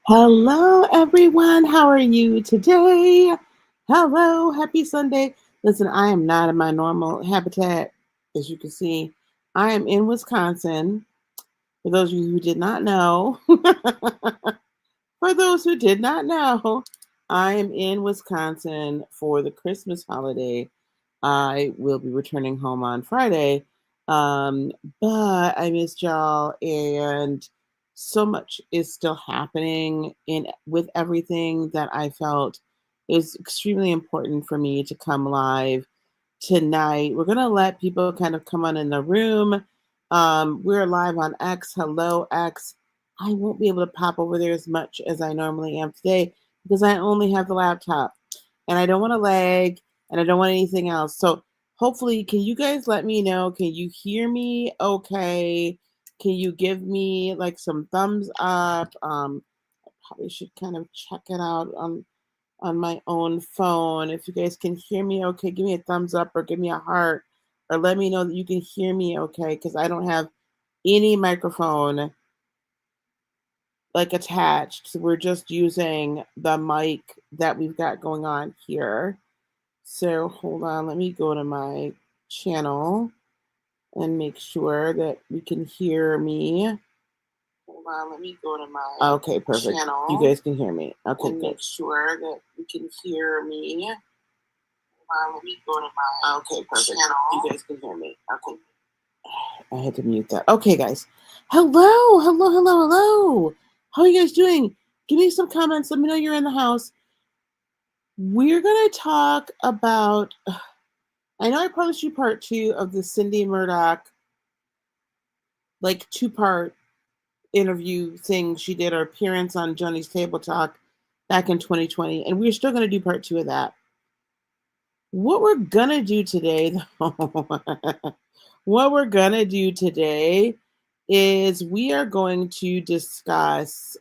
Hello, everyone. How are you today? Hello, happy Sunday. Listen, I am not in my normal habitat. As you can see, I am in Wisconsin. For those of you who did not know, for those who did not know, I am in Wisconsin for the Christmas holiday. I will be returning home on Friday. Um, but I missed y'all, and so much is still happening in with everything that I felt is extremely important for me to come live tonight. We're gonna let people kind of come on in the room. We're live on X. Hello, X. I won't be able to pop over there as much as I normally am today because I only have the laptop and I don't want to lag and I don't want anything else. So hopefully, can you guys let me know? Can you hear me okay? Can you give me like some thumbs up? I probably should kind of check it out on my own phone. If you guys can hear me okay, give me a thumbs up or give me a heart or let me know that you can hear me okay because I don't have any microphone like attached. So we're just using the mic that we've got going on here. So hold on, let me go to my channel and make sure that we can hear me. Hold on, let me go to my okay, perfect. Channel. You guys can hear me. Okay, and good. Make sure that we can hear me. Hold on, let me go to my okay, perfect. Channel. You guys can hear me. Okay. I had to mute that. Okay, guys. Hello, hello, hello, hello. How are you guys doing? Give me some comments. Let me know you're in the house. We're going to talk about, I know I promised you part 2 of the Cindy Murdoch, like 2-part interview thing she did, her appearance on Johnny's Table Talk back in 2020. And we're still going to do part 2 of that. What we're going to do today, what we're going to do today is we are going to discuss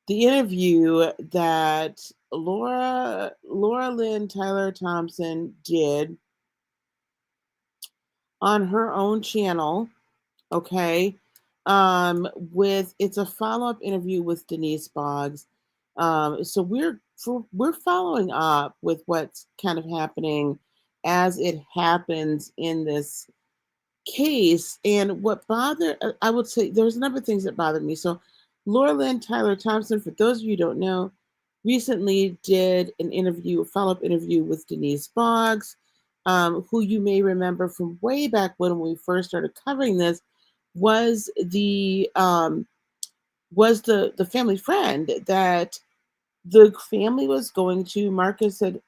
the interview that Laura Lynn Tyler-Thompson did on her own channel, okay? With it's a follow-up interview with Denise Boggs. So we're following up with what's kind of happening as it happens in this case. And what bothered, I would say, there's a number of things that bothered me. So Laura Lynn Tyler-Thompson, for those of you who don't know, recently did an interview, a follow-up interview with Denise Boggs, who you may remember from way back when we first started covering this, was the family friend that the family was going to. Marcus and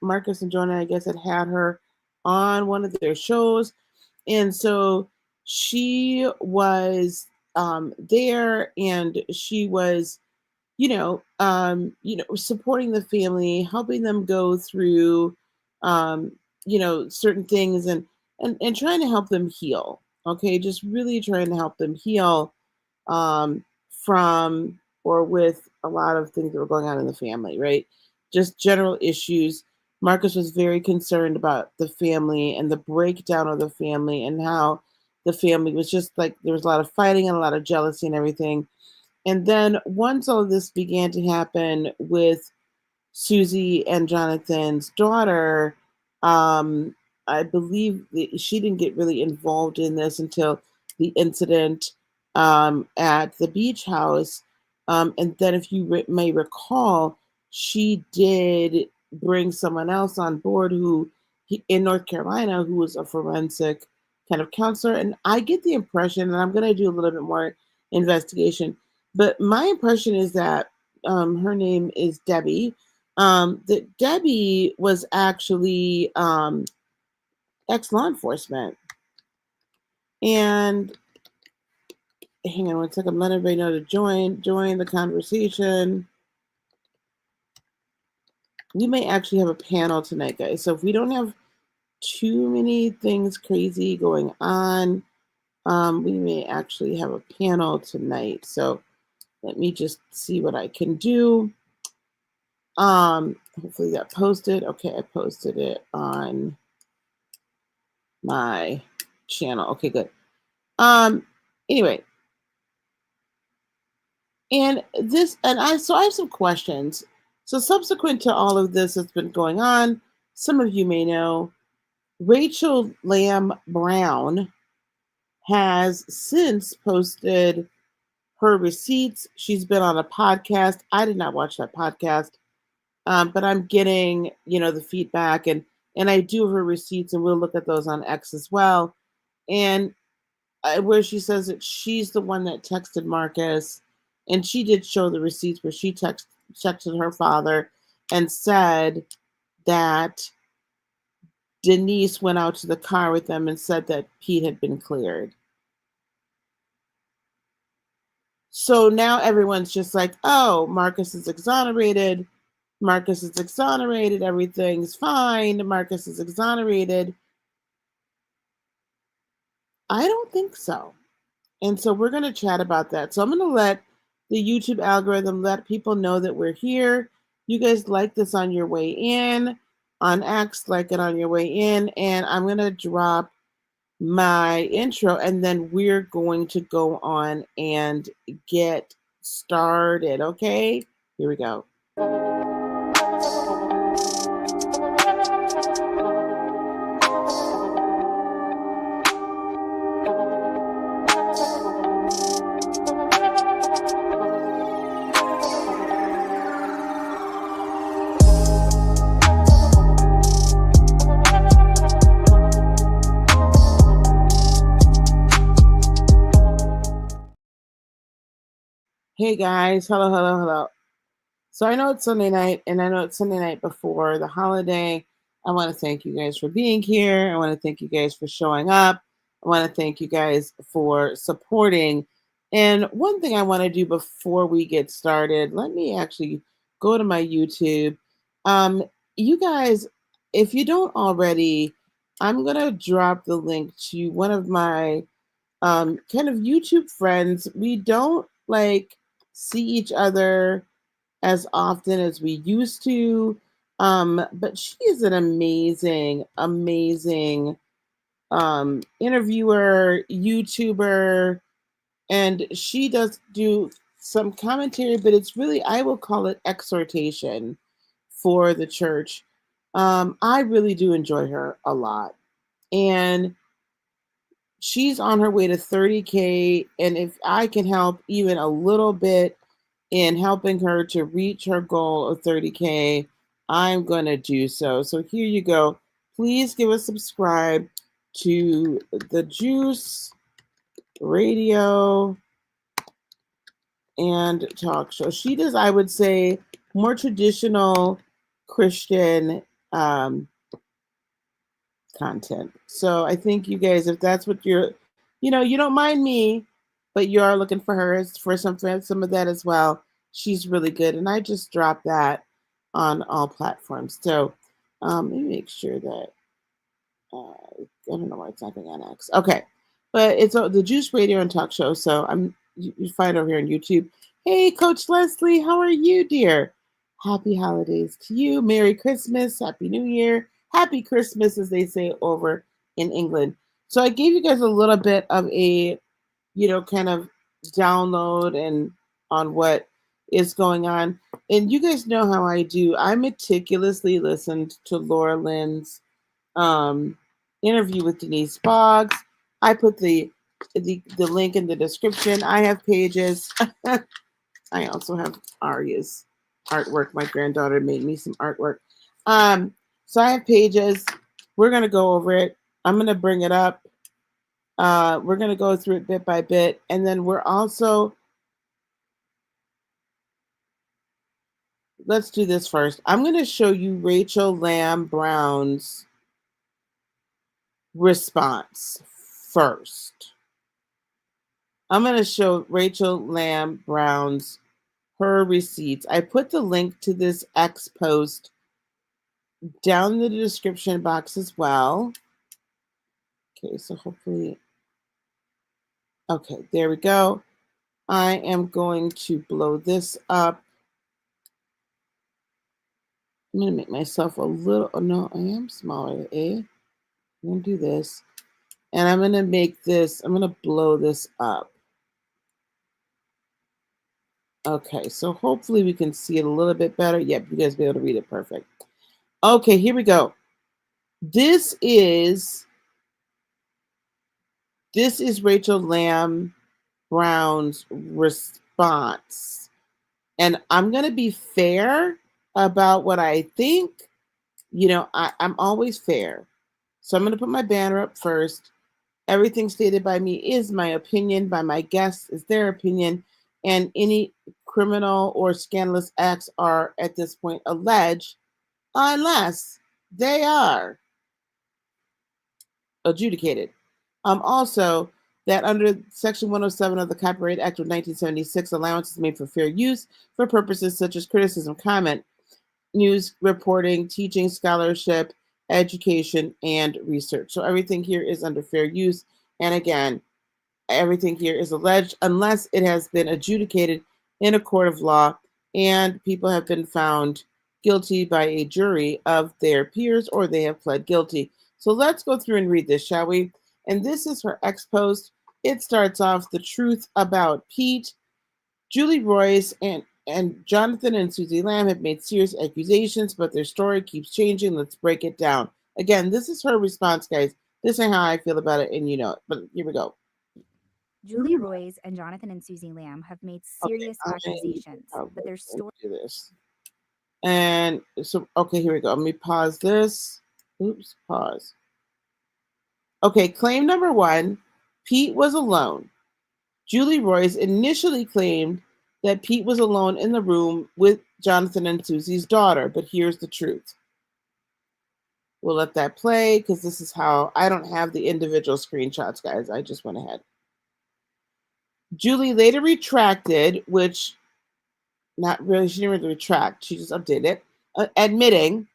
Jonah, I guess, had her on one of their shows, and so she was there, and she was, supporting the family, helping them go through, certain things, and trying to help them heal. Okay, just really trying to help them heal from or with a lot of things that were going on in the family, right? Just general issues. Marcus was very concerned about the family and the breakdown of the family and how the family was just like there was a lot of fighting and a lot of jealousy and everything. And then once all of this began to happen with Suzy and Johnathan's daughter, I believe that she didn't get really involved in this until the incident at the beach house. And then, if you may recall, she did bring someone else on board in North Carolina, who was a forensic kind of counselor. And I get the impression, and I'm going to do a little bit more investigation, but my impression is that her name is Debbie. That Debbie was actually ex-law enforcement. And hang on one second, let everybody know to join the conversation. We may actually have a panel tonight, guys. So if we don't have too many things crazy going on, we may actually have a panel tonight. So let me just see what I can do. Hopefully that posted. Okay, I posted it on my channel. Okay, good. Anyway, And I have some questions. So subsequent to all of this that's been going on, some of you may know Rachel Lamb Brown has since posted her receipts. She's been on a podcast. I did not watch that podcast, but I'm getting, the feedback, and I do her receipts, and we'll look at those on X as well. And where she says that she's the one that texted Marcus, and she did show the receipts where she texted her father and said that Denise went out to the car with them and said that Pete had been cleared. So now everyone's just like, oh, Marcus is exonerated. Marcus is exonerated. Everything's fine. Marcus is exonerated. I don't think so. And so we're going to chat about that. So I'm going to let the YouTube algorithm let people know that we're here. You guys like this on your way in. On X, like it on your way in. And I'm going to drop my intro, and then we're going to go on and get started. Okay, here we go. Hey guys, hello. So I know it's Sunday night, and I know it's Sunday night before the holiday. I want to thank you guys for being here. I want to thank you guys for showing up. I want to thank you guys for supporting. And one thing I want to do before we get started, let me actually go to my YouTube. You guys, if you don't already, I'm going to drop the link to one of my kind of YouTube friends. We don't see each other as often as we used to. But she is an amazing interviewer, YouTuber, and she does do some commentary, but it's really, I will call it exhortation for the church. I really do enjoy her a lot. And she's on her way to 30K. And if I can help even a little bit in helping her to reach her goal of 30K, I'm going to do so. So here you go. Please give a subscribe to the Juice Radio and Talk Show. She does, I would say, more traditional Christian content. So I think you guys, if that's what you're, you don't mind me, but you are looking for her for some of that as well. She's really good, and I just dropped that on all platforms. So let me make sure that I don't know why it's not going on X. Okay, but it's the Juice Radio and Talk Show. So you find it over here on YouTube. Hey, Coach Leslie, how are you, dear? Happy holidays to you. Merry Christmas. Happy New Year. Happy Christmas, as they say over in England. So I gave you guys a little bit of a, kind of download and on what is going on. And you guys know how I do. I meticulously listened to Laura Lynn's interview with Denise Boggs. I put the link in the description. I have pages. I also have Arya's artwork. My granddaughter made me some artwork. So I have pages. We're going to go over it. I'm going to bring it up. We're going to go through it bit by bit. And then we're also, let's do this first. I'm going to show you Rachel Lamb Brown's response first. I'm going to show Rachel Lamb Brown's her receipts. I put the link to this X post down in the description box as well. Okay, so hopefully, okay, there we go. I am going to blow this up. I'm going to make myself a little, oh no, I am smaller, eh? I'm going to do this. And I'm going to make this, I'm going to blow this up. Okay, so hopefully we can see it a little bit better. Yep, you guys be able to read it perfect. Okay, here we go. This is Rachel Lamb Brown's response. And I'm going to be fair about what I think. I'm always fair. So I'm going to put my banner up first. Everything stated by me is my opinion, by my guests is their opinion, and any criminal or scandalous acts are at this point alleged unless they are adjudicated. Also, that under Section 107 of the Copyright Act of 1976, allowance is made for fair use for purposes such as criticism, comment, news reporting, teaching, scholarship, education, and research. So everything here is under fair use. And again, everything here is alleged unless it has been adjudicated in a court of law and people have been found guilty by a jury of their peers or they have pled guilty. So let's go through and read this, shall we? And this is her ex post. It starts off the truth about Pete. Julie Royce and Johnathan and Suzy Lamb have made serious accusations, but their story keeps changing. Let's break it down. Again, this is her response, guys. This is how I feel about it, and you know it. But here we go. Julie Royce and Johnathan and Suzy Lamb have made serious accusations, but their story. Do this. And so, okay, here we go. Let me pause this. Oops, pause. Okay, claim number one, Pete was alone. Julie Royce initially claimed that Pete was alone in the room with Johnathan and Suzy's daughter, but here's the truth. We'll let that play because this is how I don't have the individual screenshots, guys. I just went ahead. Julie later retracted, which not really, she didn't really retract, she just updated it, admitting,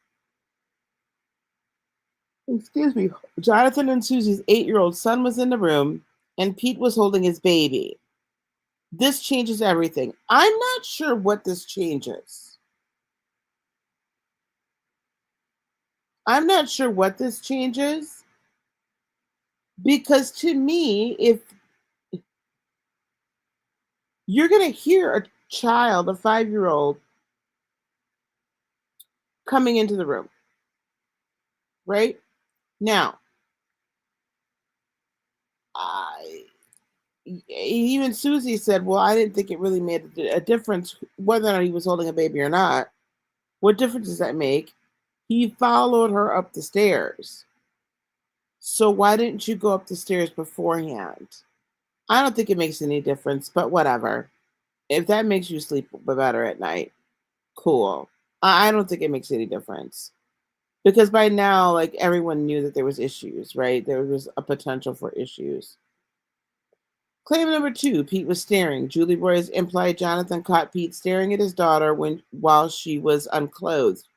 Johnathan and Suzy's 8-year-old son was in the room and Pete was holding his baby. This changes everything. I'm not sure what this changes. I'm not sure what this changes because to me, if you're going to hear a child, a 5-year-old, coming into the room, right? Now, even Suzy said, well, I didn't think it really made a difference whether or not he was holding a baby or not. What difference does that make? He followed her up the stairs. So why didn't you go up the stairs beforehand? I don't think it makes any difference, but whatever. If that makes you sleep better at night, cool. I don't think it makes any difference. Because by now, like, everyone knew that there was issues, right? There was a potential for issues. Claim number two, Pete was staring. Julie Royce implied Johnathan caught Pete staring at his daughter while she was unclothed.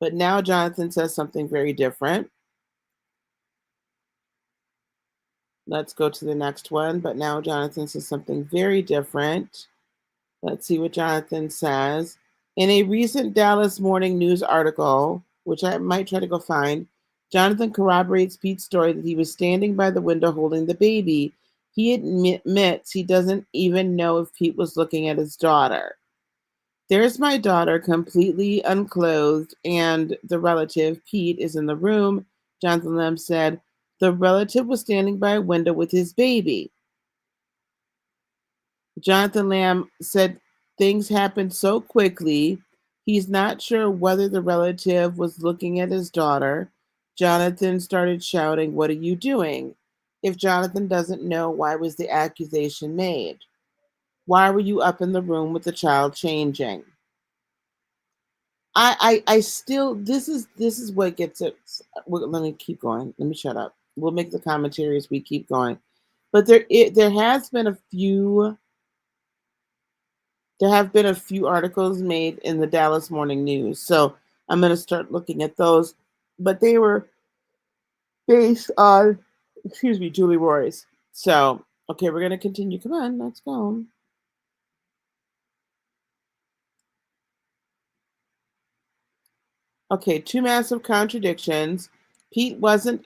But now Johnathan says something very different. Let's go to the next one. But now Johnathan says something very different. Let's see what Johnathan says. In a recent Dallas Morning News article, which I might try to go find, Johnathan corroborates Pete's story that he was standing by the window holding the baby. He admits he doesn't even know if Pete was looking at his daughter. There's my daughter completely unclothed, and the relative, Pete, is in the room. Johnathan Lamb said the relative was standing by a window with his baby. Johnathan Lamb said things happened so quickly, he's not sure whether the relative was looking at his daughter. Johnathan started shouting, "What are you doing?" If Johnathan doesn't know, why was the accusation made? Why were you up in the room with the child changing? I still, this is what gets it. Let me keep going. Let me shut up. We'll make the commentary as we keep going. But there has been a few. There have been a few articles made in the Dallas Morning News, so I'm going to start looking at those. But they were based on, Julie Royce. So, okay, we're going to continue. Come on, let's go. Okay, two massive contradictions. Pete wasn't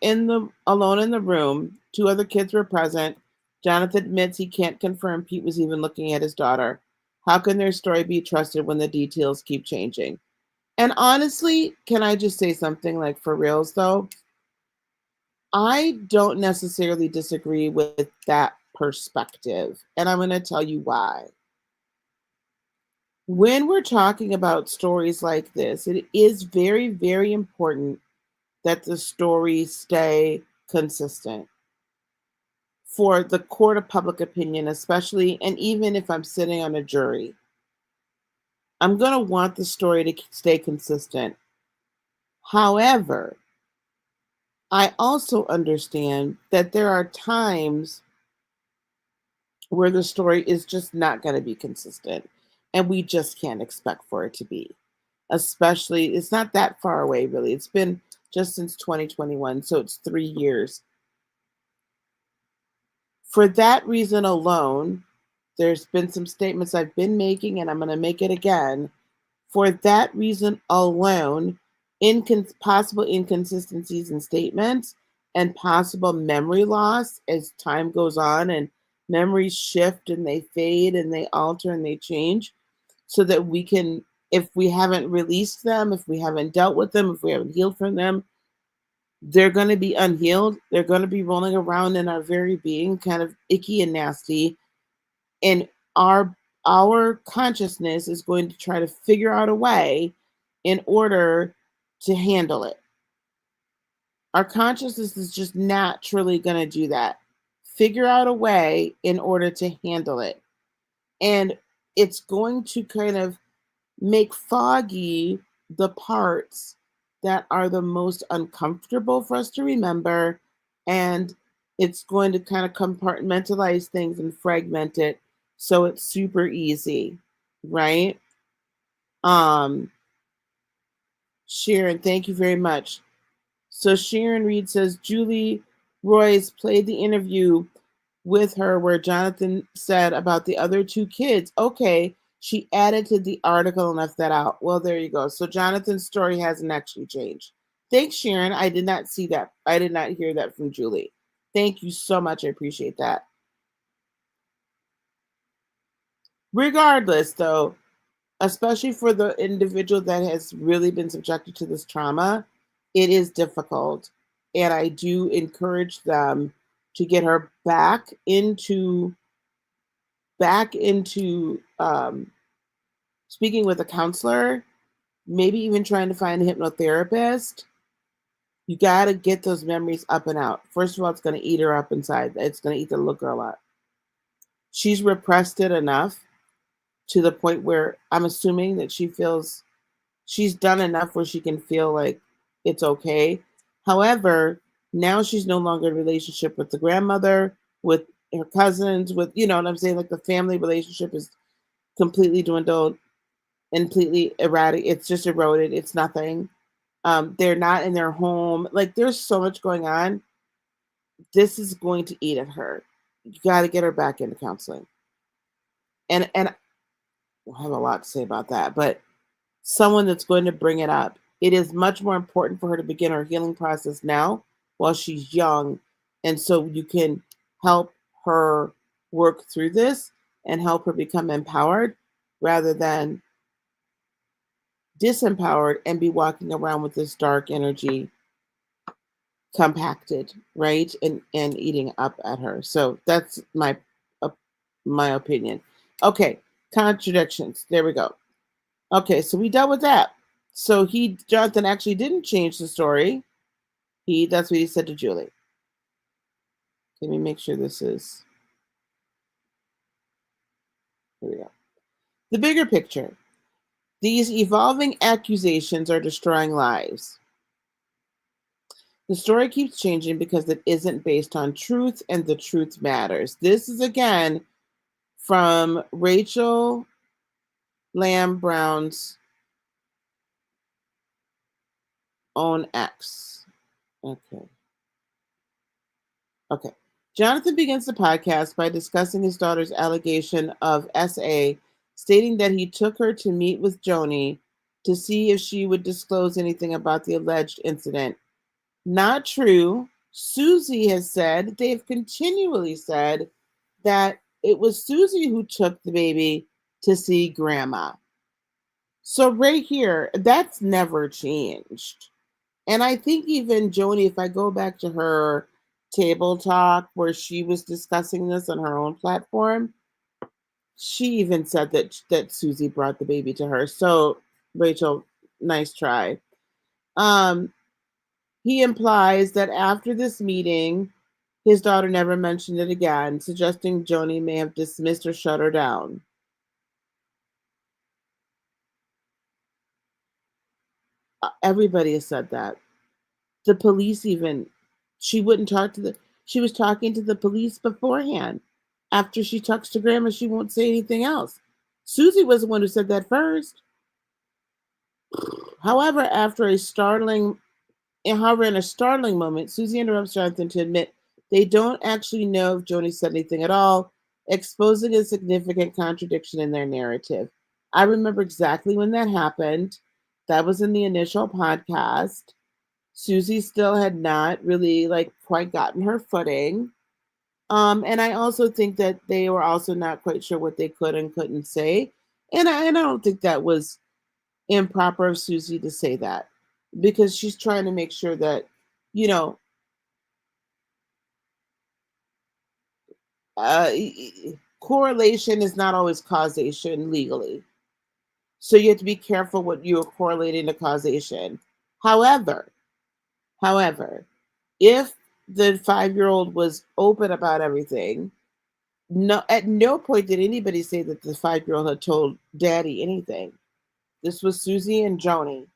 alone in the room. Two other kids were present. Johnathan admits he can't confirm Pete was even looking at his daughter. How can their story be trusted when the details keep changing? And honestly, can I just say something like for reals though? I don't necessarily disagree with that perspective. And I'm going to tell you why. When we're talking about stories like this, it is very, very important that the stories stay consistent for the court of public opinion, especially, and even if I'm sitting on a jury, I'm going to want the story to stay consistent. However, I also understand that there are times where the story is just not going to be consistent and we just can't expect for it to be. Especially, it's not that far away, really. It's been just since 2021, so it's 3 years. For that reason alone, there's been some statements I've been making, and I'm going to make it again. For that reason alone, possible inconsistencies in statements and possible memory loss as time goes on and memories shift and they fade and they alter and they change, so that we can, if we haven't released them, if we haven't dealt with them, if we haven't healed from them, they're going to be unhealed. They're going to be rolling around in our very being, kind of icky and nasty. And our consciousness is going to try to figure out a way in order to handle it. Our consciousness is just naturally going to do that. Figure out a way in order to handle it. And it's going to kind of make foggy the parts that are the most uncomfortable for us to remember, and it's going to kind of compartmentalize things and fragment it so it's super easy, right? Sharon, thank you very much. So Sharon Reed says Julie Royce played the interview with her where Johnathan said about the other 2 kids. Okay, she added to the article and left that out. Well, there you go. So Johnathan's story hasn't actually changed. Thanks, Sharon. I did not see that. I did not hear that from Julie. Thank you so much. I appreciate that. Regardless, though, especially for the individual that has really been subjected to this trauma, it is difficult. And I do encourage them to get her back into speaking with a counselor, maybe even trying to find a hypnotherapist. You got to get those memories up and out. First of all, it's going to eat her up inside. It's going to eat the little girl up. She's repressed it enough to the point where I'm assuming that she feels she's done enough where she can feel like it's okay. However, now she's no longer in a relationship with the grandmother, with her cousins, with, you know what I'm saying? Like the family relationship is completely dwindled, completely erratic. It's just eroded. It's nothing. They're not in their home. Like there's so much going on. This is going to eat at her. You got to get her back into counseling. And I have a lot to say about that, but someone that's going to bring it up. It is much more important for her to begin her healing process now while she's young. And so you can help her work through this and help her become empowered rather than disempowered and be walking around with this dark energy compacted, right? And eating up at her. So that's my opinion. Okay, contradictions. There we go. Okay, so we dealt with that. So Johnathan actually didn't change the story. That's what he said to Julie. Let me make sure this is. Here we go. The bigger picture. These evolving accusations are destroying lives. The story keeps changing because it isn't based on truth, and the truth matters. This is again from Rachel Lamb Brown's own ex. Okay. Johnathan begins the podcast by discussing his daughter's allegation of SA, stating that he took her to meet with Joni to see if she would disclose anything about the alleged incident. Not true. Suzy has said, they have continually said that it was Suzy who took the baby to see grandma. So right here, that's never changed. And I think even Joni, if I go back to her table talk where she was discussing this on her own platform, she even said that Suzy brought the baby to her. So Rachel, nice try. Um, he implies that after this meeting, his daughter never mentioned it again, suggesting Joni may have dismissed or shut her down. Everybody has said that. The police even, she wouldn't talk to she was talking to the police beforehand. After she talks to grandma, she won't say anything else. Suzy was the one who said that first. However, in a startling moment, Suzy interrupts Johnathan to admit they don't actually know if Joni said anything at all, exposing a significant contradiction in their narrative. I remember exactly when that happened. That was in the initial podcast. Suzy still had not really quite gotten her footing. And I also think that they were also not quite sure what they could and couldn't say. And I don't think that was improper of Suzy to say that because she's trying to make sure that, you know, correlation is not always causation legally. So you have to be careful what you're correlating to causation. However, however, if the 5-year-old was open about everything, no, at no point did anybody say that the 5-year-old had told daddy anything. This was Suzy and Joni.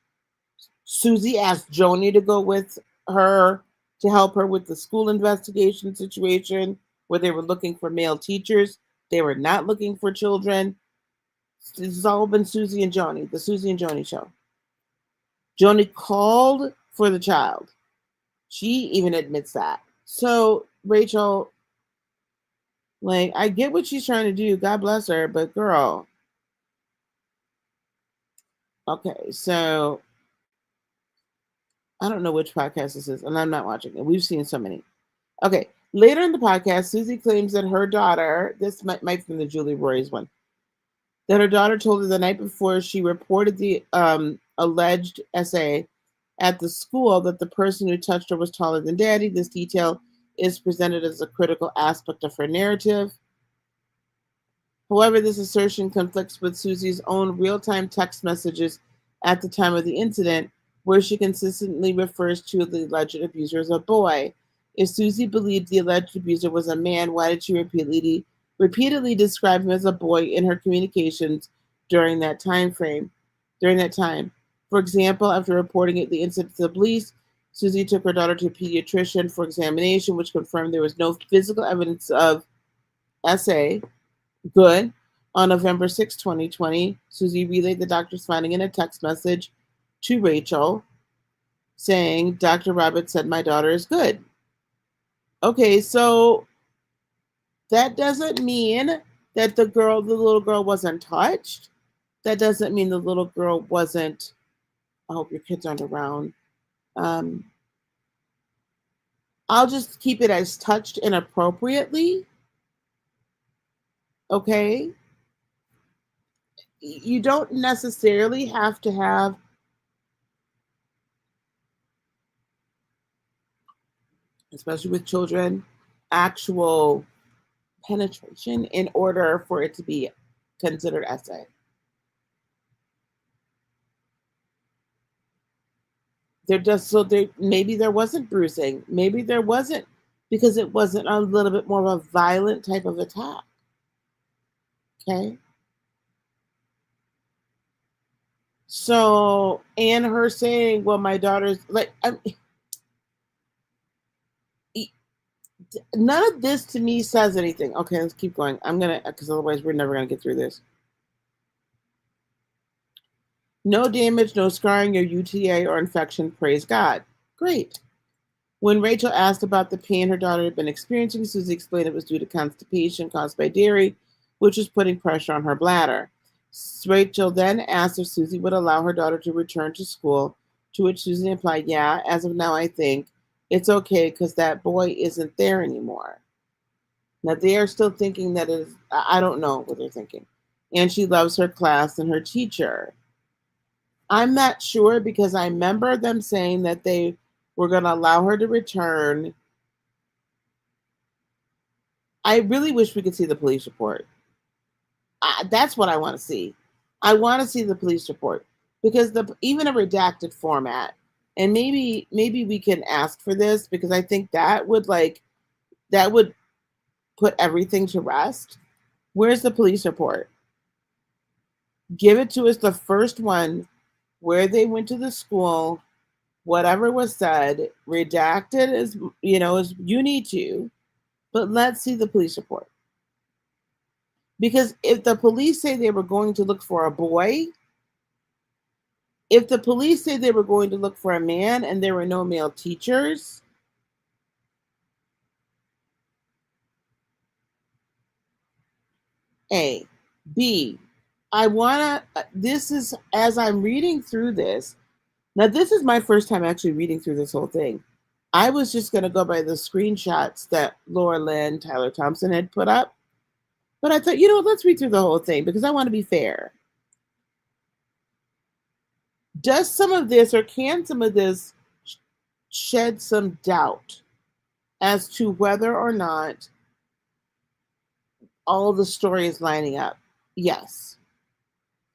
Suzy asked Joni to go with her to help her with the school investigation situation where they were looking for male teachers. They were not looking for children. It's all been Suzy and Joni, the Suzy and Joni show. Joni called for the child. She even admits that. So, Rachel, I get what she's trying to do. God bless her. But, girl, okay, so I don't know which podcast this is, and I'm not watching it. We've seen so many. Okay, later in the podcast, Suzy claims that her daughter, this might be from the Julie Rory's one, that her daughter told her the night before she reported the alleged essay at the school that the person who touched her was taller than daddy. This detail is presented as a critical aspect of her narrative. However, this assertion conflicts with Suzy's own real-time text messages at the time of the incident, where she consistently refers to the alleged abuser as a boy. If Suzy believed the alleged abuser was a man, why did she repeatedly describe him as a boy in her communications during that time frame? During that time, for example, after reporting the incident to the police, Suzy took her daughter to a pediatrician for examination, which confirmed there was no physical evidence of SA. Good. On November 6, 2020, Suzy relayed the doctor's finding in a text message to Rachel saying, Dr. Roberts said my daughter is good. Okay, so that doesn't mean that the little girl wasn't touched. That doesn't mean the little girl wasn't, I hope your kids aren't around. I'll just keep it as touched inappropriately. Okay. You don't necessarily have to have, especially with children, actual penetration in order for it to be considered essay. Maybe there wasn't bruising, maybe there wasn't, because it wasn't a little bit more of a violent type of attack. Okay. So, and her saying, well, my daughter's none of this to me says anything. Okay, let's keep going. Because otherwise we're never gonna get through this. No damage, no scarring, or UTA or infection, praise God. Great. When Rachel asked about the pain her daughter had been experiencing, Suzy explained it was due to constipation caused by dairy, which was putting pressure on her bladder. Rachel then asked if Suzy would allow her daughter to return to school, to which Suzy replied, yeah, as of now, I think it's okay because that boy isn't there anymore. Now, they are still thinking that I don't know what they're thinking. and she loves her class and her teacher. I'm not sure because I remember them saying that they were going to allow her to return. I really wish we could see the police report. That's what I want to see. I want to see the police report because even a redacted format, and maybe we can ask for this because I think that would put everything to rest. Where's the police report? Give it to us, the first one, where they went to the school, whatever was said, redacted as as you need to, but let's see the police report. Because if the police say they were going to look for a boy, if the police say they were going to look for a man and there were no male teachers, A. B. This is, as I'm reading through this, now this is my first time actually reading through this whole thing. I was just going to go by the screenshots that Lynn Tyler-Thompson had put up. But I thought, let's read through the whole thing because I want to be fair. Does some of this, or can some of this, shed some doubt as to whether or not all the story is lining up? Yes.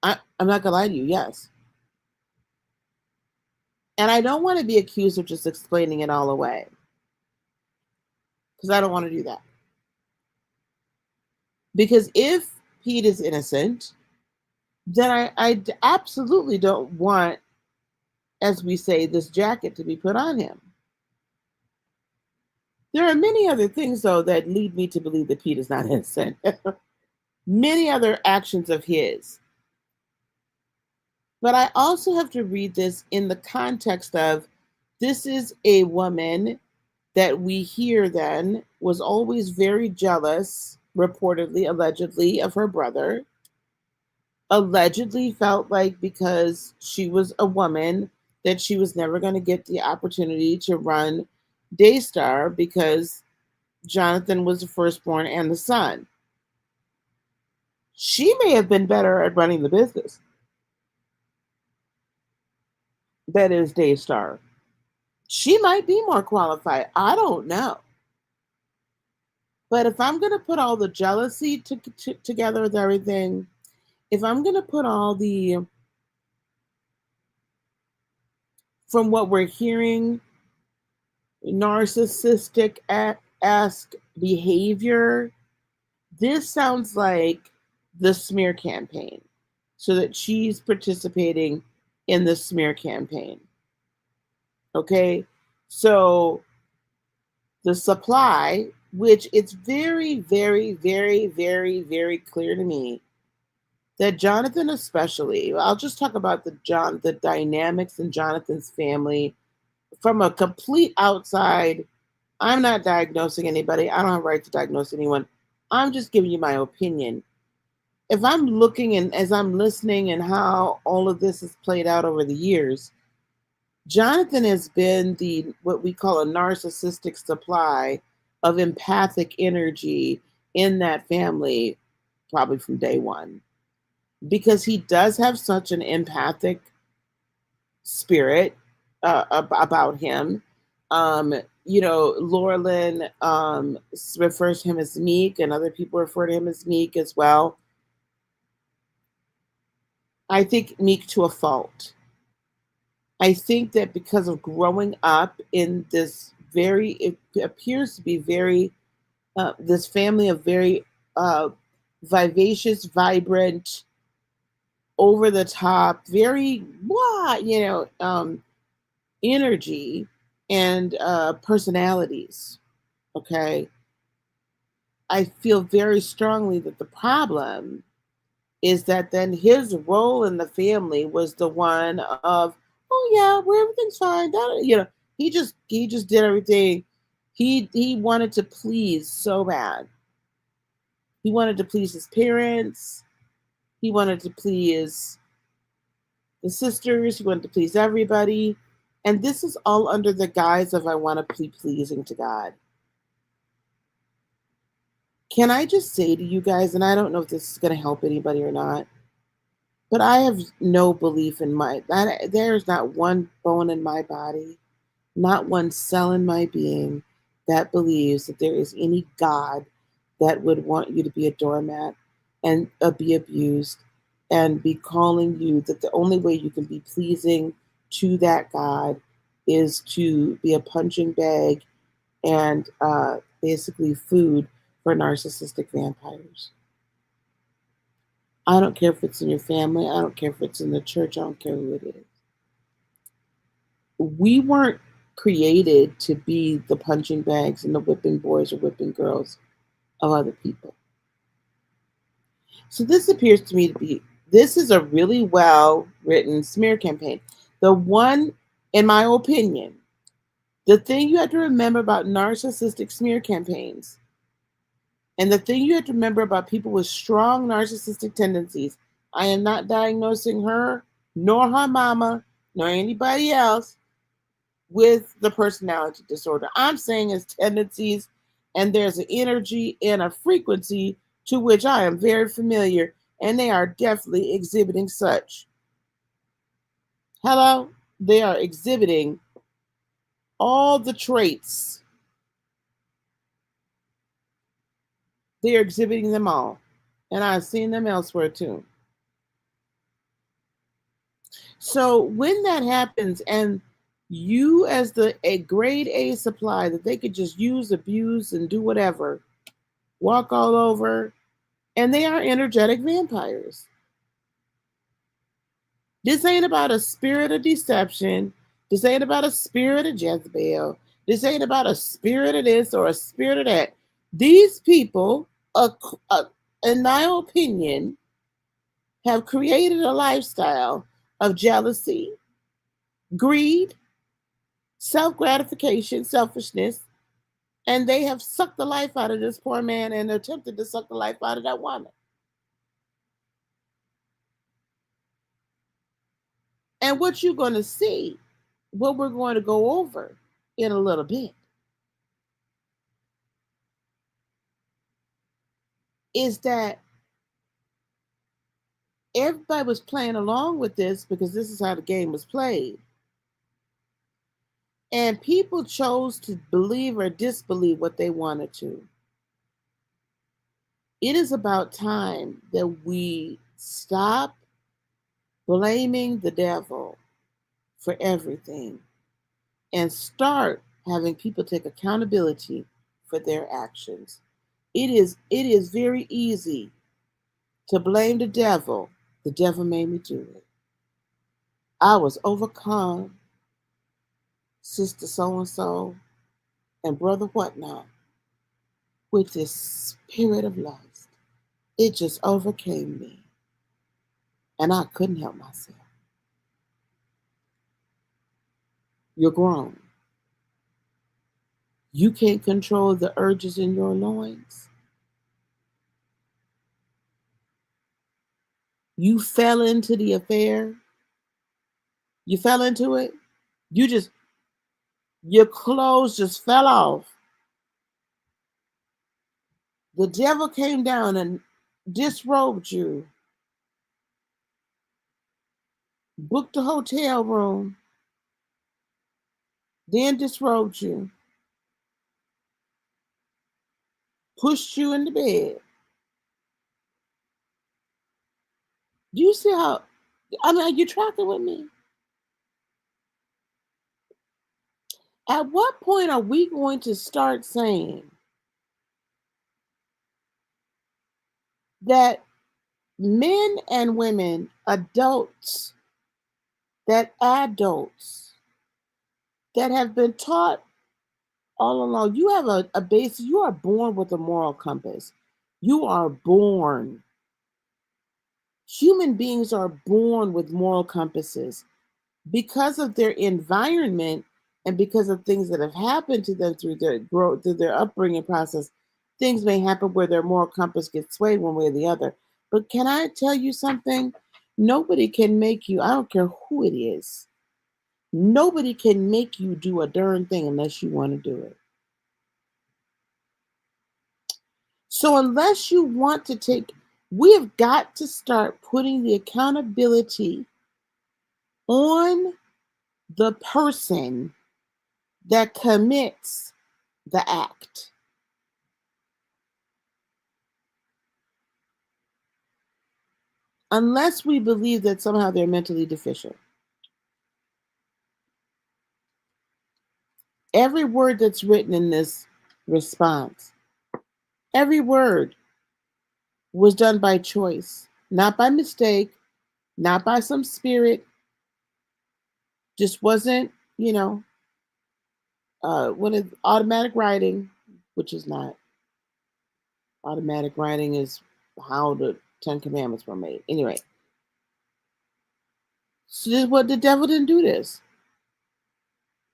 I'm not going to lie to you. Yes. And I don't want to be accused of just explaining it all away because I don't want to do that. Because if Pete is innocent, then I absolutely don't want, as we say, this jacket to be put on him. There are many other things, though, that lead me to believe that Pete is not innocent. Many other actions of his. But I also have to read this in the context of this is a woman that we hear then was always very jealous, reportedly, allegedly, of her brother. Allegedly felt like because she was a woman that she was never going to get the opportunity to run Daystar because Johnathan was the firstborn and the son. She may have been better at running the business. That is Daystar. She might be more qualified. I don't know. But if I'm going to put all the jealousy together with everything, if I'm going to put all the, from what we're hearing, narcissistic-esque behavior, this sounds like the smear campaign, so that she's participating in the smear campaign. Okay, so the supply, which it's very, very, very, very, very clear to me that Johnathan especially, I'll just talk about the dynamics in Jonathan's family from a complete outside. I'm not diagnosing anybody. I don't have a right to diagnose anyone. I'm just giving you my opinion. If I'm looking and as I'm listening and how all of this has played out over the years, Johnathan has been what we call a narcissistic supply of empathic energy in that family, probably from day one, because he does have such an empathic spirit about him. Laura Lynn refers to him as meek, and other people refer to him as meek as well. I think meek to a fault. I think that because of growing up in this it appears to be very, this family of very vivacious, vibrant, over the top, very, energy and personalities. Okay. I feel very strongly that the problem is that then his role in the family was the one of, oh yeah, well, everything's fine. He just did everything. He wanted to please so bad. He wanted to please his parents. He wanted to please the sisters. He wanted to please everybody. And this is all under the guise of I want to be pleasing to God. Can I just say to you guys, and I don't know if this is going to help anybody or not, but I have no belief in there's not one bone in my body, not one cell in my being that believes that there is any God that would want you to be a doormat and be abused and be calling you that the only way you can be pleasing to that God is to be a punching bag and basically food for narcissistic vampires. I don't care if it's in your family. I don't care if it's in the church. I don't care who it is. We weren't created to be the punching bags and the whipping boys or whipping girls of other people. So this appears to me to be, this is a really well written smear campaign. The one, in my opinion, the thing you have to remember about narcissistic smear campaigns, and the thing you have to remember about people with strong narcissistic tendencies, I am not diagnosing her, nor her mama, nor anybody else with the personality disorder. I'm saying it's tendencies, and there's an energy and a frequency to which I am very familiar, and they are definitely exhibiting such. Hello? They are exhibiting all the traits. They are exhibiting them all. And I've seen them elsewhere too. So when that happens, and you as a grade A supply that they could just use, abuse, and do whatever, walk all over, and they are energetic vampires. This ain't about a spirit of deception. This ain't about a spirit of Jezebel. This ain't about a spirit of this or a spirit of that. These people, in my opinion, have created a lifestyle of jealousy, greed, self-gratification, selfishness, and they have sucked the life out of this poor man and attempted to suck the life out of that woman. And what you're going to see, what we're going to go over in a little bit, is that everybody was playing along with this because this is how the game was played. And people chose to believe or disbelieve what they wanted to. It is about time that we stop blaming the devil for everything and start having people take accountability for their actions. It is very easy to blame the devil. The devil made me do it. I was overcome, sister so and so, and brother whatnot, with this spirit of lust. It just overcame me, and I couldn't help myself. You're grown. You can't control the urges in your loins. You fell into the affair. You fell into it. Your clothes just fell off. The devil came down and disrobed you, booked a hotel room, then disrobed you, pushed you into bed. Do you see how, I mean, are you tracking with me? At what point are we going to start saying that men and women, adults that have been taught all along, you have a base, you are born with a moral compass. You are born. Human beings are born with moral compasses because of their environment and because of things that have happened to them through their growth, through their upbringing process. Things may happen where their moral compass gets swayed one way or the other. But can I tell you something? Nobody can make you, I don't care who it is, nobody can make you do a darn thing unless you want to do it. So unless you want to take, we have got to start putting the accountability on the person that commits the act. Unless we believe that somehow they're mentally deficient. Every word that's written in this response, every word was done by choice, not by mistake, not by some spirit, just wasn't, what is automatic writing, which is not. Automatic writing is how the Ten Commandments were made. Anyway, so this, what the devil didn't do this.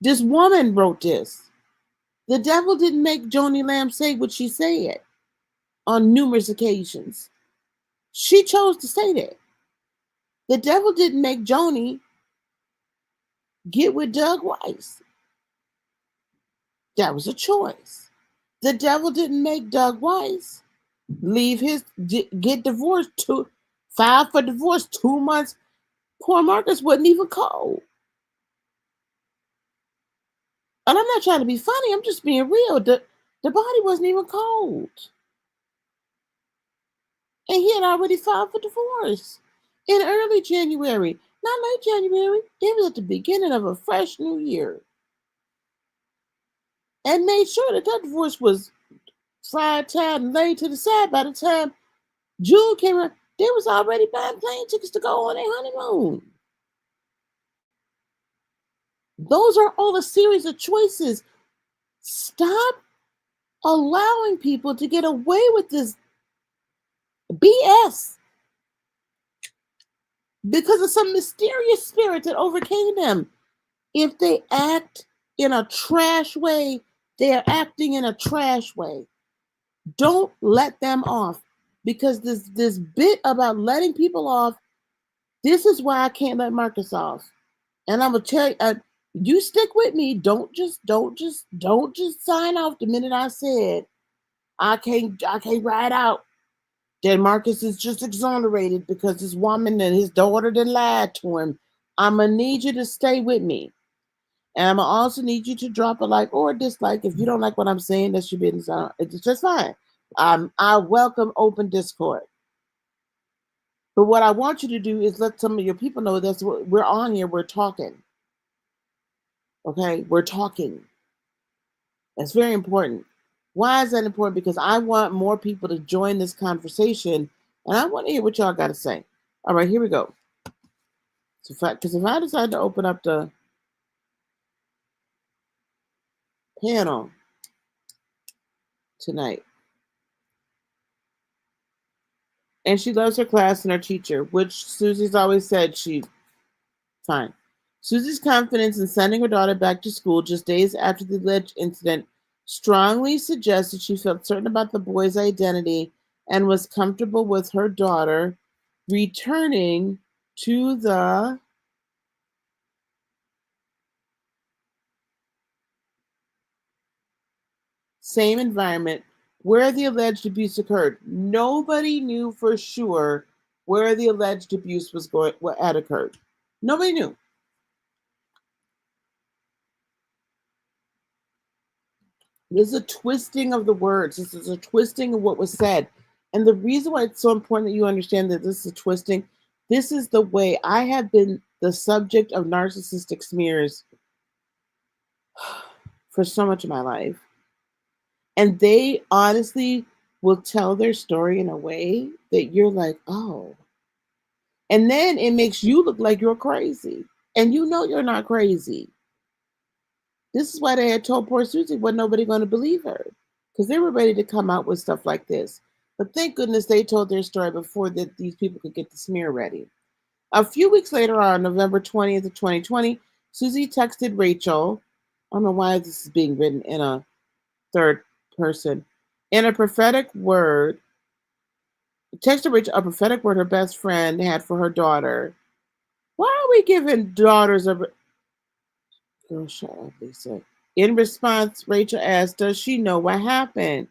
This woman wrote this. The devil didn't make Joni Lamb say what she said on numerous occasions. She chose to say that. The devil didn't make Joni get with Doug Weiss. That was a choice. The devil didn't make Doug Weiss get divorced, file for divorce 2 months. Poor Marcus wasn't even cold. And I'm not trying to be funny. I'm just being real. The body wasn't even cold. And he had already filed for divorce in early January. Not late January. It was at the beginning of a fresh new year. And made sure that divorce was fried, tied, and laid to the side by the time June came around. They was already buying plane tickets to go on their honeymoon. Those are all a series of choices. Stop allowing people to get away with this BS because of some mysterious spirit that overcame them. If they act in a trash way, they are acting in a trash way. Don't let them off, because this bit about letting people off, this is why I can't let Marcus off. And I'm gonna tell you, you stick with me. Don't just sign off the minute I said I can't ride out. Then Marcus is just exonerated because this woman and his daughter done lied to him. I'm gonna need you to stay with me. And I'm gonna also need you to drop a like or a dislike. If you don't like what I'm saying, that's your business. It's just fine. I welcome open discord. But what I want you to do is let some of your people know that's what we're on here. We're talking. Okay, we're talking. That's very important. Why is that important? Because I want more people to join this conversation, and I want to hear what y'all got to say. All right, here we go. So, because if I decide to open up the panel tonight, and she loves her class and her teacher, which Susie's always said fine. Susie's confidence in sending her daughter back to school just days after the alleged incident strongly suggested she felt certain about the boy's identity and was comfortable with her daughter returning to the same environment where the alleged abuse occurred. Nobody knew for sure where the alleged abuse had occurred. Nobody knew. This is a twisting of the words. This is a twisting of what was said. And the reason why it's so important that you understand that this is a twisting, this is the way I have been the subject of narcissistic smears for so much of my life. And they honestly will tell their story in a way that you're like, oh. And then it makes you look like you're crazy. And you know you're not crazy. This is why they had told poor Susie wasn't nobody going to believe her, because they were ready to come out with stuff like this. But thank goodness they told their story before these people could get the smear ready. A few weeks later, on November 20th of 2020, Susie texted Rachel. I don't know why this is being written in a third person. In a prophetic word, texted Rachel a prophetic word her best friend had for her daughter. Why are we giving daughters a... Girl, shut up, Lisa. In response, Rachel asked, does she know what happened?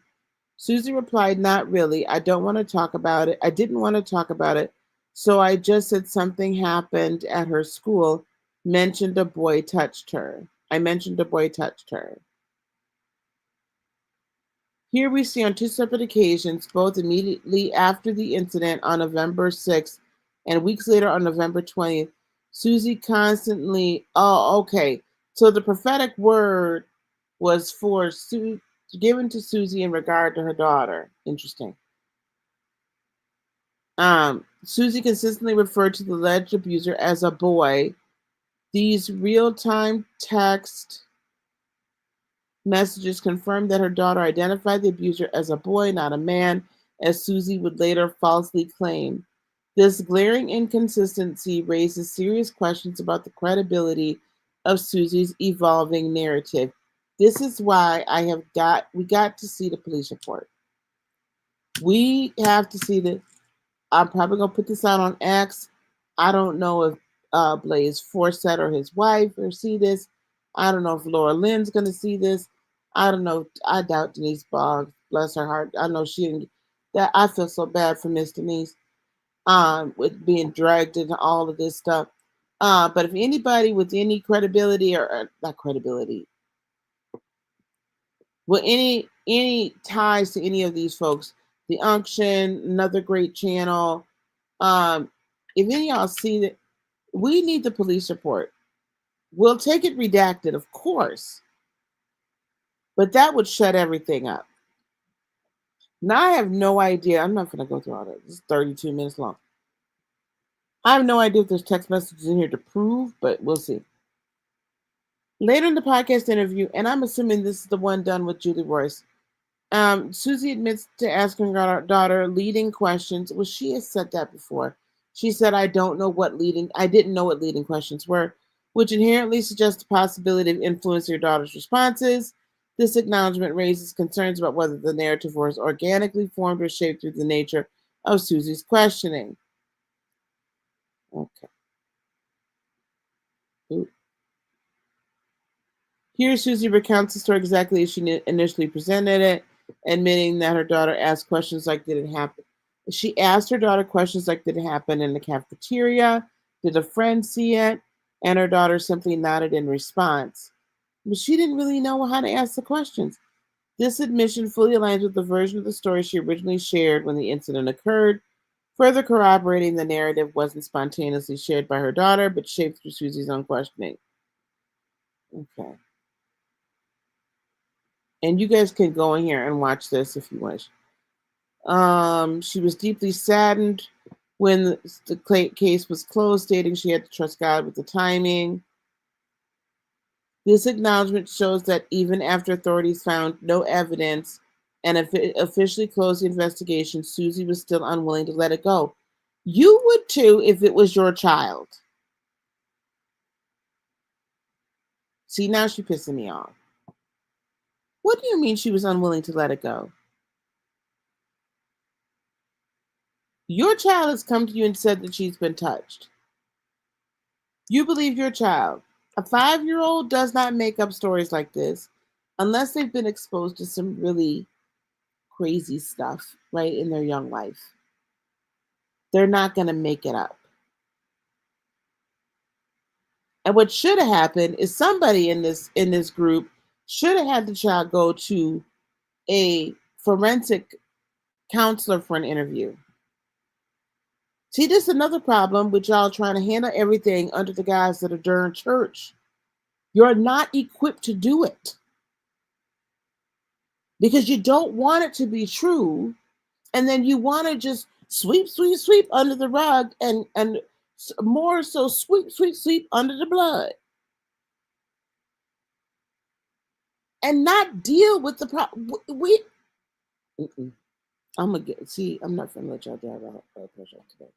Suzy replied, "Not really. I don't want to talk about it. I didn't want to talk about it. So I just said something happened at her school, mentioned a boy touched her. I mentioned a boy touched her." Here we see on two separate occasions, both immediately after the incident on November 6th and weeks later on November 20th, Suzy constantly, oh, okay. So the prophetic word was given to Suzy in regard to her daughter. Interesting. Suzy consistently referred to the alleged abuser as a boy. These real-time text messages confirmed that her daughter identified the abuser as a boy, not a man, as Suzy would later falsely claim. This glaring inconsistency raises serious questions about the credibility of Suzy's evolving narrative. This is why we got to see the police report. We have to see the I'm probably gonna put this out on X. I don't know if Blaze Forsett or his wife or see this. I don't know if Laura Lynn's gonna see this. I don't know. I doubt Denise Boggs. Bless her heart. I know she didn't. That I feel so bad for Miss Denise. With being dragged into all of this stuff. But if anybody with any credibility or not credibility, with any ties to any of these folks, the Unction, another great channel. If any of y'all see that, we need the police report. We'll take it redacted, of course, but that would shut everything up. Now I have no idea. I'm not going to go through all that. This is 32 minutes long. I have no idea if there's text messages in here to prove, but we'll see. Later in the podcast interview, and I'm assuming this is the one done with Julie Royce, Suzy admits to asking her daughter leading questions. Well, she has said that before. She said, I didn't know what leading questions were, which inherently suggests the possibility of influencing your daughter's responses. This acknowledgement raises concerns about whether the narrative was organically formed or shaped through the nature of Suzy's questioning. Okay. Ooh. Here, Suzy recounts the story exactly as she initially presented it, admitting that her daughter asked questions like, did it happen? She asked her daughter questions like, did it happen in the cafeteria? Did a friend see it? And her daughter simply nodded in response. But she didn't really know how to ask the questions. This admission fully aligns with the version of the story she originally shared when the incident occurred, further corroborating the narrative wasn't spontaneously shared by her daughter, but shaped through Suzy's own questioning. Okay. And you guys can go in here and watch this if you wish. She was deeply saddened when the case was closed, stating she had to trust God with the timing. This acknowledgement shows that even after authorities found no evidence and officially closed the investigation, Suzy was still unwilling to let it go. You would too if it was your child. See, now she's pissing me off. What do you mean she was unwilling to let it go? Your child has come to you and said that she's been touched. You believe your child. A 5-year-old does not make up stories like this unless they've been exposed to some really crazy stuff, right, in their young life. They're not going to make it up. And what should have happened is somebody in this group should have had the child go to a forensic counselor for an interview. See, this is another problem with y'all trying to handle everything under the guise that are during church. You're not equipped to do it because you don't want it to be true, and then you want to just sweep under the rug, and more so sweep under the blood, and not deal with the problem. I'm gonna see. I'm not gonna let y'all drive out today.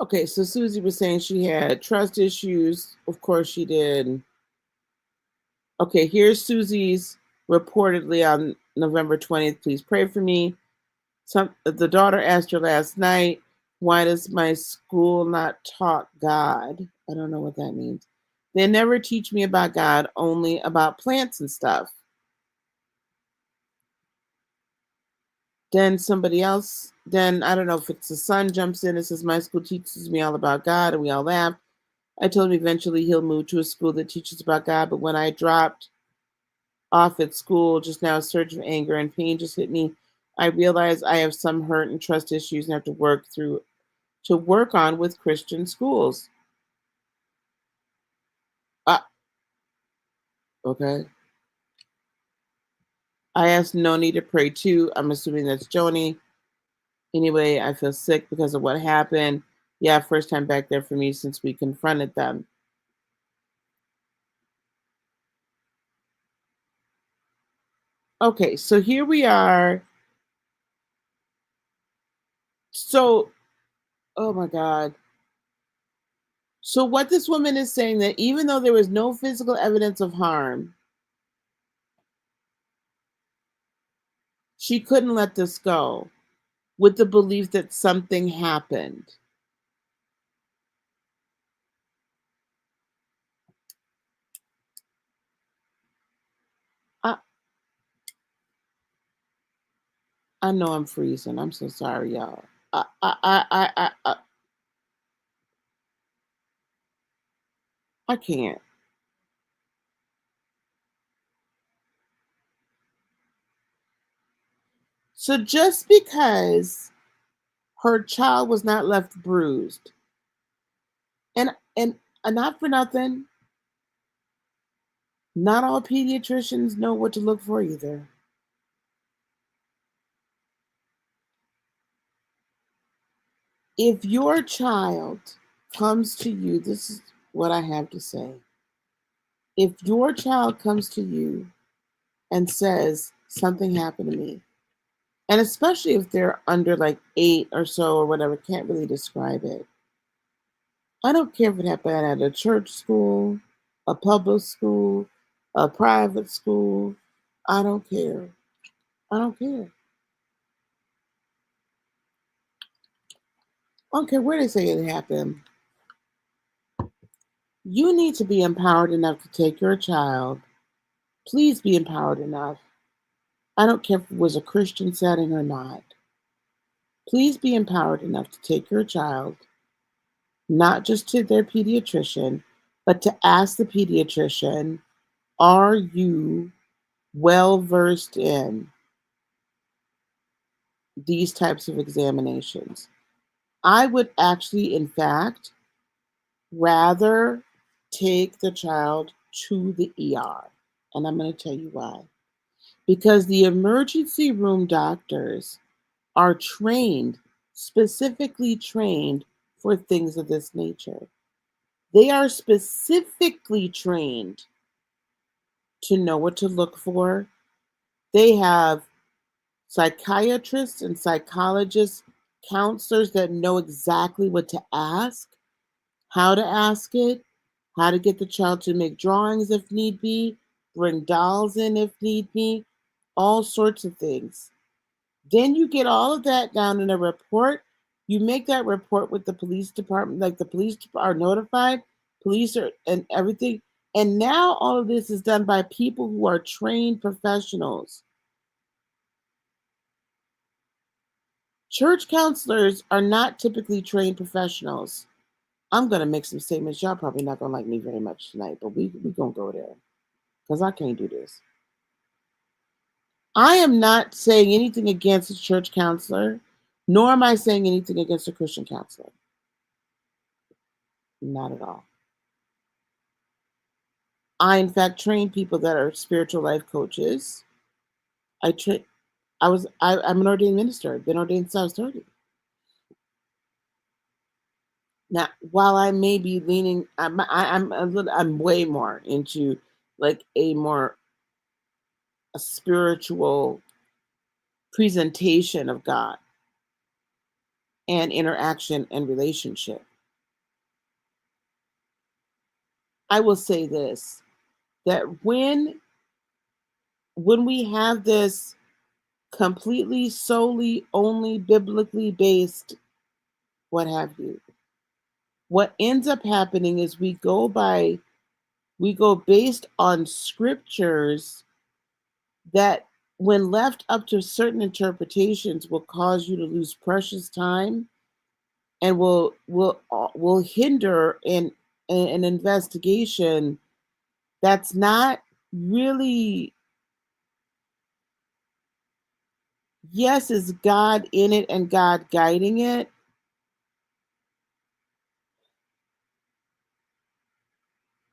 Okay, so Suzy was saying she had trust issues. Of course she did. Okay, here's Suzy's reportedly on November 20th. Please pray for me. The daughter asked her last night, why does my school not taught God? I don't know what that means. They never teach me about God, only about plants and stuff. Then somebody else, then I don't know if it's the son jumps in and says, my school teaches me all about God, and we all laughed. I told him eventually he'll move to a school that teaches about God, but when I dropped off at school just now, a surge of anger and pain just hit me. I realized I have some hurt and trust issues and have to work on with Christian schools. Okay. I asked Noni to pray too. I'm assuming that's Joni. Anyway, I feel sick because of what happened. Yeah, first time back there for me since we confronted them. Okay, so here we are. So, oh my God. So what this woman is saying, that even though there was no physical evidence of harm, she couldn't let this go with the belief that something happened. I know I'm freezing. I'm so sorry, y'all. I can't. So just because her child was not left bruised, and not for nothing, not all pediatricians know what to look for either. If your child comes to you, this is what I have to say. If your child comes to you and says, something happened to me, and especially if they're under like 8 or so or whatever, can't really describe it. I don't care if it happened at a church school, a public school, a private school. I don't care. I don't care. I don't care where they say it happened. You need to be empowered enough to take your child. Please be empowered enough. I don't care if it was a Christian setting or not. Please be empowered enough to take your child, not just to their pediatrician, but to ask the pediatrician, are you well versed in these types of examinations? I would actually, in fact, rather take the child to the ER. And I'm going to tell you why. Because the emergency room doctors are trained, specifically trained for things of this nature. They are specifically trained to know what to look for. They have psychiatrists and psychologists, counselors that know exactly what to ask, how to ask it, how to get the child to make drawings if need be, bring dolls in if need be, all sorts of things. Then you get all of that down in a report. You make that report with the police department, like the police are notified, police are, and everything. And now all of this is done by people who are trained professionals. Church counselors are not typically trained professionals. I'm going to make some statements. Y'all probably not going to like me very much tonight, but we going to go there because I can't do this. I am not saying anything against a church counselor, nor am I saying anything against a Christian counselor. Not at all. I, in fact, train people that are spiritual life coaches. I'm an ordained minister. I've been ordained since I was 30. Now, while I may be leaning, I'm way more into like a spiritual presentation of God and interaction and relationship. I will say this, that when we have this completely, solely, only biblically based, what have you, what ends up happening is we go based on scriptures that, when left up to certain interpretations, will cause you to lose precious time and will hinder an investigation that's not really, yes, is God in it and God guiding it,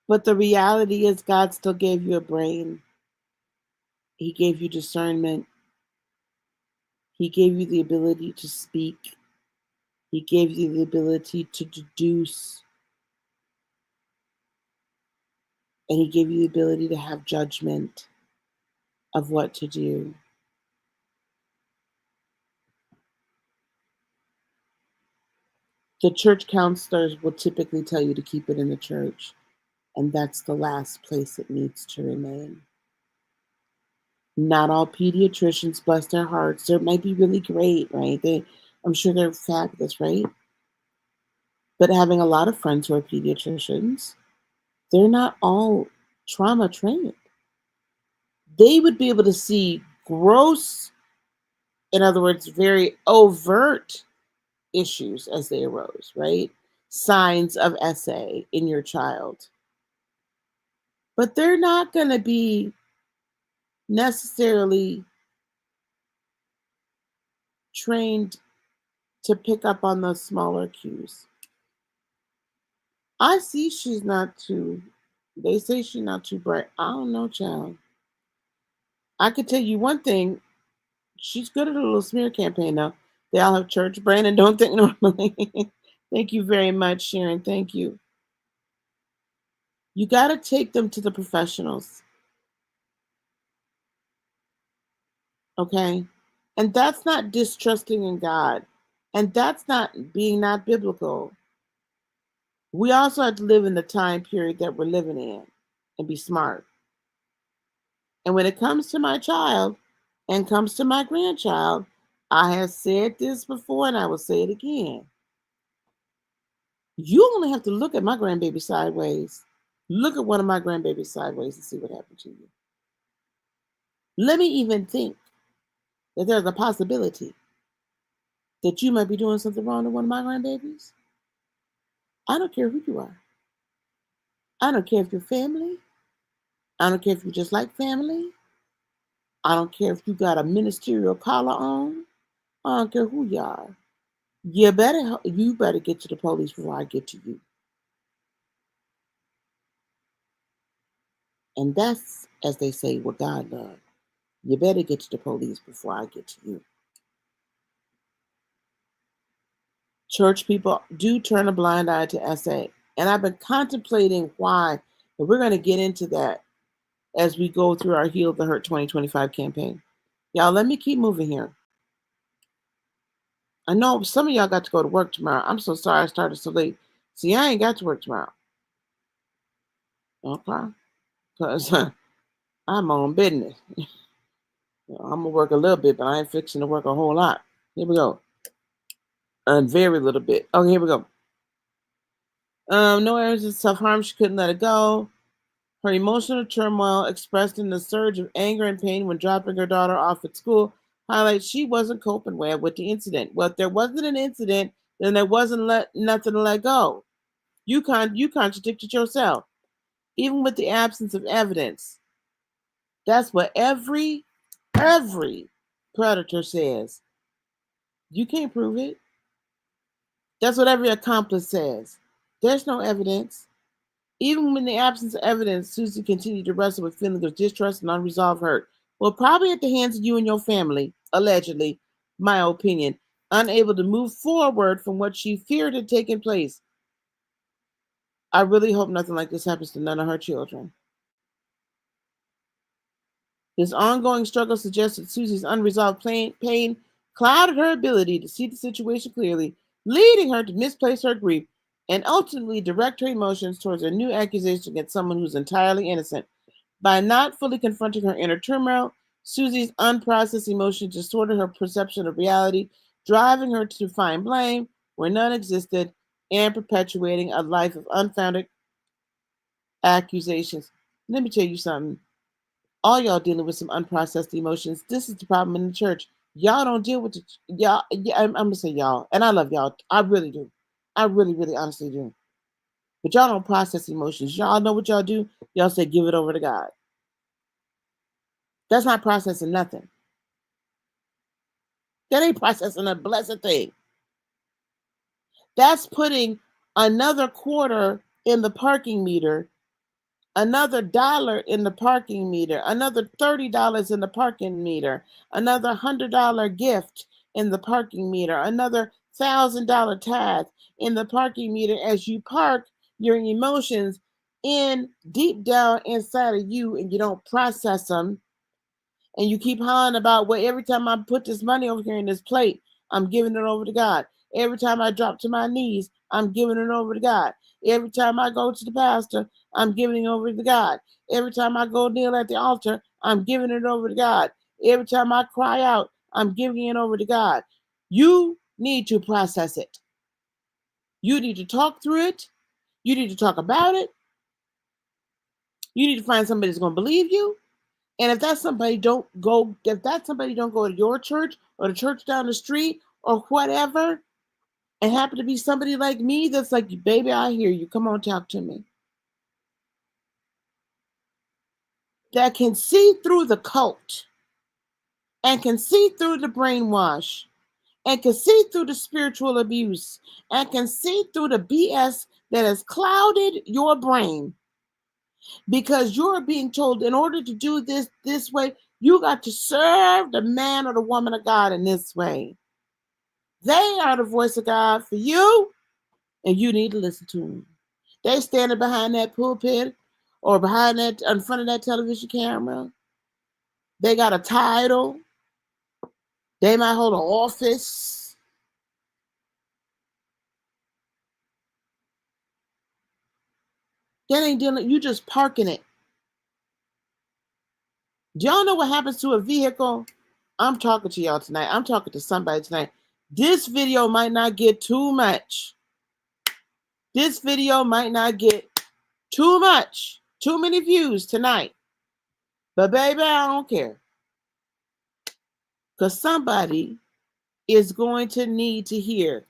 but the reality is God still gave you a brain. He gave you discernment. He gave you the ability to speak. He gave you the ability to deduce. And he gave you the ability to have judgment of what to do. The church counselors will typically tell you to keep it in the church, and that's the last place it needs to remain. Not all pediatricians, bless their hearts, they might be really great, right? I'm sure they're fabulous, right? But having a lot of friends who are pediatricians, they're not all trauma trained. They would be able to see gross, in other words, very overt issues as they arose, right? Signs of SA in your child. But they're not going to be necessarily trained to pick up on those smaller cues. I see she's not too, they say she's not too bright. I don't know, child. I could tell you one thing, she's good at a little smear campaign now. They all have church brain and don't think normally. Thank you very much, Sharon. Thank you. You got to take them to the professionals. Okay? And that's not distrusting in God. And that's not being not biblical. We also have to live in the time period that we're living in and be smart. And when it comes to my child and comes to my grandchild, I have said this before and I will say it again. You only have to look at my grandbaby sideways. Look at one of my grandbabies sideways and see what happened to you. Let me even think that there's a possibility that you might be doing something wrong to one of my grandbabies. I don't care who you are. I don't care if you're family. I don't care if you just like family. I don't care if you got a ministerial collar on. I don't care who you are. You better get to the police before I get to you. And that's, as they say, what God does. You better get to the police before I get to you. Church people do turn a blind eye to SA. And I've been contemplating why, but we're going to get into that as we go through our Heal the Hurt 2025 campaign. Y'all, let me keep moving here. I know some of y'all got to go to work tomorrow. I'm so sorry I started so late. See, I ain't got to work tomorrow. Okay? Because I'm on business. I'm going to work a little bit, but I ain't fixing to work a whole lot. Here we go. Very little bit. Okay, here we go. No areas of self-harm. She couldn't let it go. Her emotional turmoil expressed in the surge of anger and pain when dropping her daughter off at school highlights she wasn't coping well with the incident. Well, if there wasn't an incident, then there wasn't nothing to let go. You contradicted yourself, even with the absence of evidence. That's what every predator says. You can't prove it. That's what every accomplice says. There's no evidence. Even in the absence of evidence, Suzy continued to wrestle with feelings of distrust and unresolved hurt. Well, probably at the hands of you and your family, allegedly, my opinion, unable to move forward from what she feared had taken place. I really hope nothing like this happens to none of her children. This ongoing struggle suggests that Suzy's unresolved pain clouded her ability to see the situation clearly, leading her to misplace her grief and ultimately direct her emotions towards a new accusation against someone who's entirely innocent. By not fully confronting her inner turmoil, Suzy's unprocessed emotions distorted her perception of reality, driving her to find blame where none existed and perpetuating a life of unfounded accusations. Let me tell you something. All y'all dealing with some unprocessed emotions. This is the problem in the church. Y'all don't deal with the y'all. Yeah, I'm gonna say y'all, and I love y'all. I really do. I really, really, honestly do. But y'all don't process emotions. Y'all know what y'all do. Y'all say, "Give it over to God." That's not processing nothing. That ain't processing a blessed thing. That's putting another quarter in the parking meter, another dollar in the parking meter, another $30 in the parking meter, another $100 gift in the parking meter, another $1,000 tithe in the parking meter as you park your emotions in deep down inside of you, and you don't process them, and you keep hollering about, well, every time I put this money over here in this plate, I'm giving it over to God. Every time I drop to my knees, I'm giving it over to God. Every time I go to the pastor, I'm giving it over to God. Every time I go kneel at the altar, I'm giving it over to God. Every time I cry out, I'm giving it over to God. You need to process it. You need to talk through it. You need to talk about it. You need to find somebody that's going to believe you. And if that somebody don't go to your church or the church down the street or whatever, and happen to be somebody like me that's like, baby, I hear you. Come on, talk to me. That can see through the cult and can see through the brainwash and can see through the spiritual abuse and can see through the BS that has clouded your brain, because you're being told in order to do this way, you got to serve the man or the woman of God in this way. They are the voice of God for you, and you need to listen to them. They standing behind that pulpit or behind that, in front of that television camera. They got a title. They might hold an office. That ain't dealing. You just parking it. Do y'all know what happens to a vehicle? I'm talking to y'all tonight. I'm talking to somebody tonight. This video might not get too much. This video might not get too many views tonight. But baby, I don't care. Because somebody is going to need to hear.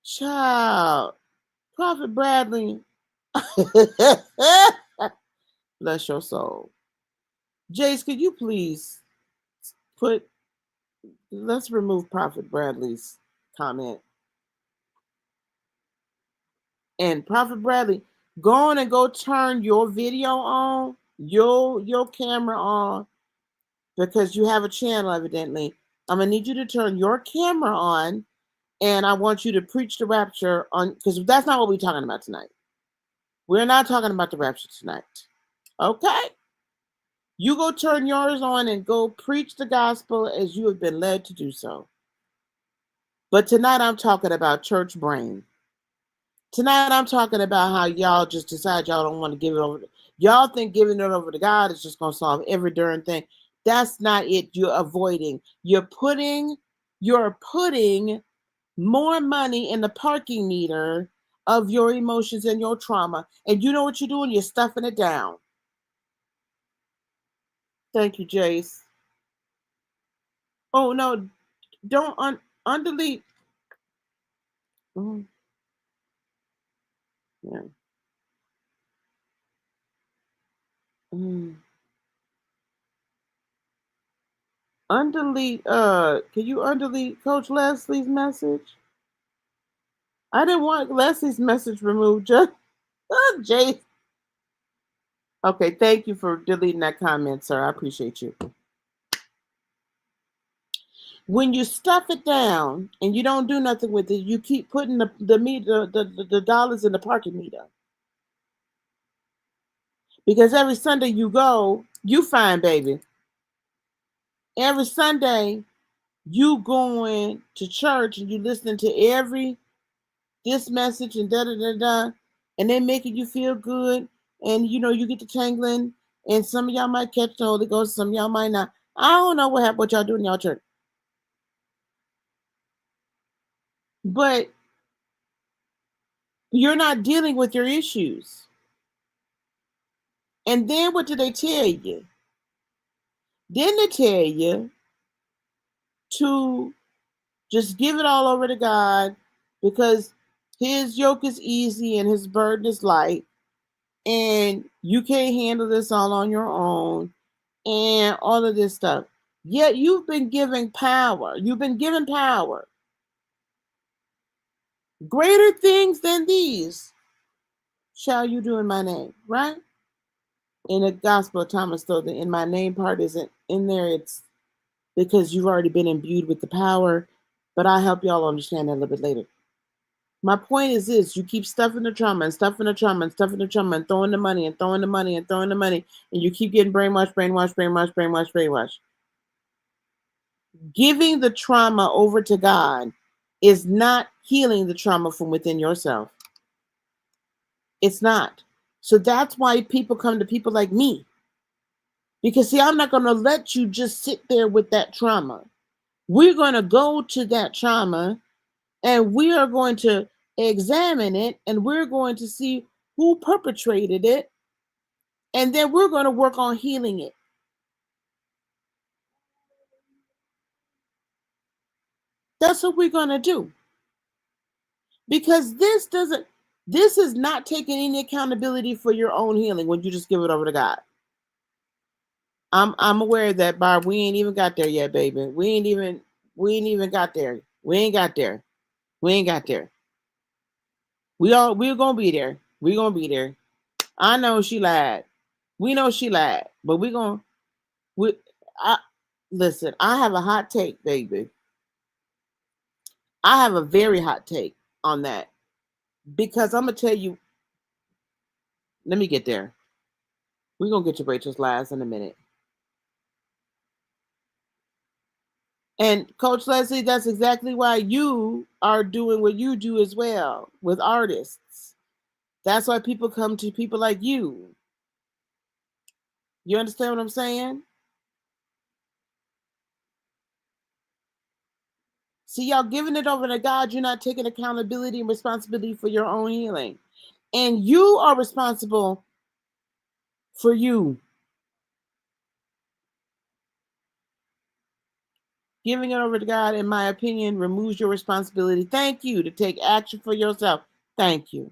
Child, Prophet Bradley, bless your soul. Jace, could you please let's remove Prophet Bradley's comment. And Prophet Bradley, go on and go turn your video on, your camera on, because you have a channel, evidently. I'm going to need you to turn your camera on, and I want you to preach the rapture on, because that's not what we're talking about tonight. We're not talking about the rapture tonight. Okay? You go turn yours on and go preach the gospel as you have been led to do so. But tonight I'm talking about church brain. Tonight I'm talking about how y'all just decide y'all don't want to give it over. Y'all think giving it over to God is just going to solve every darn thing. That's not it. You're avoiding. You're putting more money in the parking meter of your emotions and your trauma. And you know what you're doing? You're stuffing it down. Thank you, Jace. Oh, no. Don't undelete. Yeah. Undelete. Can you undelete Coach Leslie's message? I didn't want Leslie's message removed. Just Jay. Okay, thank you for deleting that comment, sir. I appreciate you. When you stuff it down and you don't do nothing with it, you keep putting the dollars in the parking meter. Because every Sunday you go, you find, baby. Every Sunday you going to church and you listening to this message and da-da-da-da, and they making you feel good, and you get to tangling, and some of y'all might catch the Holy Ghost, some of y'all might not. I don't know what y'all do in y'all church. But You're not dealing with your issues. And then what do they tell you? Then they tell you to just give it all over to God because his yoke is easy and his burden is light. And you can't handle this all on your own and all of this stuff. Yet you've been given power. You've been given power. Greater things than these shall you do in my name, right? In the Gospel of Thomas, though, the in my name part isn't in there. It's because you've already been imbued with the power. But I'll help y'all understand that a little bit later. My point is this: you keep stuffing the trauma and stuffing the trauma and stuffing the trauma and throwing the money and throwing the money and throwing the money, and you keep getting brainwashed, brainwashed, brainwashed, brainwashed, brainwashed. Giving the trauma over to God is not healing the trauma from within yourself. It's not. So that's why people come to people like me. Because, see, I'm not going to let you just sit there with that trauma. We're going to go to that trauma and we are going to examine it and we're going to see who perpetrated it. And then we're going to work on healing it. That's what we're going to do. Because this is not taking any accountability for your own healing when you just give it over to God. I'm aware of that, Barb. We ain't even got there yet, baby. We ain't even got there. We ain't got there. We ain't got there. We're gonna be there. We're gonna be there. I know she lied. We know she lied, but listen, I have a hot take, baby. I have a very hot take on that. Because I'm gonna tell you, let me get there. We're gonna get to Rachel's lies in a minute. And Coach Leslie, that's exactly why you are doing what you do as well with artists. That's why people come to people like you. You understand what I'm saying? See, y'all giving it over to God, you're not taking accountability and responsibility for your own healing. And you are responsible for you. Giving it over to God, in my opinion, removes your responsibility. Thank you to take action for yourself. Thank you.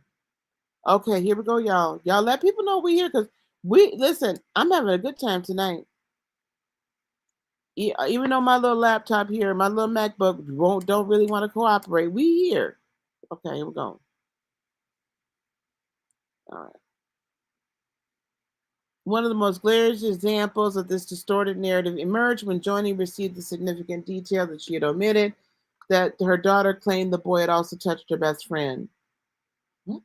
Okay, here we go, y'all. Y'all let people know we're here because listen, I'm having a good time tonight. Even though my little laptop here, my little MacBook don't really want to cooperate, we here. Okay, here we go. All right. One of the most glaring examples of this distorted narrative emerged when Joni received the significant detail that she had omitted, that her daughter claimed the boy had also touched her best friend. What?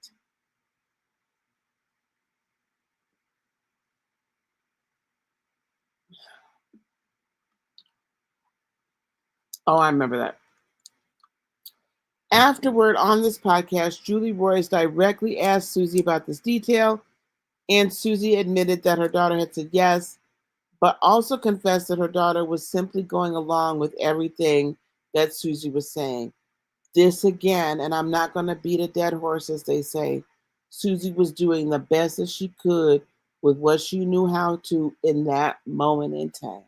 Oh, I remember that. Afterward, on this podcast, Julie Royce directly asked Suzy about this detail, and Suzy admitted that her daughter had said yes, but also confessed that her daughter was simply going along with everything that Suzy was saying. This again, and I'm not going to beat a dead horse, as they say, Suzy was doing the best that she could with what she knew how to in that moment in time.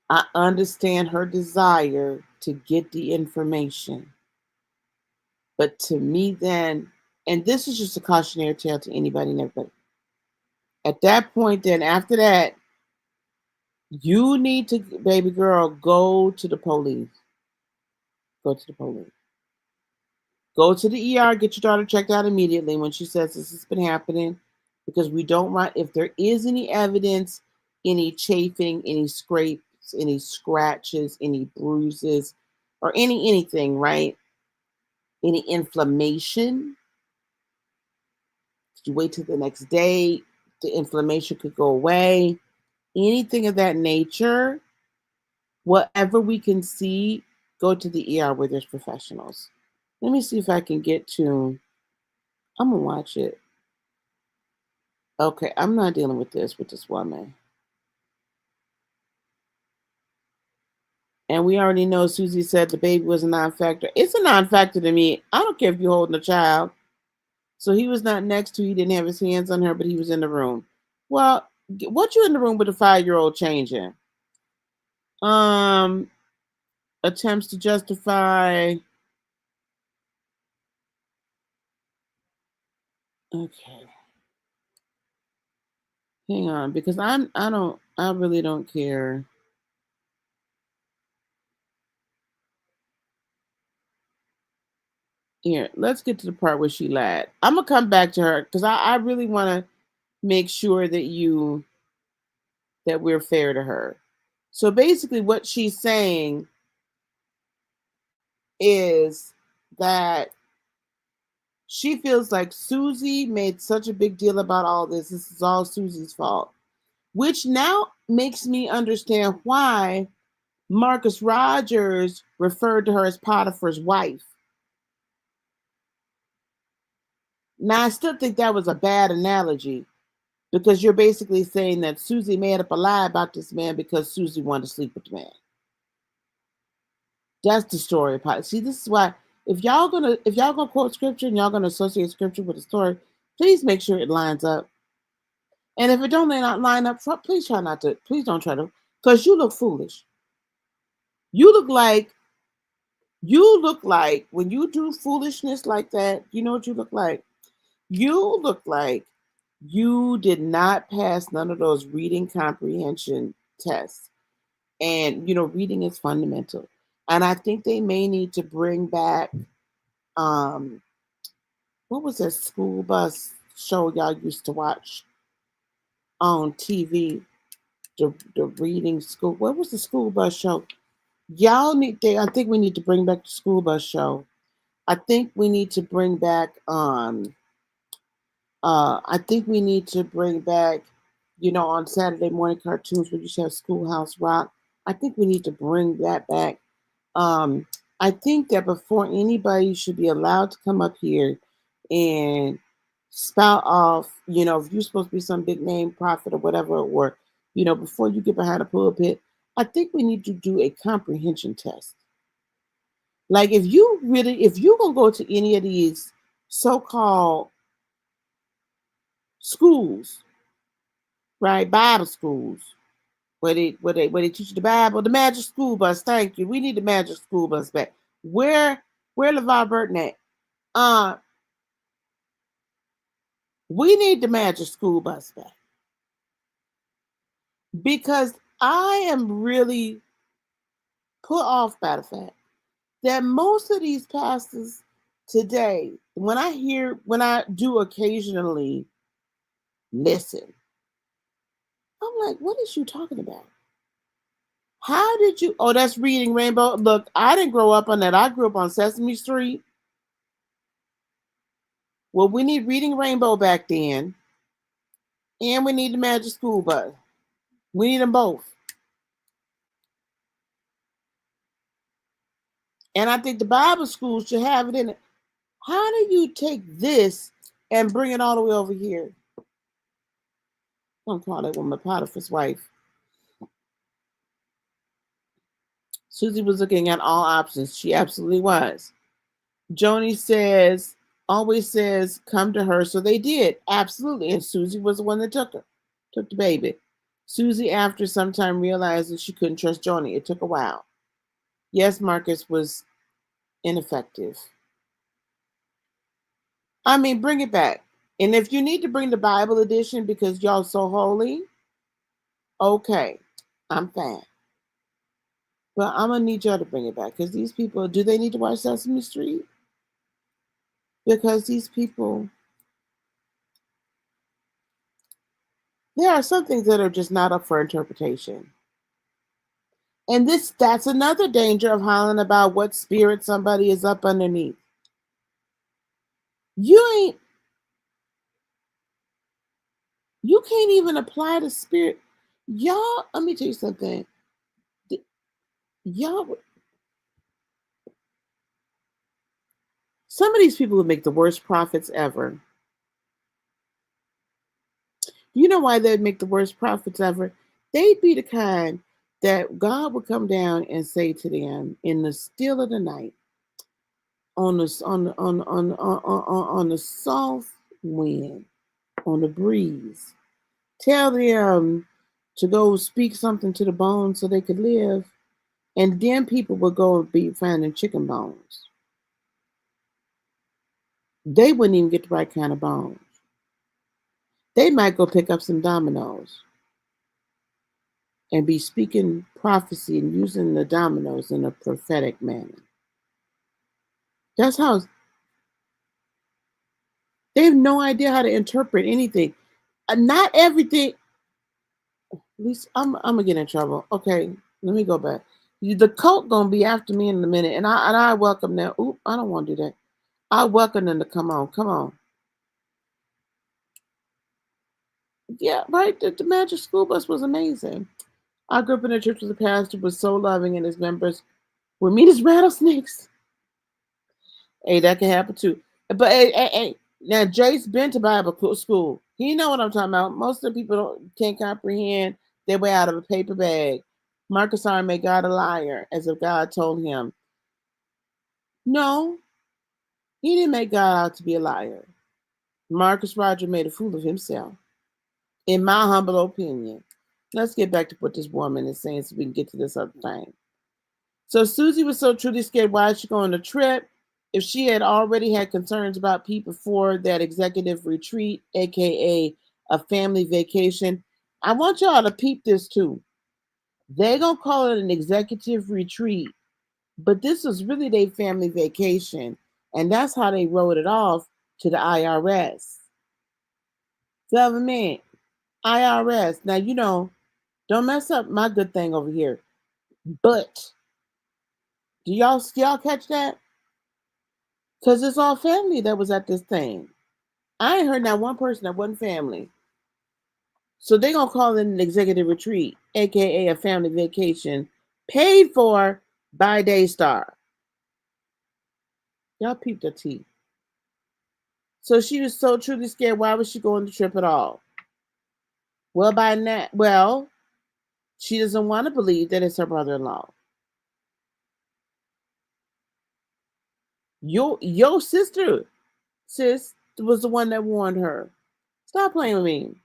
I understand her desire to get the information. But to me then, and this is just a cautionary tale to anybody and everybody. At that point, then after that, you need to, baby girl, go to the police. Go to the police. Go to the ER, get your daughter checked out immediately when she says this has been happening. Because we don't want, if there is any evidence, any chafing, any scrapes, any scratches, any bruises, or anything, right? Any inflammation, you wait till the next day, the inflammation could go away. Anything of that nature, whatever we can see, go to the ER where there's professionals. Let me see if I can get to, I'm going to watch it. Okay, I'm not dealing with this woman. And we already know Suzy said the baby was a non-factor. It's a non-factor to me. I don't care if you're holding a child. So he was not next to, he didn't have his hands on her, but he was in the room. Well, what you in the room with a 5-year-old changing? Attempts to justify. Okay. Hang on, because I really don't care. Here, let's get to the part where she lied. I'm gonna come back to her because I really want to make sure that we're fair to her. So basically, what she's saying is that she feels like Suzy made such a big deal about all this. This is all Suzy's fault, which now makes me understand why Marcus Rogers referred to her as Potiphar's wife. Now, I still think that was a bad analogy because you're basically saying that Suzy made up a lie about this man because Suzy wanted to sleep with the man. That's the story part. See, this is why if y'all gonna quote scripture and y'all gonna associate scripture with the story, please make sure it lines up. And if it don't line up, please try not to. Please don't try to, because you look foolish. You look like when you do foolishness like that. You know what you look like? You look like you did not pass none of those reading comprehension tests. And reading is fundamental. And I think they may need to bring back what was that school bus show y'all used to watch on TV? The reading school. What was the school bus show? I think we need to bring back the school bus show. I think we need to bring back I think we need to bring back, on Saturday morning cartoons where you should have Schoolhouse Rock. I think we need to bring that back. I think that before anybody should be allowed to come up here and spout off, if you're supposed to be some big name prophet or whatever, or, before you get behind a pulpit, I think we need to do a comprehension test. Like if you're going to go to any of these so-called schools, right? Bible schools, where they teach you the Bible, the magic school bus. Thank you. We need the magic school bus back. Where LeVar Burton at? We need the magic school bus back. Because I am really put off by the fact that most of these pastors today, when I do occasionally listen, I'm like, what is you talking about? How did you? Oh, that's Reading Rainbow. Look, I didn't grow up on that. I grew up on Sesame Street. Well, we need Reading Rainbow back then. And we need the Magic School Bus. We need them both. And I think the Bible school should have it in it. How do you take this and bring it all the way over here? I'm calling that woman Potiphar's wife. Suzy was looking at all options. She absolutely was. Joni always says, come to her. So they did. Absolutely. And Suzy was the one that took the baby. Suzy, after some time, realized that she couldn't trust Joni. It took a while. Yes, Marcus was ineffective. I mean, bring it back. And if you need to bring the Bible edition because y'all so holy, okay, I'm fine. But I'm going to need y'all to bring it back because these people, do they need to watch Sesame Street? Because these people, there are some things that are just not up for interpretation. And that's another danger of hollering about what spirit somebody is up underneath. You can't even apply the spirit. Y'all, let me tell you something. Y'all, some of these people would make the worst prophets ever. You know why they'd make the worst prophets ever? They'd be the kind that God would come down and say to them in the still of the night, on the on the soft wind, on the breeze, tell them to go speak something to the bones so they could live, and then people would go and be finding chicken bones. They wouldn't even get the right kind of bones. They might go pick up some dominoes and be speaking prophecy and using the dominoes in a prophetic manner. That's how they have no idea how to interpret anything. Not everything. At least I'm gonna get in trouble. Okay, let me go back. The cult gonna be after me in a minute, and I welcome them. Oop, I don't want to do that. I welcome them to come on, come on. Yeah, right. The Magic School Bus was amazing. I grew up in a church where the pastor was so loving, and his members were mean as rattlesnakes. Hey, that can happen too. But hey, now Jace been to Bible school. He know what I'm talking about. Most of the people can't comprehend their way out of a paper bag. Marcus R made God a liar, as if God told him. No, he didn't make God out to be a liar. Marcus Roger made a fool of himself, in my humble opinion. Let's get back to what this woman is saying so we can get to this other thing. So Suzy was so truly scared. Why is she going on a trip? If she had already had concerns about Pete before that executive retreat, aka a family vacation, I want y'all to peep this too. They're gonna call it an executive retreat, but this was really their family vacation, and that's how they wrote it off to the IRS. Government, IRS. Now don't mess up my good thing over here. But do y'all catch that? Because it's all family that was at this thing. I ain't heard not one person that wasn't family. So they're going to call it an executive retreat, a.k.a. a family vacation, paid for by Daystar. Y'all peeped her teeth. So she was so truly scared. Why was she going on the trip at all? Well, she doesn't want to believe that it's her brother-in-law. Your sister, sis, was the one that warned her. Stop playing with me.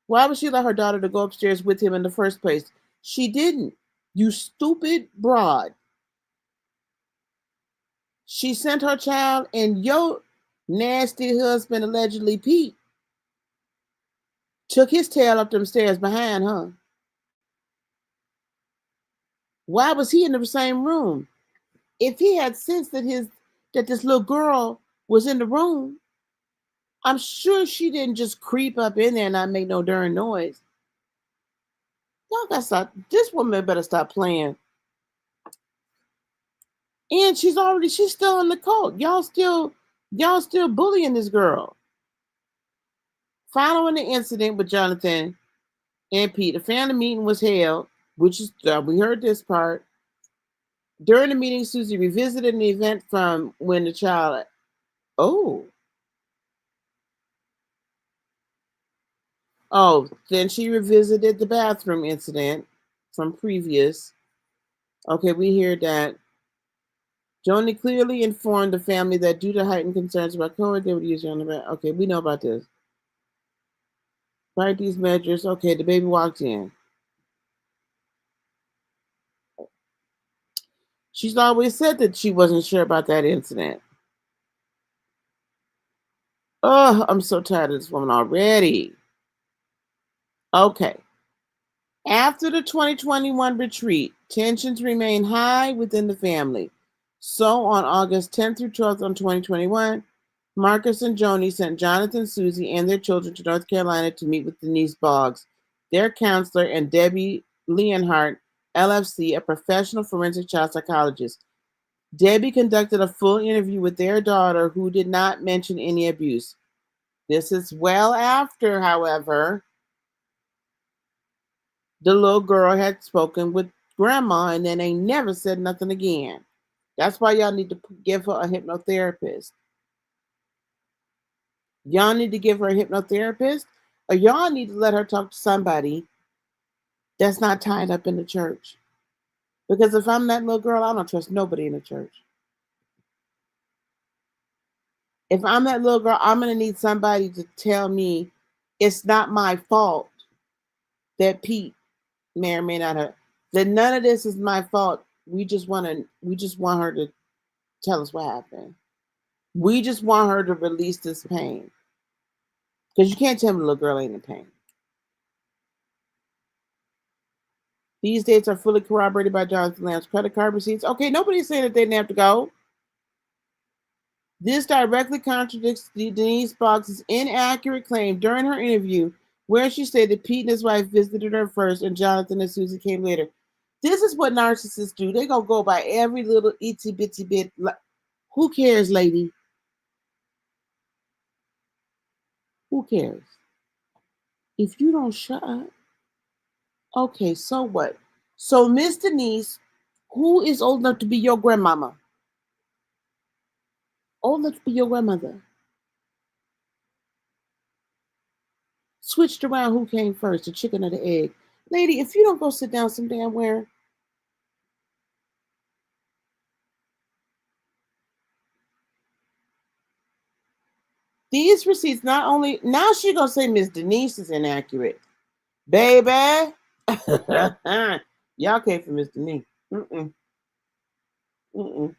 Why would she let her daughter to go upstairs with him in the first place? She didn't. You stupid broad. She sent her child, and your nasty husband, allegedly Pete, took his tail up them stairs behind her. Why was he in the same room? If he had sensed that this little girl was in the room, I'm sure she didn't just creep up in there and not make no darn noise. Y'all gotta stop. This woman better stop playing. And she's still in the cult. Y'all still bullying this girl. Following the incident with Johnathan and Pete, a family meeting was held, which is we heard this part. During the meeting, Suzy revisited an event from when the child. Then she revisited the bathroom incident from previous. Okay, we hear that Joni clearly informed the family that due to heightened concerns about COVID, they would use her on the bed. Okay, we know about this. Right, these measures. Okay, the baby walked in. She's always said that she wasn't sure about that incident. Oh, I'm so tired of this woman already. Okay. After the 2021 retreat, tensions remain high within the family. So on August 10th through 12th on 2021, Marcus and Joni sent Johnathan, Suzy, and their children to North Carolina to meet with Denise Boggs, their counselor, and Debbie Leonhardt, LFC, a professional forensic child psychologist. Debbie conducted a full interview with their daughter, who did not mention any abuse. This is well after, however, the little girl had spoken with grandma, and then they never said nothing again. That's why y'all need to give her a hypnotherapist. Y'all need to give her a hypnotherapist, or y'all need to let her talk to somebody that's not tied up in the church. Because if I'm that little girl, I don't trust nobody in the church. If I'm that little girl, I'm going to need somebody to tell me it's not my fault that Pete may or may not have, that none of this is my fault. We just want her to tell us what happened. We just want her to release this pain. Because you can't tell me the little girl ain't in pain. These dates are fully corroborated by Johnathan Lamb's credit card receipts. Okay, nobody's saying that they didn't have to go. This directly contradicts Denise Boggs' inaccurate claim during her interview, where she stated Pete and his wife visited her first and Johnathan and Suzy came later. This is what narcissists do. They gonna go by every little itsy bitsy bit. Who cares, lady? Who cares? If you don't shut up, okay, so what? So Miss Denise, who is old enough to be your grandmama? Old enough to be your grandmother. Switched around who came first, the chicken or the egg. Lady, if you don't go sit down some damn where. These receipts not only, now she gonna say Miss Denise is inaccurate. Baby. Y'all came for Miss Denise. Mm-mm. Mm-mm.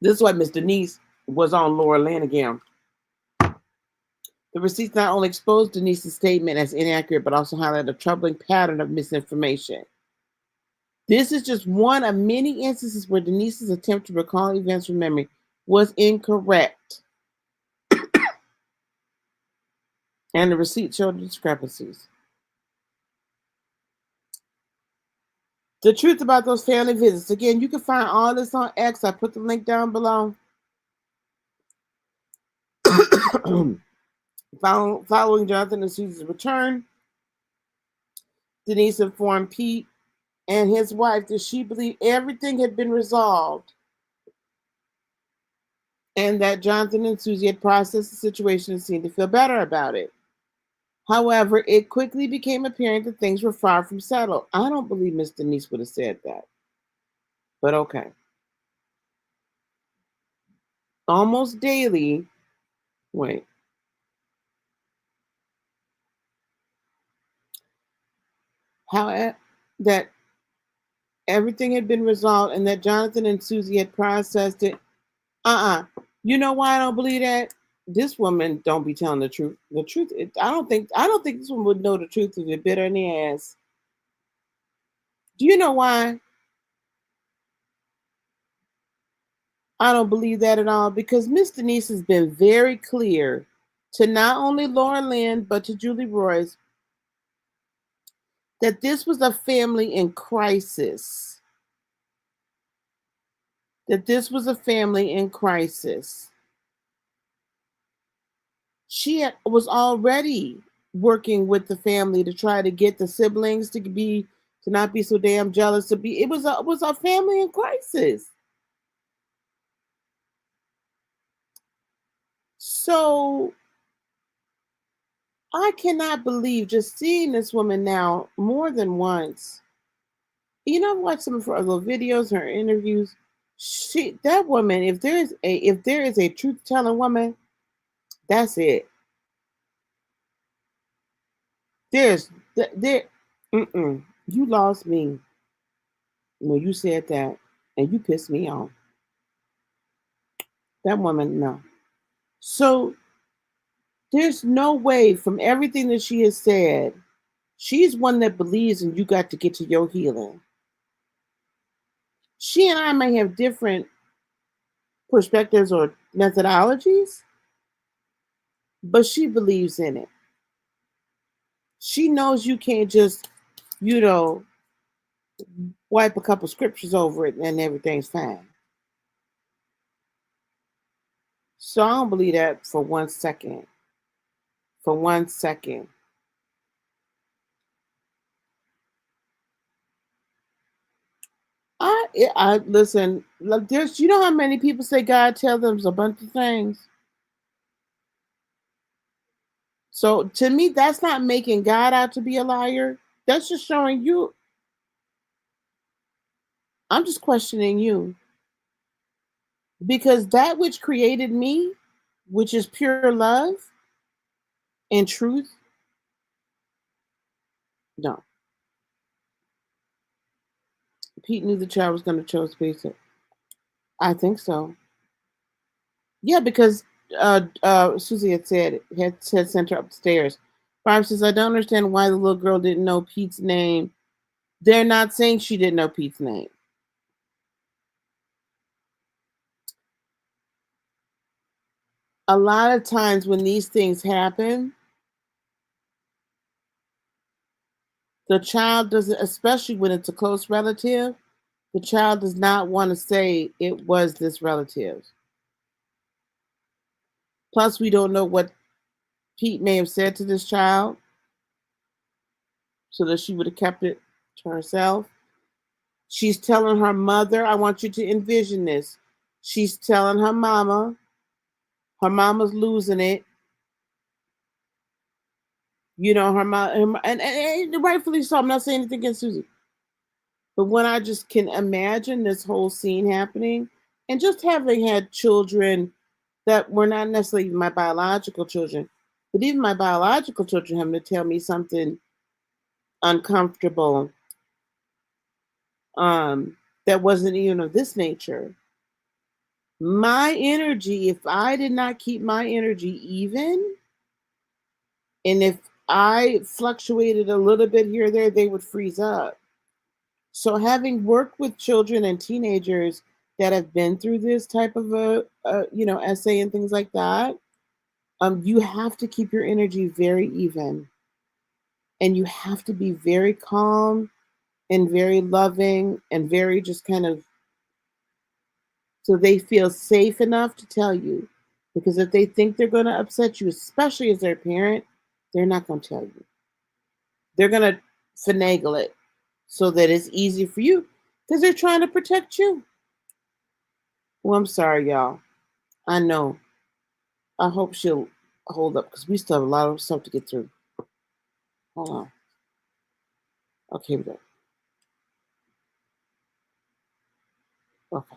This is why Miss Denise was on Laura Lynn again. The receipts not only exposed Denise's statement as inaccurate, but also highlighted a troubling pattern of misinformation. This is just one of many instances where Denise's attempt to recall events from memory was incorrect. And the receipts showed discrepancies. The truth about those family visits. Again, you can find all this on X. I put the link down below. Following Johnathan and Suzy's return, Denise informed Pete and his wife that she believed everything had been resolved and that Johnathan and Suzy had processed the situation and seemed to feel better about it. However, it quickly became apparent that things were far from settled. I don't believe Miss Denise would have said that. But okay. Almost daily, how that everything had been resolved and that Johnathan and Suzy had processed it. You know why I don't believe that? This woman don't be telling the truth. The truth, I don't think this woman would know the truth if it bit her in the ass. Do you know why? I don't believe that at all because Miss Denise has been very clear to not only Laura Lynn but to Julie Royce that this was a family in crisis. She was already working with the family to try to get the siblings to not be so damn jealous. It was a family in crisis. So I cannot believe just seeing this woman now more than once. You know, I've watched some of her little videos, her interviews. That woman, if there is a truth telling woman, that's it. You lost me when you said that, and you pissed me off. That woman, no. So there's no way from everything that she has said, she's one that believes in you got to get to your healing. She and I may have different perspectives or methodologies, but she believes in it. She knows you can't just, wipe a couple scriptures over it and everything's fine. So I don't believe that for 1 second. For 1 second. I listen. Look, you know how many people say God tells them a bunch of things. So So to me, that's not making God out to be a liar. That's just showing you. I'm just questioning you. Because that which created me, which is pure love and truth, no. Pete knew the child was going to choose pizza. I think so. Yeah, because Susie had sent her upstairs. Barb says, I don't understand why the little girl didn't know Pete's name. They're not saying she didn't know Pete's name. A lot of times when these things happen, the child doesn't, especially when it's a close relative, the child does not want to say it was this relative. Plus, we don't know what Pete may have said to this child, so that she would have kept it to herself. She's telling her mother, I want you to envision this. She's telling her mama's losing it. You know, her mom, and rightfully so. I'm not saying anything against Susie. But when I just can imagine this whole scene happening, and just having had children that were not necessarily my biological children, but even my biological children having to tell me something uncomfortable that wasn't even of this nature. My energy, if I did not keep my energy even, and if I fluctuated a little bit here or there, they would freeze up. So having worked with children and teenagers that have been through this type of a essay and things like that, you have to keep your energy very even, and you have to be very calm and very loving and very just kind of, so they feel safe enough to tell you. Because if they think they're going to upset you, especially as their parent, they're not going to tell you. They're going to finagle it so that it's easy for you because they're trying to protect you. Well, I'm sorry, y'all. I know. I hope she'll hold up because we still have a lot of stuff to get through. Hold on. Okay, we go. Okay.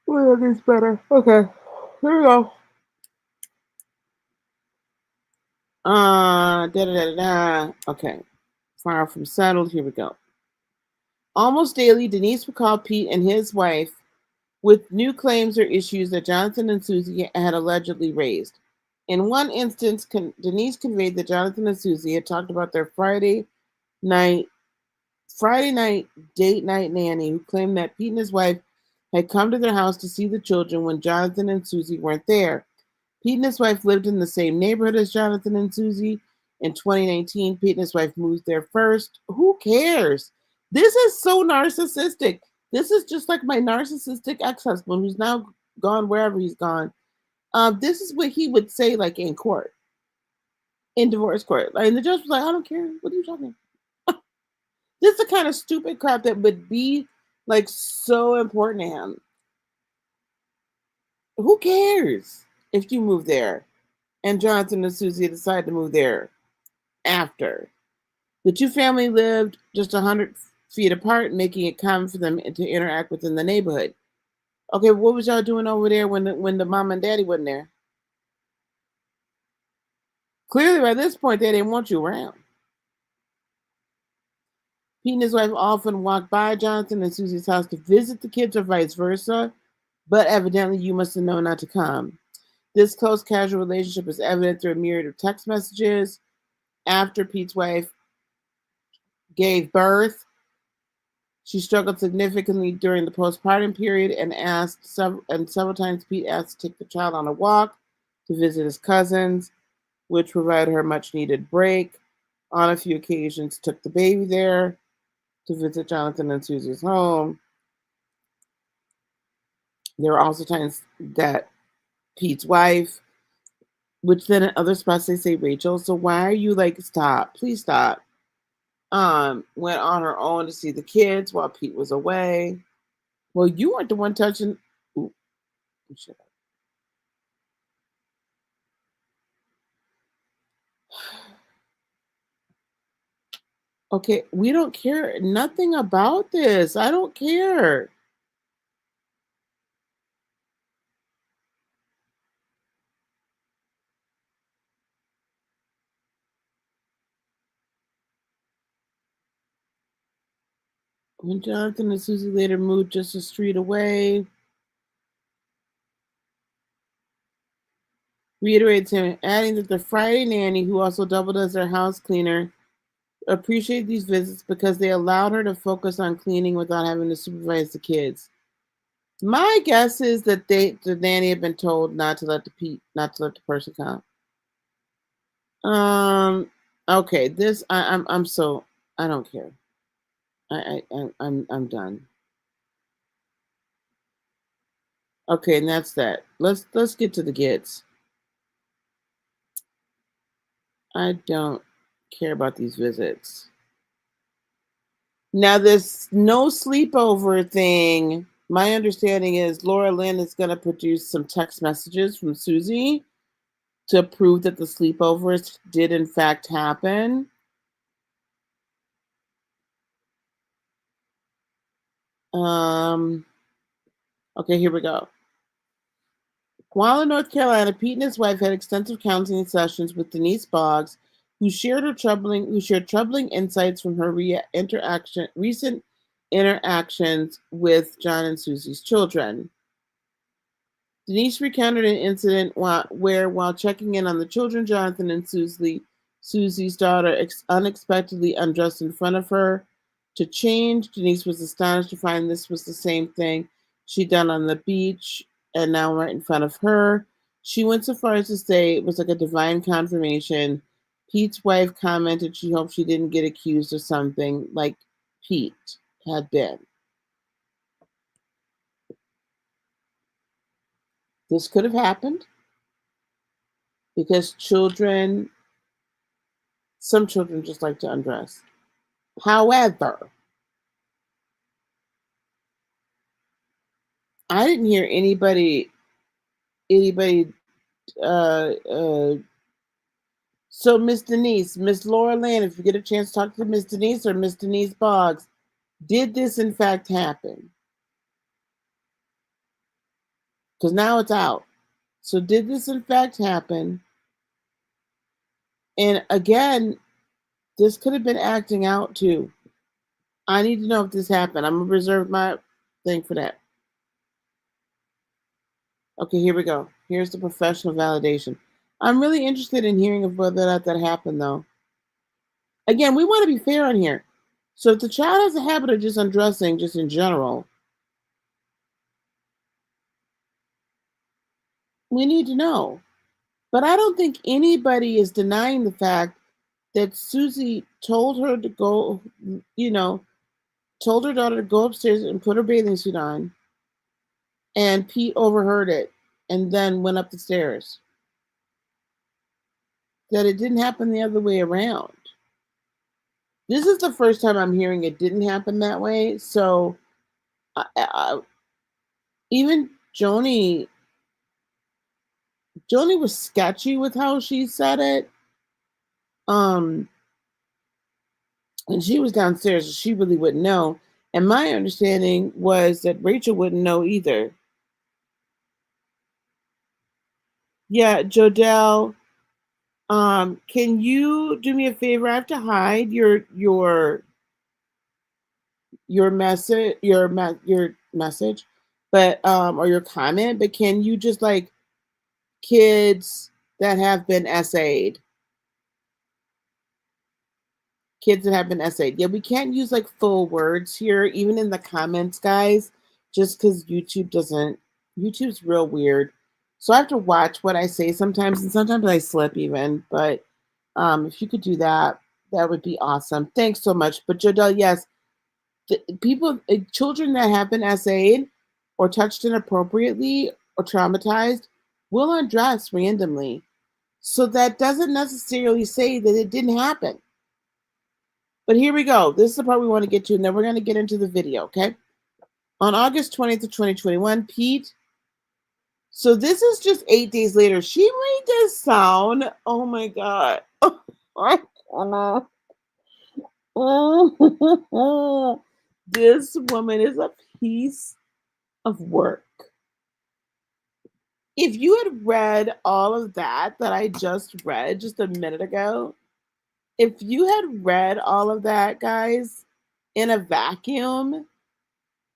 Well, that gets better. Okay. Here we go. Okay. Far from settled. Here we go. Almost daily, Denise would call Pete and his wife with new claims or issues that Johnathan and Suzy had allegedly raised. In one instance, Denise conveyed that Johnathan and Suzy had talked about their Friday night date night nanny, who claimed that Pete and his wife had come to their house to see the children when Johnathan and Suzy weren't there. Pete and his wife lived in the same neighborhood as Johnathan and Suzy. In 2019, Pete and his wife moved there first. Who cares? This is so narcissistic. This is just like my narcissistic ex-husband who's now gone wherever he's gone. This is what he would say like in court, in divorce court. Like, and the judge was like, I don't care. What are you talking about? This is the kind of stupid crap that would be like so important to him. Who cares if you move there? And Johnathan and Suzy decided to move there after. The two families lived just 100 feet apart, making it common for them to interact within the neighborhood. Okay, what was y'all doing over there when the mom and daddy wasn't there? Clearly, by this point, they didn't want you around. Pete and his wife often walked by Johnathan and Suzy's house to visit the kids or vice versa, but evidently you must have known not to come. This close, casual relationship is evident through a myriad of text messages. After Pete's wife gave birth, she struggled significantly during the postpartum period and several times Pete asked to take the child on a walk to visit his cousins, which provided her a much-needed break. On a few occasions, took the baby there to visit Johnathan and Suzy's home. There were also times that Pete's wife, which then at other spots they say Rachel, so why are you like, stop, please stop. Went on her own to see the kids while Pete was away. Well, you weren't the one touching. Ooh, shut up. Okay, we don't care nothing about this. I don't care. When Johnathan and Suzy later moved just a street away, reiterates him, adding that the Friday nanny, who also doubled as their house cleaner, appreciated these visits because they allowed her to focus on cleaning without having to supervise the kids. My guess is that the nanny had been told not to let the person come. Okay, this I'm so I don't care. I'm done. Okay, and that's that. Let's get to the gits. I don't care about these visits. Now, this no sleepover thing, my understanding is Laura Lynn is going to produce some text messages from Suzy to prove that the sleepovers did in fact happen. Okay, here we go. While in North Carolina, Pete and his wife had extensive counseling sessions with Denise Boggs, who shared troubling insights from her recent interactions with John and Suzy's children. Denise recounted an incident where, while checking in on the children, Johnathan and Suzy's daughter unexpectedly undressed in front of her to change. Denise was astonished to find this was the same thing she'd done on the beach and now right in front of her. She went so far as to say it was like a divine confirmation. Pete's wife commented she hoped she didn't get accused of something like Pete had been. This could have happened because some children just like to undress. However, I didn't hear anybody. Uh, uh, so Miss Denise, Miss Laura Lynn, if you get a chance to talk to Miss Denise or Miss Denise Boggs, did this in fact happen? Because now it's out. So did this in fact happen? And again, this could have been acting out too. I need to know if this happened. I'm gonna reserve my thing for that. Okay, here we go. Here's the professional validation. I'm really interested in hearing of whether or not that happened, though. Again, we want to be fair on here. So if the child has a habit of just undressing, just in general, we need to know. But I don't think anybody is denying the fact that Suzy told her to go, told her daughter to go upstairs and put her bathing suit on, and Pete overheard it and then went up the stairs. That it didn't happen the other way around. This is the first time I'm hearing it didn't happen that way. So even Joni was sketchy with how she said it. And she was downstairs, so she really wouldn't know. And my understanding was that Rachel wouldn't know either. Yeah, Jodelle, can you do me a favor? I have to hide your message, but or your comment, but can you just like kids that have been essayed? Kids that have been essayed. Yeah, we can't use like full words here, even in the comments, guys, just because YouTube's real weird. So I have to watch what I say sometimes, and sometimes I slip even. But if you could do that, that would be awesome. Thanks so much. But Jodelle, yes, children that have been essayed or touched inappropriately or traumatized will undress randomly. So that doesn't necessarily say that it didn't happen. But here we go. This is the part we want to get to, and then we're going to get into the video, okay? On August 20th of 2021, Pete. So this is just 8 days later. She made this sound. Oh my God. This woman is a piece of work. If you had read all of that I just read just a minute ago, if you had read all of that, guys, in a vacuum,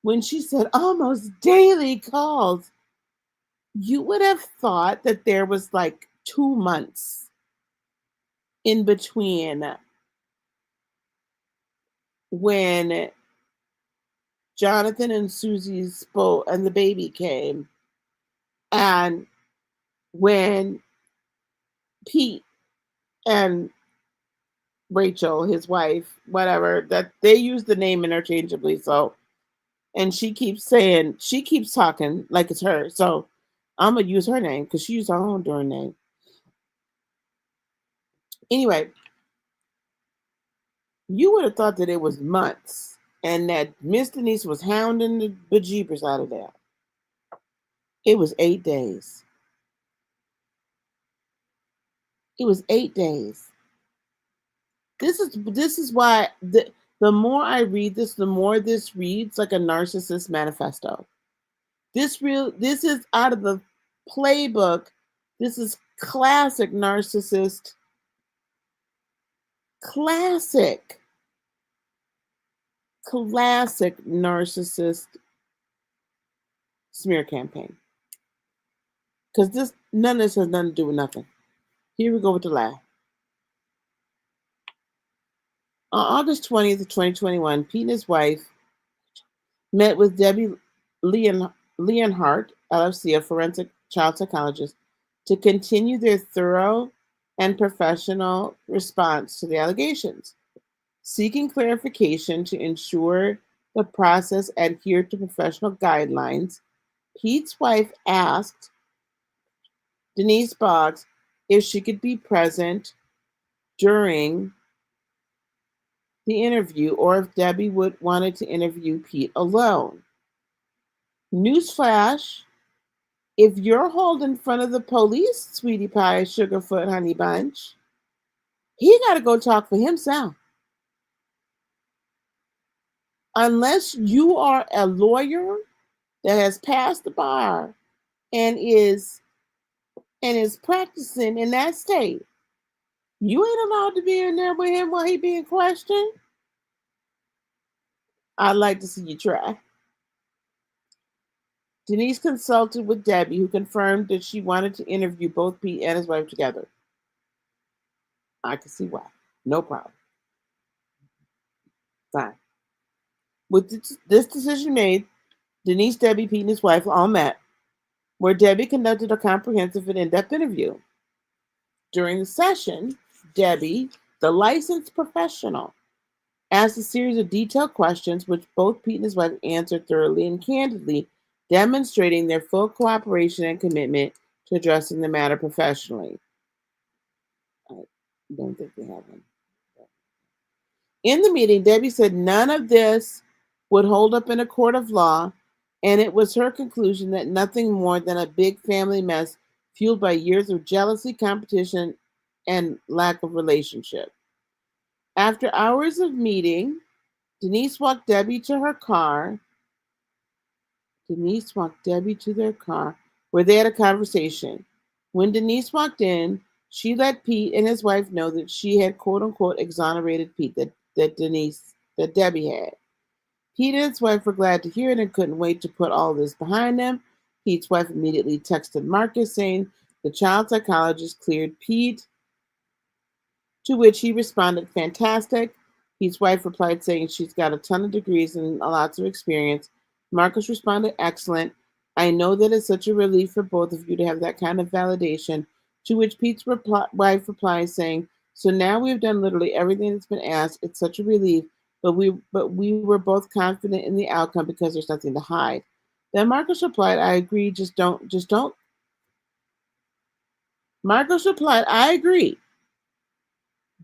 when she said almost daily calls, you would have thought that there was like 2 months in between when Johnathan and Suzy spoke and the baby came, and when Pete and Rachel, his wife, whatever, that they use the name interchangeably. So, and she keeps talking like it's her. So I'm going to use her name because she used her own darn name. Anyway, you would have thought that it was months and that Miss Denise was hounding the bejeebers out of there. It was 8 days. It was 8 days. This is why the more I read this, the more this reads like a narcissist manifesto. This is out of the playbook. This is classic narcissist. Classic narcissist smear campaign. Because none of this has nothing to do with nothing. Here we go with the lie. On August 20th, 2021, Pete and his wife met with Debbie Leonhardt, LLC, a forensic child psychologist, to continue their thorough and professional response to the allegations. Seeking clarification to ensure the process adhered to professional guidelines, Pete's wife asked Denise Boggs if she could be present during the interview or if Debbie wanted to interview Pete alone. Newsflash, if you're hauled in front of the police, sweetie pie, sugarfoot, honey bunch, he got to go talk for himself. Unless you are a lawyer that has passed the bar and is practicing in that state, you ain't allowed to be in there with him while he being questioned. I'd like to see you try. Denise consulted with Debbie, who confirmed that she wanted to interview both Pete and his wife together. I can see why. No problem. Fine. With this decision made, Denise, Debbie, Pete, and his wife all met, where Debbie conducted a comprehensive and in-depth interview. During the session, Debbie, the licensed professional, asked a series of detailed questions, which both Pete and his wife answered thoroughly and candidly, demonstrating their full cooperation and commitment to addressing the matter professionally. I don't think they have one. In the meeting, Debbie said none of this would hold up in a court of law, and it was her conclusion that nothing more than a big family mess fueled by years of jealousy, competition, and lack of relationship. After hours of meeting, Denise walked Debbie to their car, where they had a conversation. When Denise walked in, she let Pete and his wife know that she had quote unquote exonerated Pete, that Debbie had. Pete and his wife were glad to hear it and couldn't wait to put all this behind them. Pete's wife immediately texted Marcus saying the child psychologist cleared Pete, to which he responded, fantastic. Pete's wife replied saying she's got a ton of degrees and lots of experience. Marcus responded, excellent. I know that it's such a relief for both of you to have that kind of validation, to which Pete's wife replied saying, so now we've done literally everything that's been asked. It's such a relief, but we were both confident in the outcome because there's nothing to hide. Then Marcus replied, I agree, just don't. Marcus replied, I agree.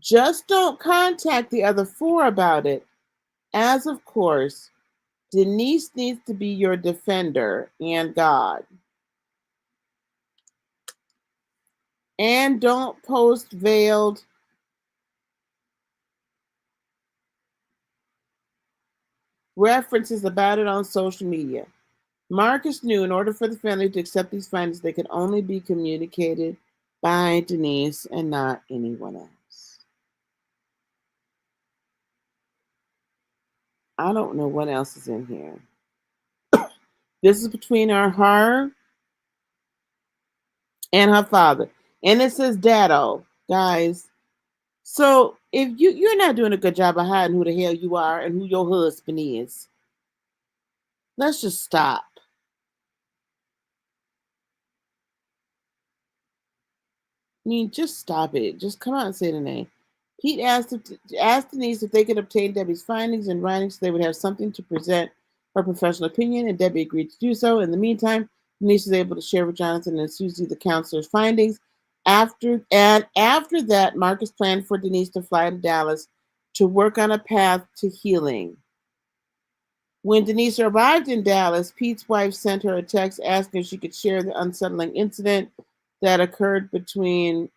Just don't contact the other four about it, as of course, Denise needs to be your defender and God. And don't post veiled references about it on social media. Marcus knew in order for the family to accept these findings, they could only be communicated by Denise and not anyone else. I don't know what else is in here. This is between her and her father. And it says Dado, guys. So if you're not doing a good job of hiding who the hell you are and who your husband is, let's just stop. I mean, just stop it. Just come out and say the name. Pete asked Denise if they could obtain Debbie's findings in writing so they would have something to present her professional opinion, and Debbie agreed to do so. In the meantime, Denise was able to share with Johnathan and Suzy the counselor's findings. After that, Marcus planned for Denise to fly to Dallas to work on a path to healing. When Denise arrived in Dallas, Pete's wife sent her a text asking if she could share the unsettling incident that occurred during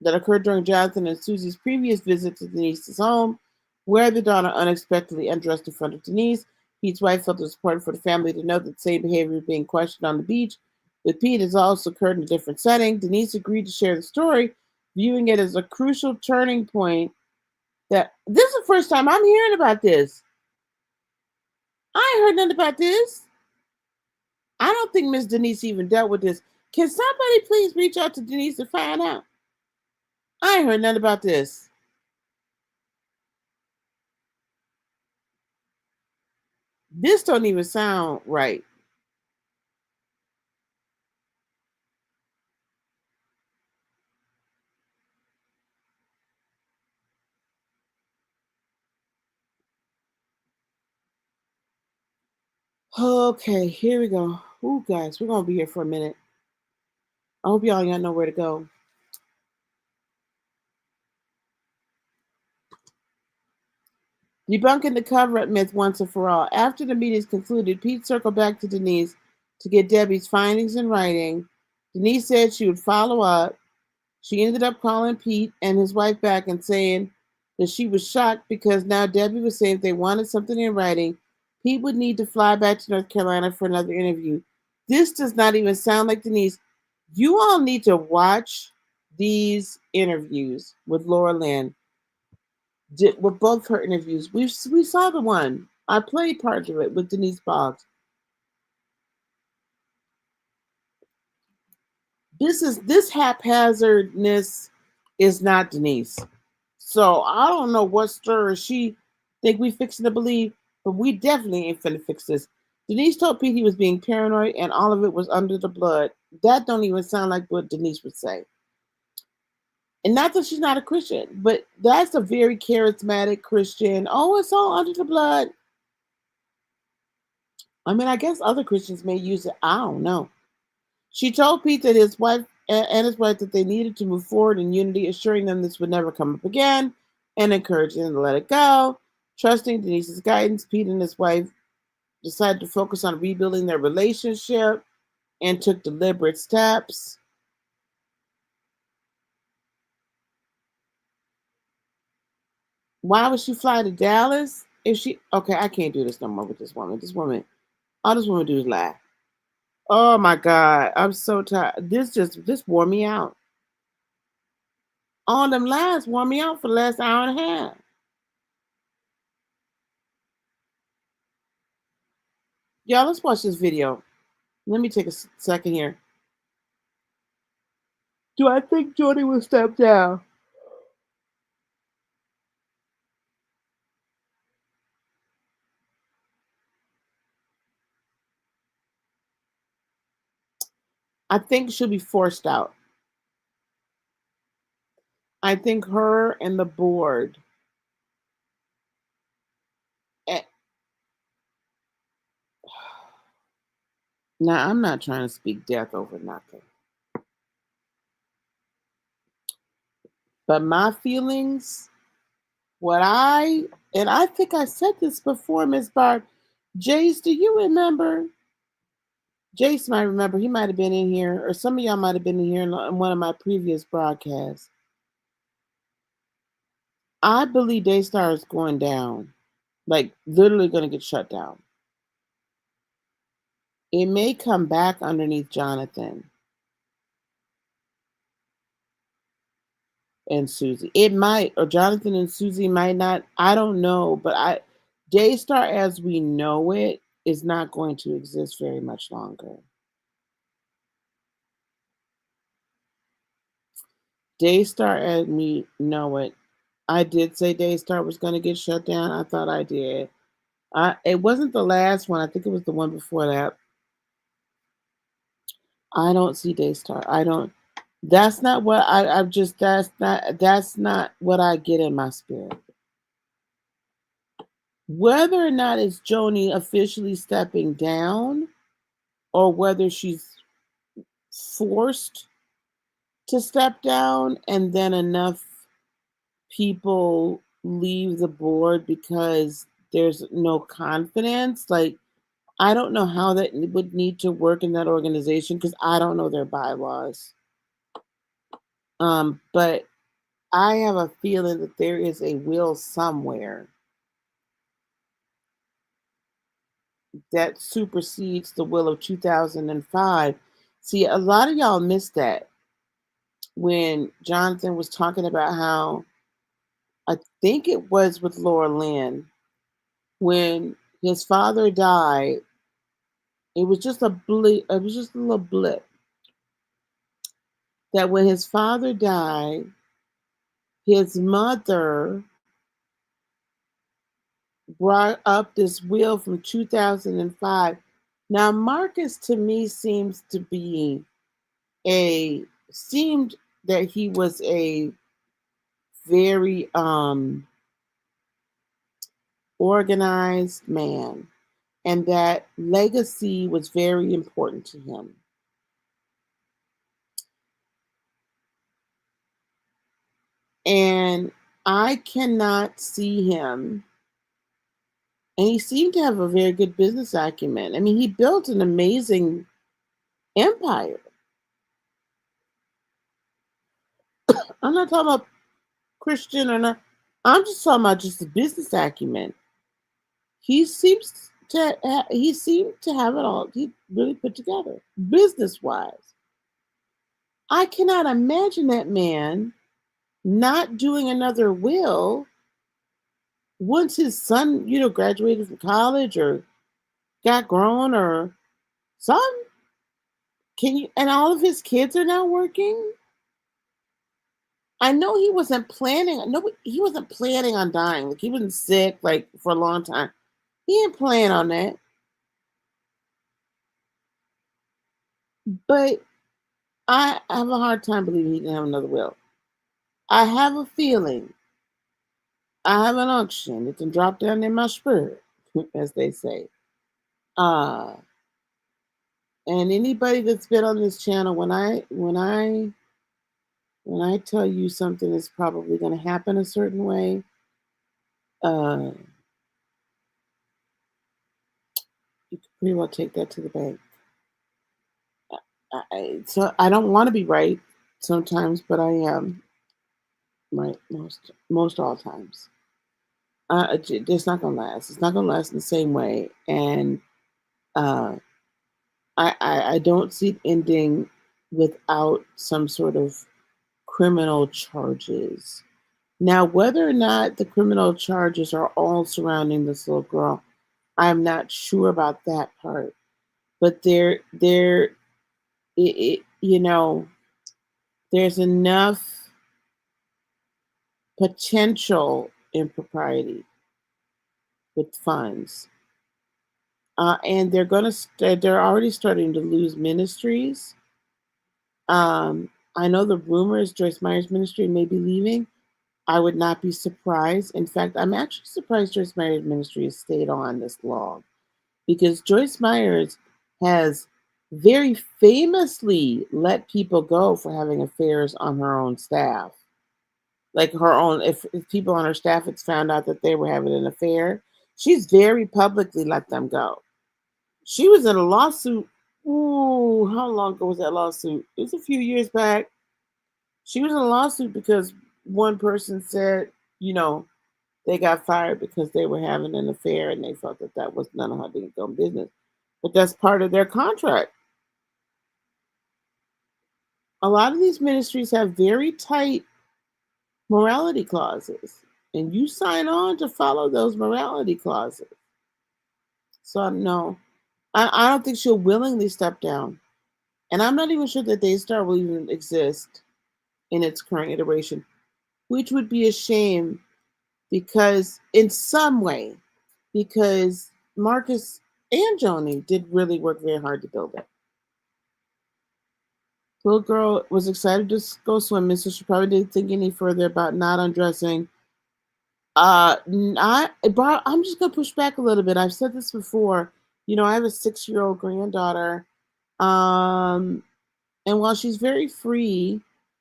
Johnathan and Suzy's previous visit to Denise's home, where the daughter unexpectedly undressed in front of Denise. Pete's wife felt it was important for the family to know that the same behavior was being questioned on the beach with Pete has also occurred in a different setting. Denise agreed to share the story, viewing it as a crucial turning point. This is the first time I'm hearing about this. I ain't heard nothing about this. I don't think Miss Denise even dealt with this. Can somebody please reach out to Denise to find out? I ain't heard nothing about this. This don't even sound right. Okay, here we go. Ooh, guys, we're gonna be here for a minute. I hope y'all know where to go. Debunking the cover-up myth once and for all. After the meetings concluded, Pete circled back to Denise to get Debbie's findings in writing. Denise said she would follow up. She ended up calling Pete and his wife back and saying that she was shocked because now Debbie was saying if they wanted something in writing, Pete would need to fly back to North Carolina for another interview. This does not even sound like Denise. You all need to watch these interviews with Laura Lynn. With both her interviews, we saw the one. I played part of it with Denise Boggs. This haphazardness is not Denise. So I don't know what stir she think we fixing to believe, but we definitely ain't finna fix this. Denise told Pete he was being paranoid and all of it was under the blood. That don't even sound like what Denise would say. And not that she's not a Christian, but that's a very charismatic Christian. Oh, it's all under the blood. I mean, I guess other Christians may use it. I don't know. She told Pete that his wife that they needed to move forward in unity, assuring them this would never come up again, and encouraging them to let it go. Trusting Denise's guidance, Pete and his wife decided to focus on rebuilding their relationship and took deliberate steps. Why would she fly to Dallas? Okay, I can't do this no more with this woman. All this woman do is lie. Oh my God, I'm so tired. This wore me out. All them lies wore me out for the last hour and a half. Y'all, let's watch this video. Let me take a second here. Do I think Jordy will step down? I think she'll be forced out. I think her and the board. Now, I'm not trying to speak death over nothing. But my feelings, I think I said this before, Miss Barb. Jace, do you remember? Jace might remember. He might have been in here, or some of y'all might have been in here in one of my previous broadcasts. I believe Daystar is going down. Like literally going to get shut down. It may come back underneath Johnathan and Suzy. It might, or Johnathan and Suzy might not. I don't know, but Daystar as we know it is not going to exist very much longer. Daystar as we know it. I did say Daystar was going to get shut down. I thought I did. It wasn't the last one. I think it was the one before that. I don't see Daystar. I don't. That's not what I've just. That's not what I get in my spirit. Whether or not it's Joni officially stepping down, or whether she's forced to step down, and then enough people leave the board because there's no confidence. Like, I don't know how that would need to work in that organization because I don't know their bylaws. But I have a feeling that there is a will somewhere that supersedes the will of 2005. See, a lot of y'all missed that when Johnathan was talking about how, I think it was with Laura Lynn, when his father died, it was just a blip, it was just a little blip. That when his father died, his mother brought up this will from 2005. Now, Marcus to me seemed that he was a very organized man, and that legacy was very important to him. And I cannot see him. And he seemed to have a very good business acumen. I mean, he built an amazing empire. I'm not talking about Christian or not. I'm just talking about just the business acumen. He seemed to have it all. He really put together business wise. I cannot imagine that man not doing another will once his son, graduated from college or got grown or something. And all of his kids are now working. I know he wasn't planning. No, he wasn't planning on dying. Like, he wasn't sick like for a long time. He didn't plan on that. But I have a hard time believing he didn't have another will. I have a feeling. I have an unction. It can drop down in my spirit, as they say. And anybody that's been on this channel, when I tell you something is probably going to happen a certain way, you can pretty well take that to the bank. So I don't want to be right sometimes, but I am right most all times. It's not gonna last. It's not gonna last in the same way, and I don't see it ending without some sort of criminal charges. Now, whether or not the criminal charges are all surrounding this little girl, I'm not sure about that part. But there's enough potential impropriety with funds, and they're already starting to lose ministries. I know the rumor is Joyce Meyer's ministry may be leaving. I would not be surprised. In fact, I'm actually surprised Joyce Meyer's ministry has stayed on this long, because Joyce Myers has very famously let people go for having affairs on her own staff. Like her own, if people on her staff had found out that they were having an affair, she's very publicly let them go. She was in a lawsuit. Ooh, how long ago was that lawsuit? It was a few years back. She was in a lawsuit because one person said, they got fired because they were having an affair and they felt that that was none of how they go business. But that's part of their contract. A lot of these ministries have very tight morality clauses, and you sign on to follow those morality clauses. So no, I don't think she'll willingly step down, and I'm not even sure that Daystar will even exist in its current iteration, which would be a shame because in some way, because Marcus and Joni did really work very hard to build it. The little girl was excited to go swimming, so she probably didn't think any further about not undressing. I'm just gonna push back a little bit. I've said this before. You know, I have a 6-year-old granddaughter. Um, and while she's very free,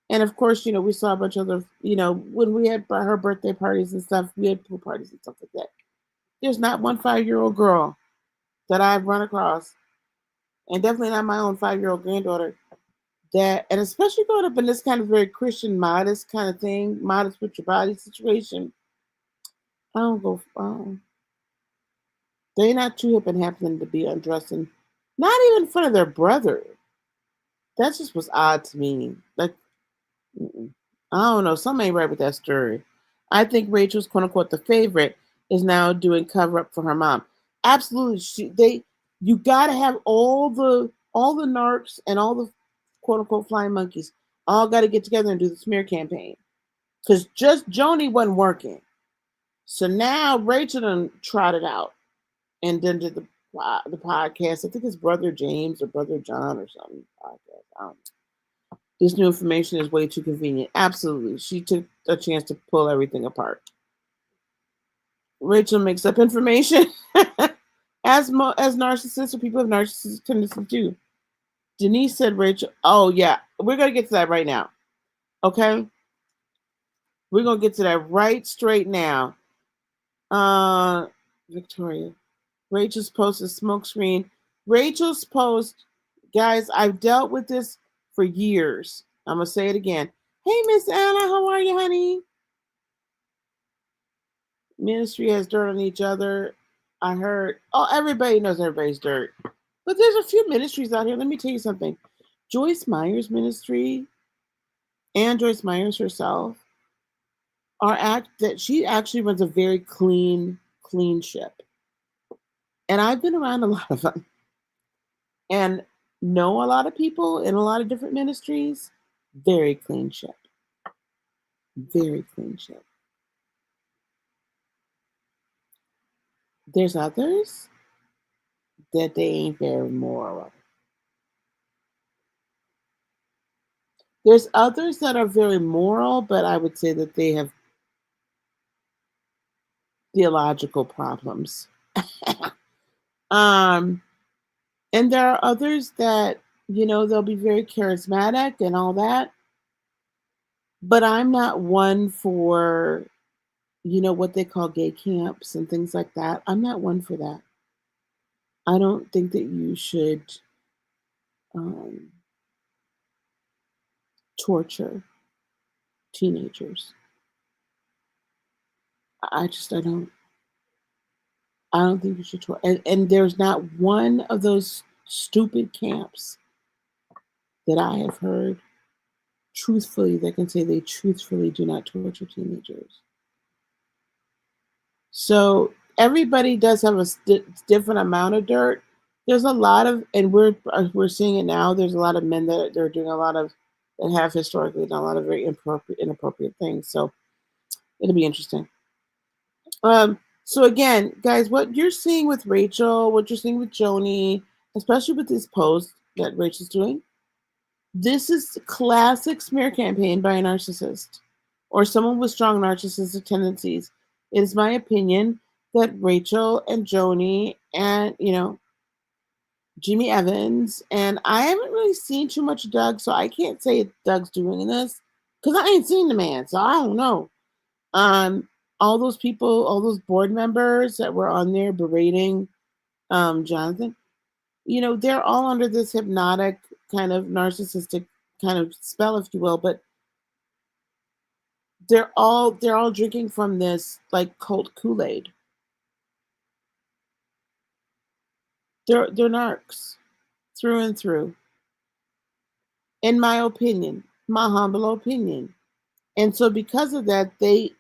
and of course, you know, we saw a bunch of other, you know, when we had her birthday parties and stuff, we had pool parties and stuff like that. There's not one 5-year-old girl that I've run across, and definitely not my own 5-year-old granddaughter, that, and especially growing up in this kind of very Christian, modest kind of thing, modest with your body situation, I don't go, they're not too hip and happening to be undressing, not even in front of their brother. That just was odd to me. Like, I don't know, something ain't right with that story. I think Rachel's quote unquote the favorite is now doing cover up for her mom. Absolutely, you gotta have all the narcs and all the quote unquote flying monkeys all got to get together and do the smear campaign because just Joni wasn't working. So now Rachel done trotted out and then did the podcast. I think it's Brother James or Brother John or something. Podcast. I don't know. This new information is way too convenient. Absolutely. She took a chance to pull everything apart. Rachel makes up information as narcissists or people have narcissistic tendencies do. Denise said, Rachel, oh yeah, we're going to get to that right now. Okay? We're going to get to that right straight now. Victoria. Rachel's post is smokescreen. Rachel's post, guys, I've dealt with this for years. I'm going to say it again. Hey, Miss Anna, how are you, honey? Ministry has dirt on each other. I heard, everybody knows everybody's dirt. But there's a few ministries out here. Let me tell you something. Joyce Meyer's ministry and Joyce Meyer's herself she actually runs a very clean ship. And I've been around a lot of them and know a lot of people in a lot of different ministries. Very clean ship. Very clean ship. There's others that they ain't very moral. There's others that are very moral, but I would say that they have theological problems. And there are others that, you know, they'll be very charismatic and all that. But I'm not one for, you know, what they call gay camps and things like that. I'm not one for that. I don't think that you should torture teenagers. I don't. I don't think you should torture. And there's not one of those stupid camps that I have heard truthfully that can say they truthfully do not torture teenagers. So everybody does have a different amount of dirt. There's a lot of, and we're seeing it now. There's a lot of men that they're doing a lot of that have historically done a lot of very inappropriate things. So it'll be interesting. So again, guys, what you're seeing with Rachel, what you're seeing with Joni, especially with this post that Rachel's doing, this is classic smear campaign by a narcissist or someone with strong narcissistic tendencies. It is my opinion that Rachel and Joni and, you know, Jimmy Evans, and I haven't really seen too much of Doug, so I can't say Doug's doing this because I ain't seen the man, so I don't know. All those people, all those board members that were on there berating Johnathan, you know, they're all under this hypnotic kind of narcissistic kind of spell, if you will, but they're all drinking from this like cult Kool-Aid. They're narcs through and through. In my opinion, my humble opinion. And so because of that, they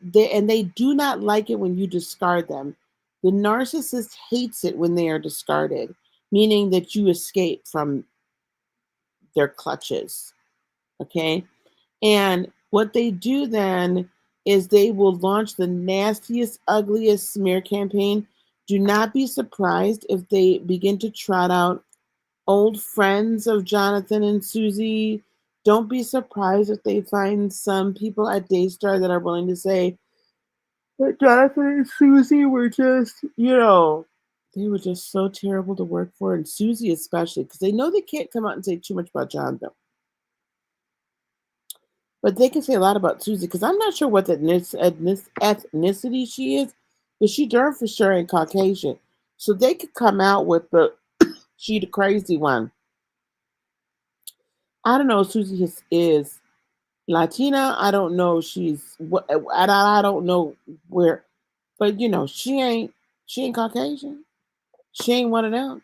do not like it when you discard them. The narcissist hates it when they are discarded, meaning that you escape from their clutches. Okay? And what they do then is they will launch the nastiest, ugliest smear campaign. Do not be surprised if they begin to trot out old friends of Johnathan and Suzy. Don't be surprised if they find some people at Daystar that are willing to say that Johnathan and Suzy were just, they were just so terrible to work for, and Suzy especially, because they know they can't come out and say too much about Johnathan. But they can say a lot about Suzy, because I'm not sure what the ethnicity she is, but she darn for sure ain't Caucasian. So they could come out with the, she the crazy one. I don't know if Suzy is Latina. I don't know she's what. I don't know where, but she ain't Caucasian. She ain't one of them.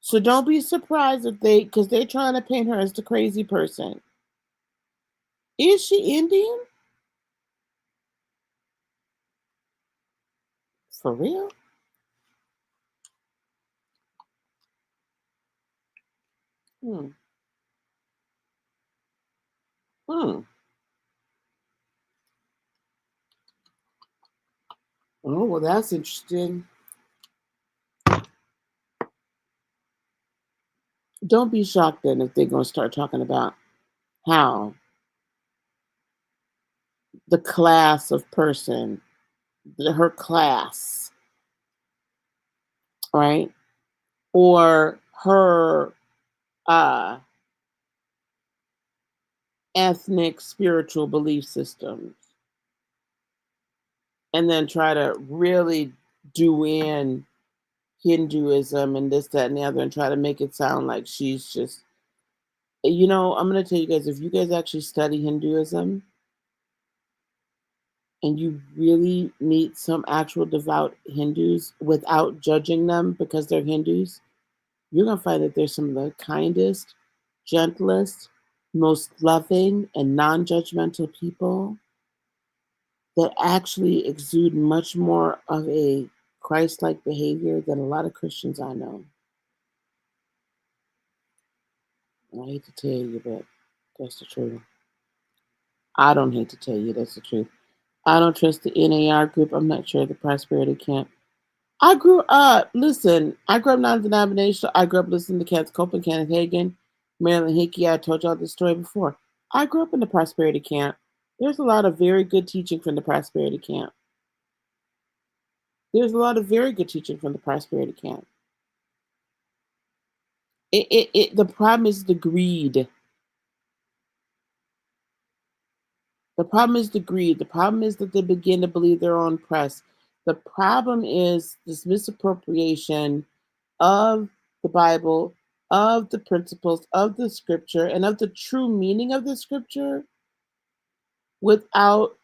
So don't be surprised if because they're trying to paint her as the crazy person. Is she Indian? For real? Hmm. Hmm. Oh, well, that's interesting. Don't be shocked then if they're going to start talking about how the class of person, her class, right? Or her ethnic spiritual belief systems, and then try to really do in Hinduism and this, that, and the other, and try to make it sound like she's just, I'm going to tell you guys, if you guys actually study Hinduism and you really meet some actual devout Hindus without judging them because they're Hindus, you're going to find that they're some of the kindest, gentlest, most loving, and non judgmental people that actually exude much more of a Christ like behavior than a lot of Christians I know. I hate to tell you, but that's the truth. I don't hate to tell you, that's the truth. I don't trust the NAR group. I'm not sure the Prosperity Camp. I grew up non-denominational. I grew up listening to Kenneth Copeland, Kenneth Hagin, Marilyn Hickey. I told y'all this story before. I grew up in the Prosperity Camp. There's a lot of very good teaching from the Prosperity Camp. There's a lot of very good teaching from the Prosperity Camp. The problem is the greed. The problem is the greed. The problem is that they begin to believe their own press. The problem is this misappropriation of the Bible, of the principles of the scripture, and of the true meaning of the scripture without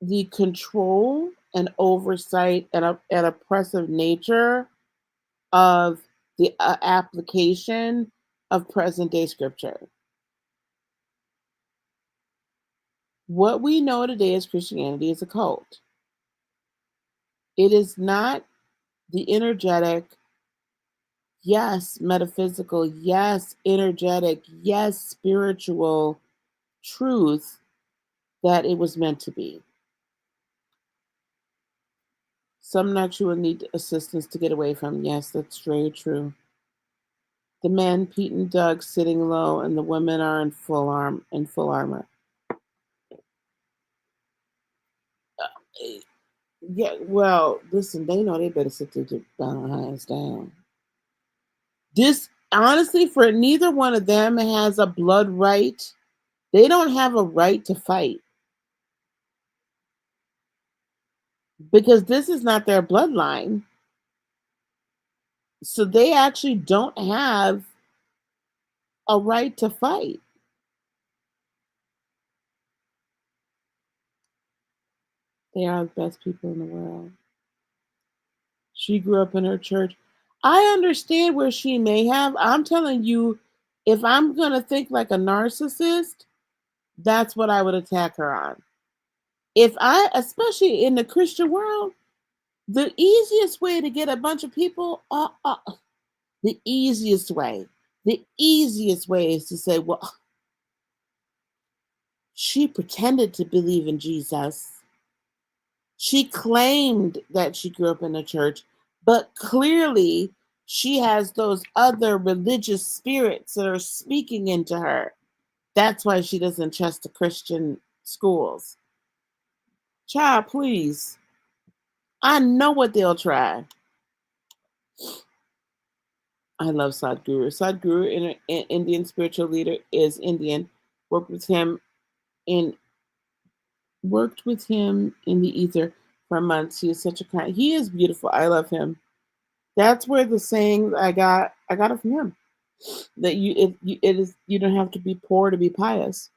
the control and oversight and oppressive nature of the application of present day scripture. What we know today as Christianity is a cult. It is not the energetic, yes, metaphysical, yes, energetic, yes, spiritual truth that it was meant to be. Some actually need assistance to get away from. Yes, that's very true. The men, Pete and Doug, sitting low, and the women are in full armor. Yeah, well, listen, they know they better sit their hands down. This, honestly, for neither one of them has a blood right. They don't have a right to fight because this is not their bloodline. So they actually don't have a right to fight. They are the best people in the world. She grew up in her church. I understand where she may have. I'm telling you, if I'm going to think like a narcissist, that's what I would attack her on. Especially in the Christian world, the easiest way to get a bunch of people, the easiest way is to say, well, she pretended to believe in Jesus. She claimed that she grew up in a church, but clearly she has those other religious spirits that are speaking into her. That's why she doesn't trust the Christian schools. Child, please. I know what they'll try. I love Sadhguru. Sadhguru, an Indian spiritual leader, is Indian. Worked with him in the ether for months. He is such a kind. He is beautiful. I love him. That's where the saying I got it from him. That you don't have to be poor to be pious.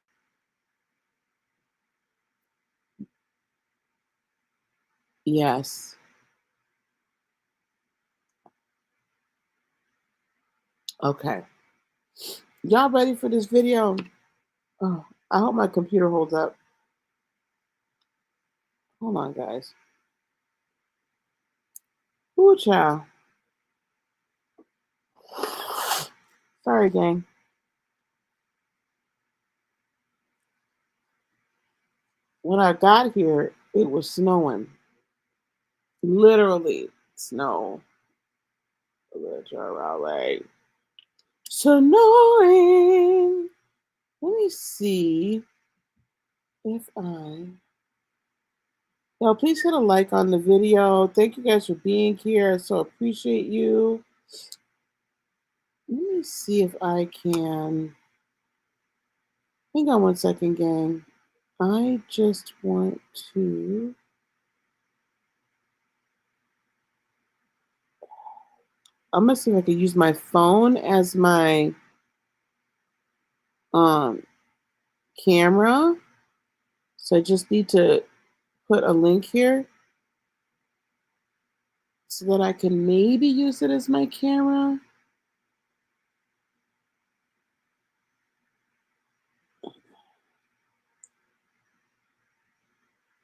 Yes. Okay. Y'all ready for this video? Oh, I hope my computer holds up. Hold on, guys. Ooh, child. Sorry, gang. When I got here, it was snowing. Literally snow. Literally. Snowing. Let me see if Now, please hit a like on the video. Thank you guys for being here. I so appreciate you. Let me see if I can. Hang on one second, gang. I just want to. I'm gonna see if I can use my phone as my camera. So I just need to put a link here so that I can maybe use it as my camera.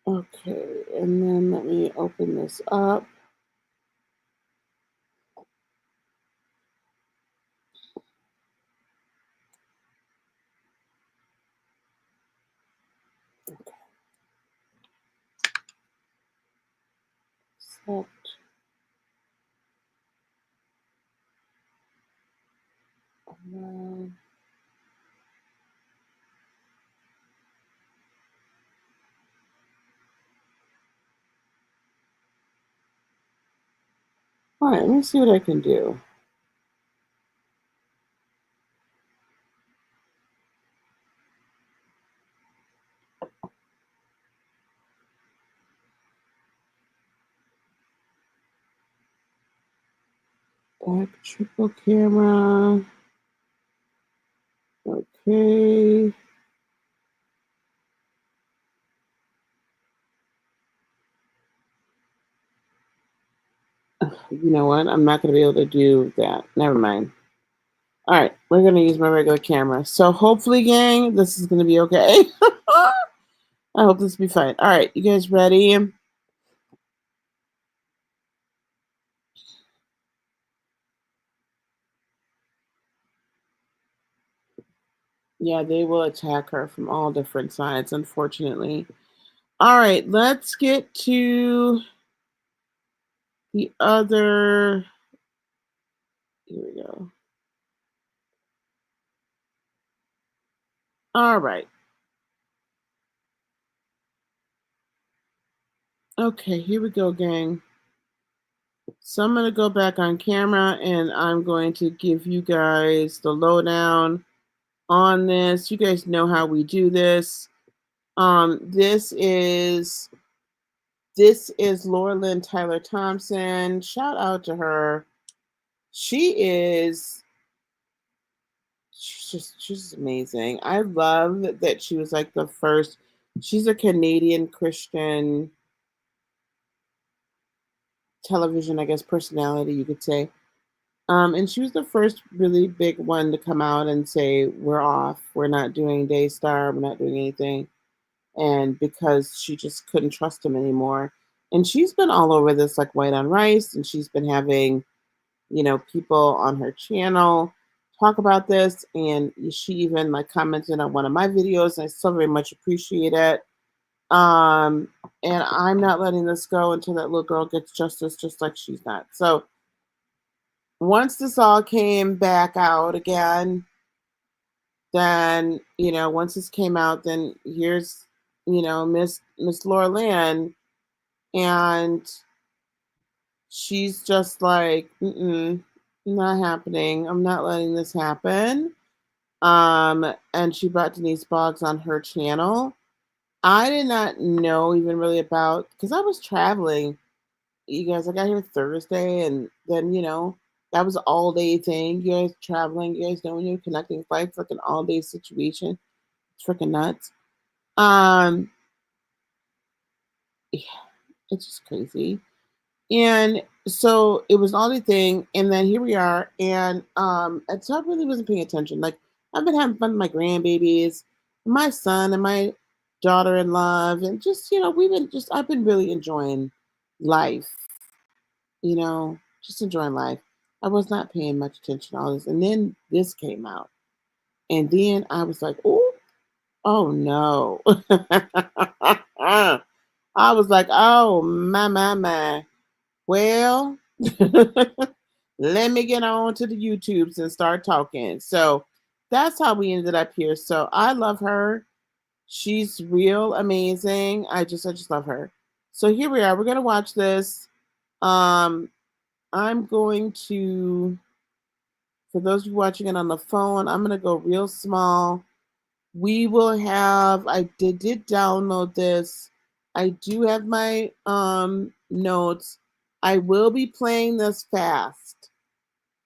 Okay, and then let me open this up. Okay. Set. All right, let me see what I can do. Back triple camera. Okay. You know what? I'm not going to be able to do that. Never mind. All right, we're going to use my regular camera. So hopefully, gang, this is going to be okay. I hope this will be fine. All right, you guys ready? Yeah, they will attack her from all different sides, unfortunately. All right, let's get to the other. Here we go. All right. Okay, here we go, gang. So I'm going to go back on camera and I'm going to give you guys the lowdown on this. You guys know how we do this. This is Lynn Tyler-Thompson. Shout out to her. She's just amazing. I love that she was like the first. She's a Canadian Christian television, I guess, personality, you could say. And she was the first really big one to come out and say, we're off, we're not doing Daystar, we're not doing anything. And because she just couldn't trust him anymore. And she's been all over this like white on rice, and she's been having, people on her channel talk about this. And she even like commented on one of my videos, and I so very much appreciate it. Um, and I'm not letting this go until that little girl gets justice, just like she's not. So once this all came back out again, then once this came out, then here's Miss Laura Lynn, and she's just like, not happening. I'm not letting this happen. And she brought Denise Boggs on her channel. I did not know even really about, because I was traveling. You guys, I got here Thursday, and then that was an all day thing. You guys traveling, you guys know when you're connecting flights, like an all day situation. It's freaking nuts. Um, yeah, it's just crazy. And so it was all the thing, and then here we are, and so I really wasn't paying attention. Like, I've been having fun with my grandbabies, my son, and my daughter in love, and just I've been really enjoying life, just enjoying life. I was not paying much attention to all this, and then this came out, and then I was like, oh no. I was like, oh my. Well, let me get on to the YouTubes and start talking. So that's how we ended up here. So I love her. She's real amazing. I just love her. So here we are. We're gonna watch this. I'm going to, for those of you watching it on the phone, I'm gonna go real small. We will have, I did download this. I do have my notes. I will be playing this fast,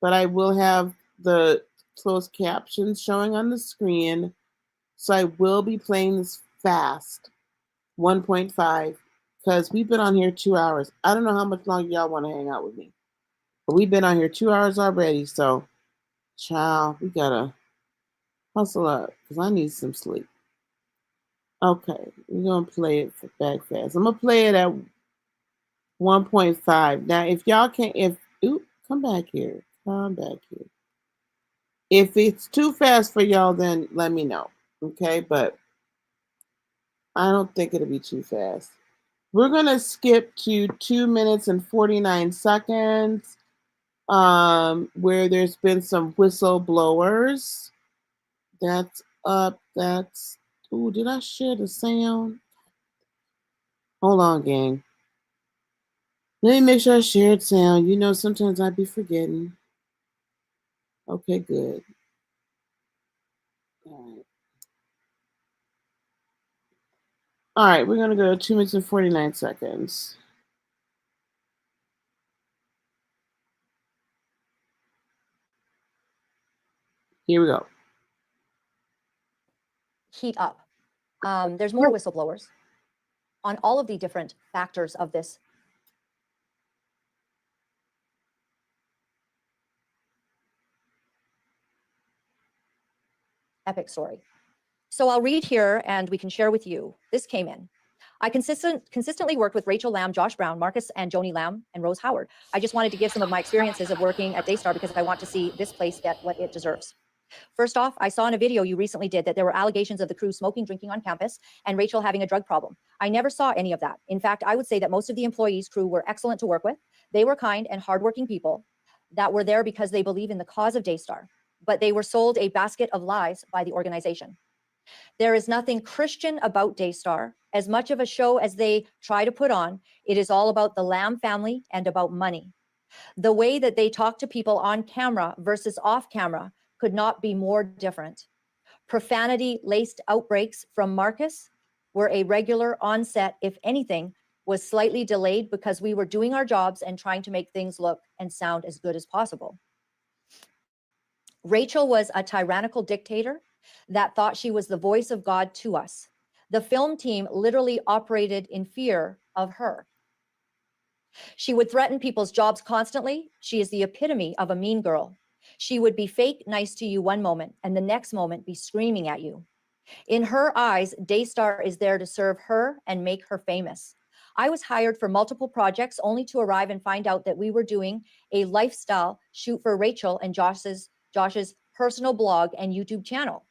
but I will have the closed captions showing on the screen. So I will be playing this fast, 1.5, because we've been on here 2 hours. I don't know how much longer y'all want to hang out with me, but we've been on here 2 hours already. So, child, we gotta hustle up because I need some sleep. Okay, we're gonna play it back fast. I'm gonna play it at 1.5. Now, if y'all can't, come back here. Come back here. If it's too fast for y'all, then let me know. Okay, but I don't think it'll be too fast. We're gonna skip to 2 minutes and 49 seconds, where there's been some whistleblowers. That's up. That's, did I share the sound? Hold on, gang. Let me make sure I shared sound. Sometimes I'd be forgetting. Okay, good. All right, we're going to go 2 minutes and 49 seconds. Here we go. Heat up. There's more whistleblowers on all of the different factors of this epic story. So I'll read here and we can share with you. This came in. I consistently worked with Rachel Lamb, Josh Brown, Marcus and Joni Lamb, and Rose Howard. I just wanted to give some of my experiences of working at Daystar because I want to see this place get what it deserves. First off, I saw in a video you recently did that there were allegations of the crew smoking, drinking on campus, and Rachel having a drug problem. I never saw any of that. In fact, I would say that most of the employees' crew were excellent to work with. They were kind and hardworking people that were there because they believe in the cause of Daystar, but they were sold a basket of lies by the organization. There is nothing Christian about Daystar. As much of a show as they try to put on, it is all about the Lamb family and about money. The way that they talk to people on camera versus off camera could not be more different. Profanity-laced outbreaks from Marcus were a regular onset, if anything, was slightly delayed because we were doing our jobs and trying to make things look and sound as good as possible. Rachel was a tyrannical dictator that thought she was the voice of God to us. The film team literally operated in fear of her. She would threaten people's jobs constantly. She is the epitome of a mean girl. She would be fake nice to you one moment and the next moment be screaming at you. In her eyes, Daystar is there to serve her and make her famous. I was hired for multiple projects only to arrive and find out that we were doing a lifestyle shoot for Rachel and Josh's personal blog and YouTube channel.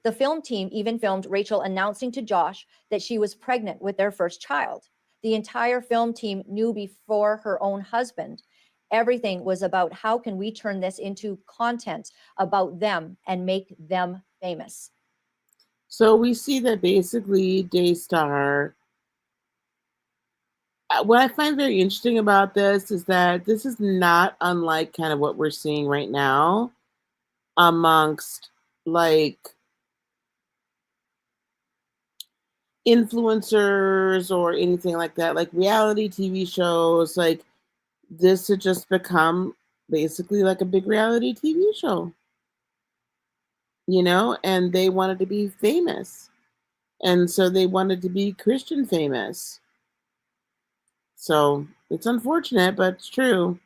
The film team even filmed Rachel announcing to Josh that she was pregnant with their first child. The entire film team knew before her own husband. Everything was about how can we turn this into content about them and make them famous. So we see that basically Daystar, what I find very interesting about this is that this is not unlike kind of what we're seeing right now amongst like influencers or anything like that, like reality TV shows. Like this had just become basically like a big reality TV show, you know, and they wanted to be famous. And so they wanted to be Christian famous. So it's unfortunate, but it's true.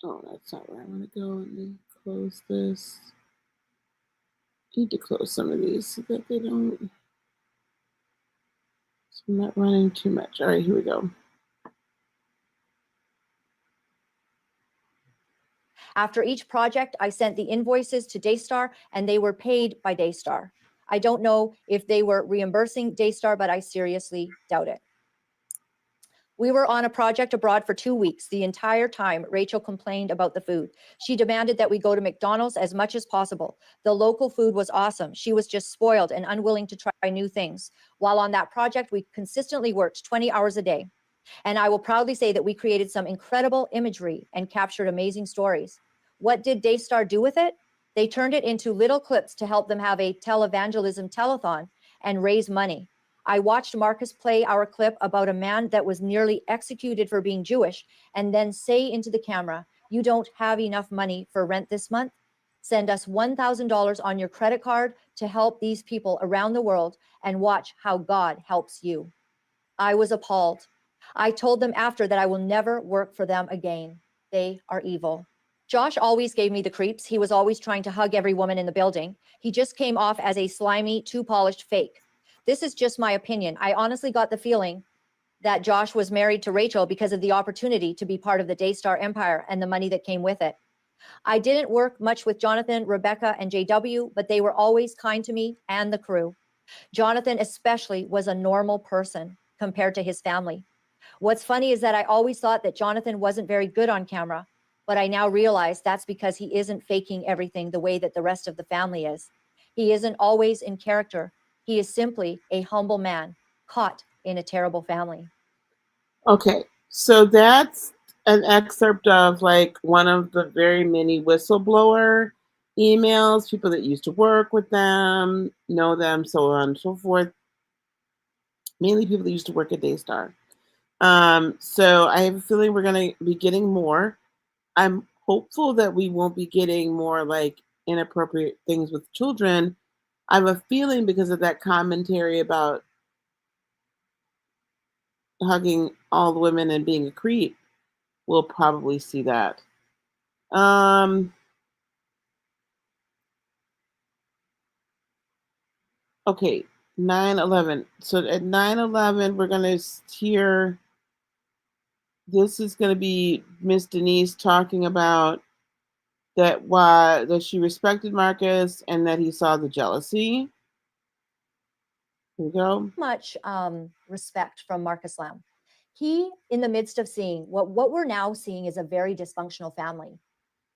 Oh, that's not where I want to go. Let me close this. I need to close some of these so that they don't. So I'm not running too much. All right, here we go. After each project, I sent the invoices to Daystar and they were paid by Daystar. I don't know if they were reimbursing Daystar, but I seriously doubt it. We were on a project abroad for 2 weeks. The entire time, Rachel complained about the food. She demanded that we go to McDonald's as much as possible. The local food was awesome. She was just spoiled and unwilling to try new things. While on that project, we consistently worked 20 hours a day. And I will proudly say that we created some incredible imagery and captured amazing stories. What did Daystar do with it? They turned it into little clips to help them have a televangelism telethon and raise money. I watched Marcus play our clip about a man that was nearly executed for being Jewish and then say into the camera, "You don't have enough money for rent this month? Send us $1,000 on your credit card to help these people around the world and watch how God helps you." I was appalled. I told them after that I will never work for them again. They are evil. Josh always gave me the creeps. He was always trying to hug every woman in the building. He just came off as a slimy, too polished fake. This is just my opinion. I honestly got the feeling that Josh was married to Rachel because of the opportunity to be part of the Daystar empire and the money that came with it. I didn't work much with Johnathan, Rebecca, and JW, but they were always kind to me and the crew. Johnathan especially was a normal person compared to his family. What's funny is that I always thought that Johnathan wasn't very good on camera, but I now realize that's because he isn't faking everything the way that the rest of the family is. He isn't always in character. He is simply a humble man caught in a terrible family. Okay, so that's an excerpt of like one of the very many whistleblower emails, people that used to work with them, know them, so on and so forth. Mainly people that used to work at Daystar. So I have a feeling we're going to be getting more. I'm hopeful that we won't be getting more like inappropriate things with children. I have a feeling because of that commentary about hugging all the women and being a creep, we'll probably see that. Okay, 9/11. So at 9/11, we're going to hear, this is going to be Miss Denise talking about that she respected Marcus and that he saw the jealousy. Here we go. Much respect from Marcus Lamb. He, in the midst of seeing what we're now seeing is a very dysfunctional family.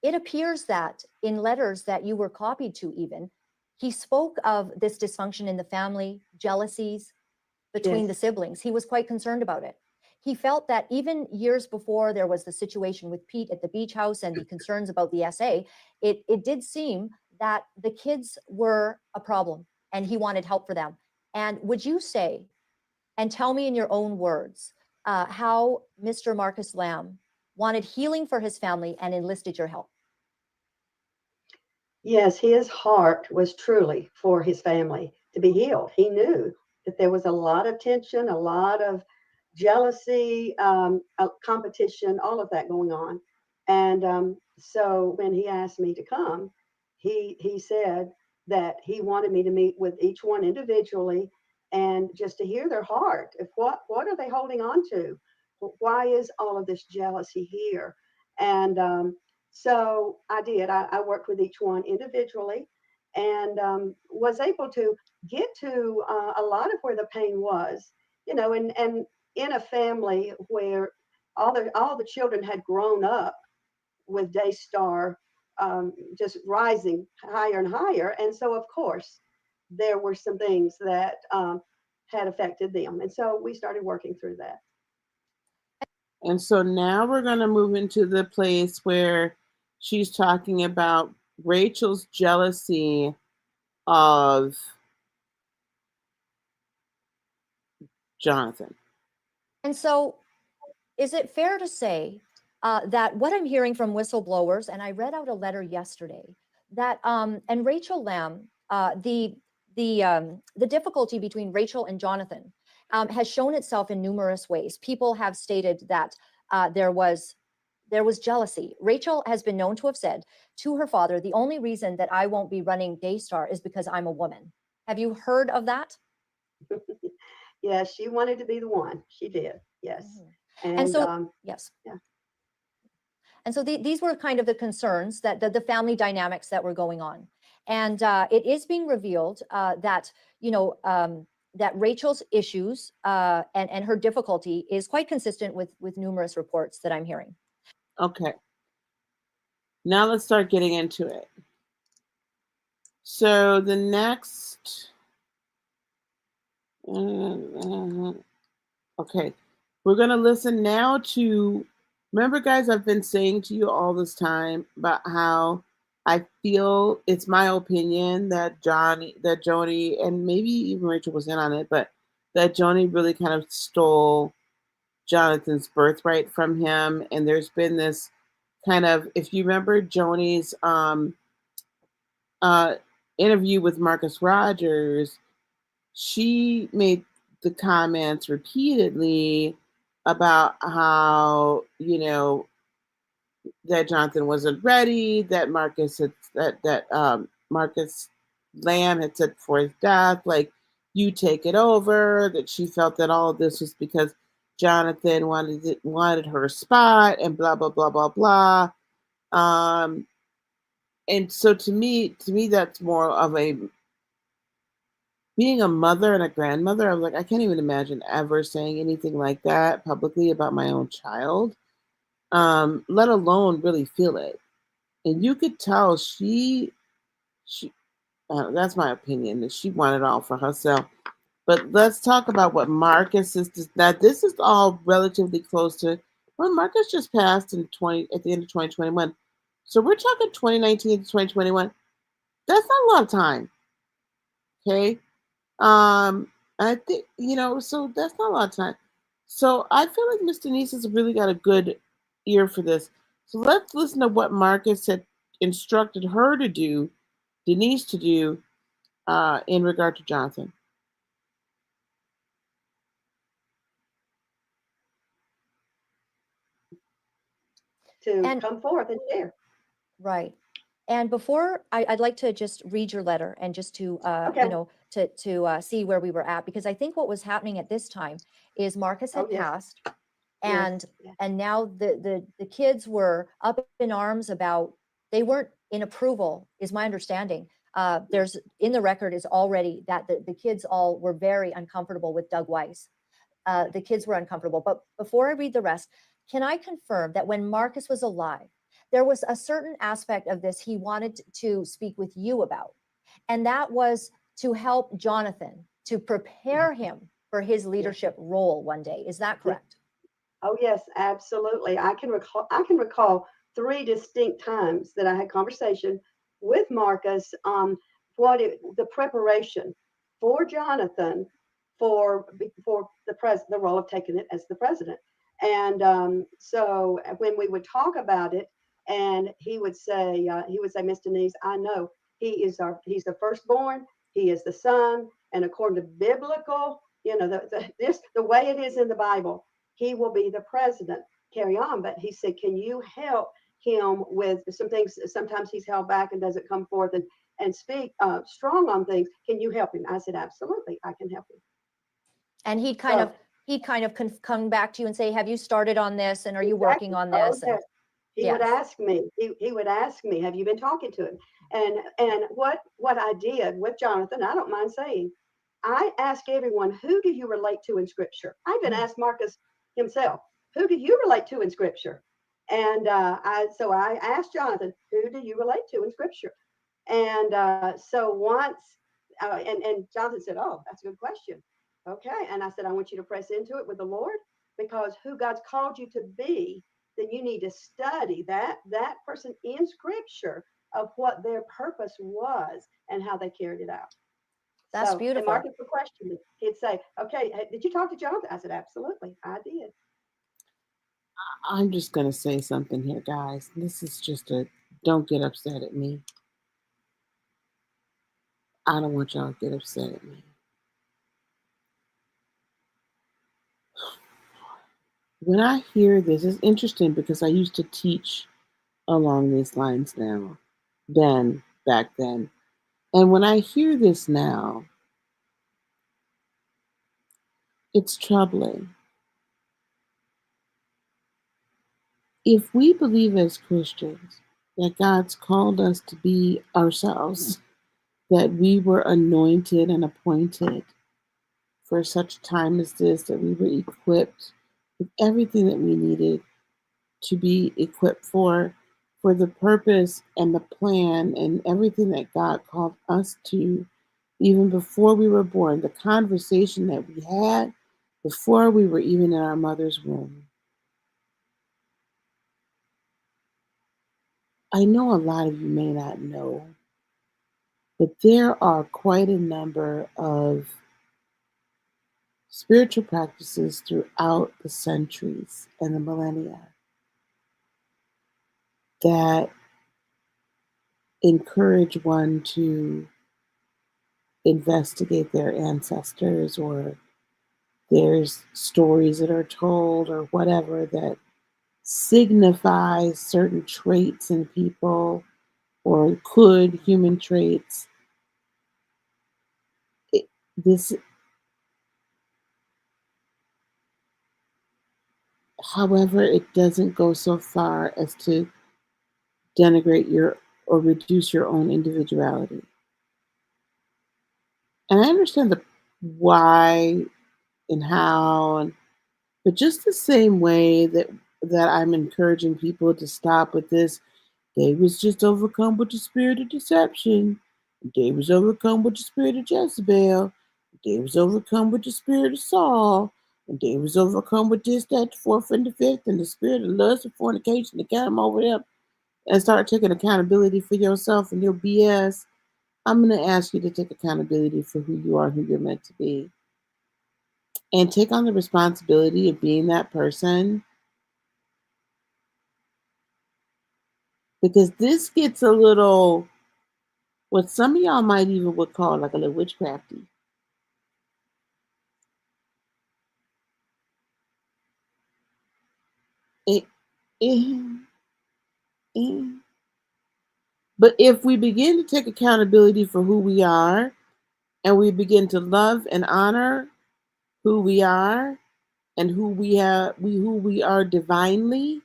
It appears that in letters that you were copied to even, he spoke of this dysfunction in the family, jealousies between the siblings. He was quite concerned about it. He felt that even years before there was the situation with Pete at the beach house and the concerns about the SA, it did seem that the kids were a problem and he wanted help for them. And would you say, and tell me in your own words, how Mr. Marcus Lamb wanted healing for his family and enlisted your help? Yes, his heart was truly for his family to be healed. He knew that there was a lot of tension, a lot of jealousy, competition, all of that going on. And so when he asked me to come, he said that he wanted me to meet with each one individually and just to hear their heart. If what are they holding on to? Why is all of this jealousy here? And so I did. I worked with each one individually and was able to get to a lot of where the pain was, and in a family where all the children had grown up with Daystar just rising higher and higher. And so, of course, there were some things that had affected them. And so we started working through that. And so now we're going to move into the place where she's talking about Rachel's jealousy of Johnathan. And so, is it fair to say that what I'm hearing from whistleblowers, and I read out a letter yesterday, that and Rachel Lamb, the difficulty between Rachel and Johnathan has shown itself in numerous ways. People have stated that there was jealousy. Rachel has been known to have said to her father, "The only reason that I won't be running Daystar is because I'm a woman." Have you heard of that? Yes, she wanted to be the one. She did. Yes. And so, yes. Yeah. And so these were kind of the concerns that the family dynamics that were going on. And it is being revealed that, that Rachel's issues and her difficulty is quite consistent with numerous reports that I'm hearing. Okay. Now let's start getting into it. So the next, okay, we're going to listen now to, remember guys, I've been saying to you all this time about how I feel, it's my opinion that Joni, and maybe even Rachel was in on it, but that Joni really kind of stole Jonathan's birthright from him. And there's been this kind of, if you remember Joni's interview with Marcus Rogers, she made the comments repeatedly about how, that Johnathan wasn't ready, that Marcus Lamb had said before his death, like, you take it over, that she felt that all of this was because Johnathan wanted her spot and blah, blah, blah, blah, blah. And so to me, that's more of being a mother and a grandmother. I was like, I can't even imagine ever saying anything like that publicly about my own child, let alone really feel it. And you could tell she that's my opinion, that she wanted it all for herself. But let's talk about what Marcus is. Now, this is all relatively close to when Marcus just passed at the end of 2021. So we're talking 2019 to 2021. That's not a lot of time. Okay. I think, so that's not a lot of time. So I feel like Miss Denise has really got a good ear for this. So let's listen to what Marcus had instructed her to do, Denise to do, in regard to Johnathan. To come forth and share. Right. And before I'd like to just read your letter and just to, Okay. to see where we were at, because I think what was happening at this time is Marcus had passed, and now the kids were up in arms about, they weren't in approval, is my understanding. There's in the record is already that the kids all were very uncomfortable with Doug Weiss. The kids were uncomfortable. But before I read the rest, can I confirm that when Marcus was alive, there was a certain aspect of this he wanted to speak with you about, and that was to help Johnathan, to prepare him for his leadership role one day. Is that correct? Oh yes, absolutely. I can recall 3 distinct times that I had conversation with Marcus on the preparation for Johnathan for the role of taking it as the president. And so when we would talk about it, and he would say, Miss Denise, I know he's the firstborn, he is the son, and according to biblical, the way it is in the Bible, he will be the president. Carry on. But he said, can you help him with some things? Sometimes he's held back and doesn't come forth and speak strong on things. Can you help him? I said, absolutely, I can help him. And he'd kind of come back to you and say, have you started on this? And are you working on Oh, this? yes. He would ask me, he would ask me, have you been talking to him? And what I did with Johnathan, I don't mind saying, I ask everyone, who do you relate to in scripture? I even asked Marcus himself, who do you relate to in scripture? And so I asked Johnathan, who do you relate to in scripture? And so once, and Johnathan said, oh, that's a good question. Okay. And I said, I want you to press into it with the Lord, because who God's called you to be, then you need to study that person in scripture of what their purpose was and how they carried it out. That's so, beautiful. And Marcus would question me. He'd say, okay, did you talk to Johnathan? I said, absolutely, I did. I'm just going to say something here, guys. This is just don't get upset at me. I don't want y'all to get upset at me. When I hear this, it's interesting because I used to teach along these lines back then. And when I hear this now, it's troubling. If we believe as Christians that God's called us to be ourselves, that we were anointed and appointed for such a time as this, that we were equipped with everything that we needed to be equipped for the purpose and the plan and everything that God called us to, even before we were born, the conversation that we had before we were even in our mother's womb. I know a lot of you may not know, but there are quite a number of spiritual practices throughout the centuries and the millennia that encourage one to investigate their ancestors, or there's stories that are told or whatever that signifies certain traits in people or human traits. However, it doesn't go so far as to denigrate or reduce your own individuality. And I understand the why and how, but just the same way that I'm encouraging people to stop with this, Dave was just overcome with the spirit of deception. Dave was overcome with the spirit of Jezebel. Dave was overcome with the spirit of Saul. And Dave was overcome with this, that, the fourth, and the fifth, and the spirit of lust and fornication to get him over them. And start taking accountability for yourself and your BS. I'm going to ask you to take accountability for who you are, who you're meant to be. And take on the responsibility of being that person. Because this gets a little, what some of y'all might even would call like a little witchcrafty. But if we begin to take accountability for who we are, and we begin to love and honor who we are, and who we are divinely,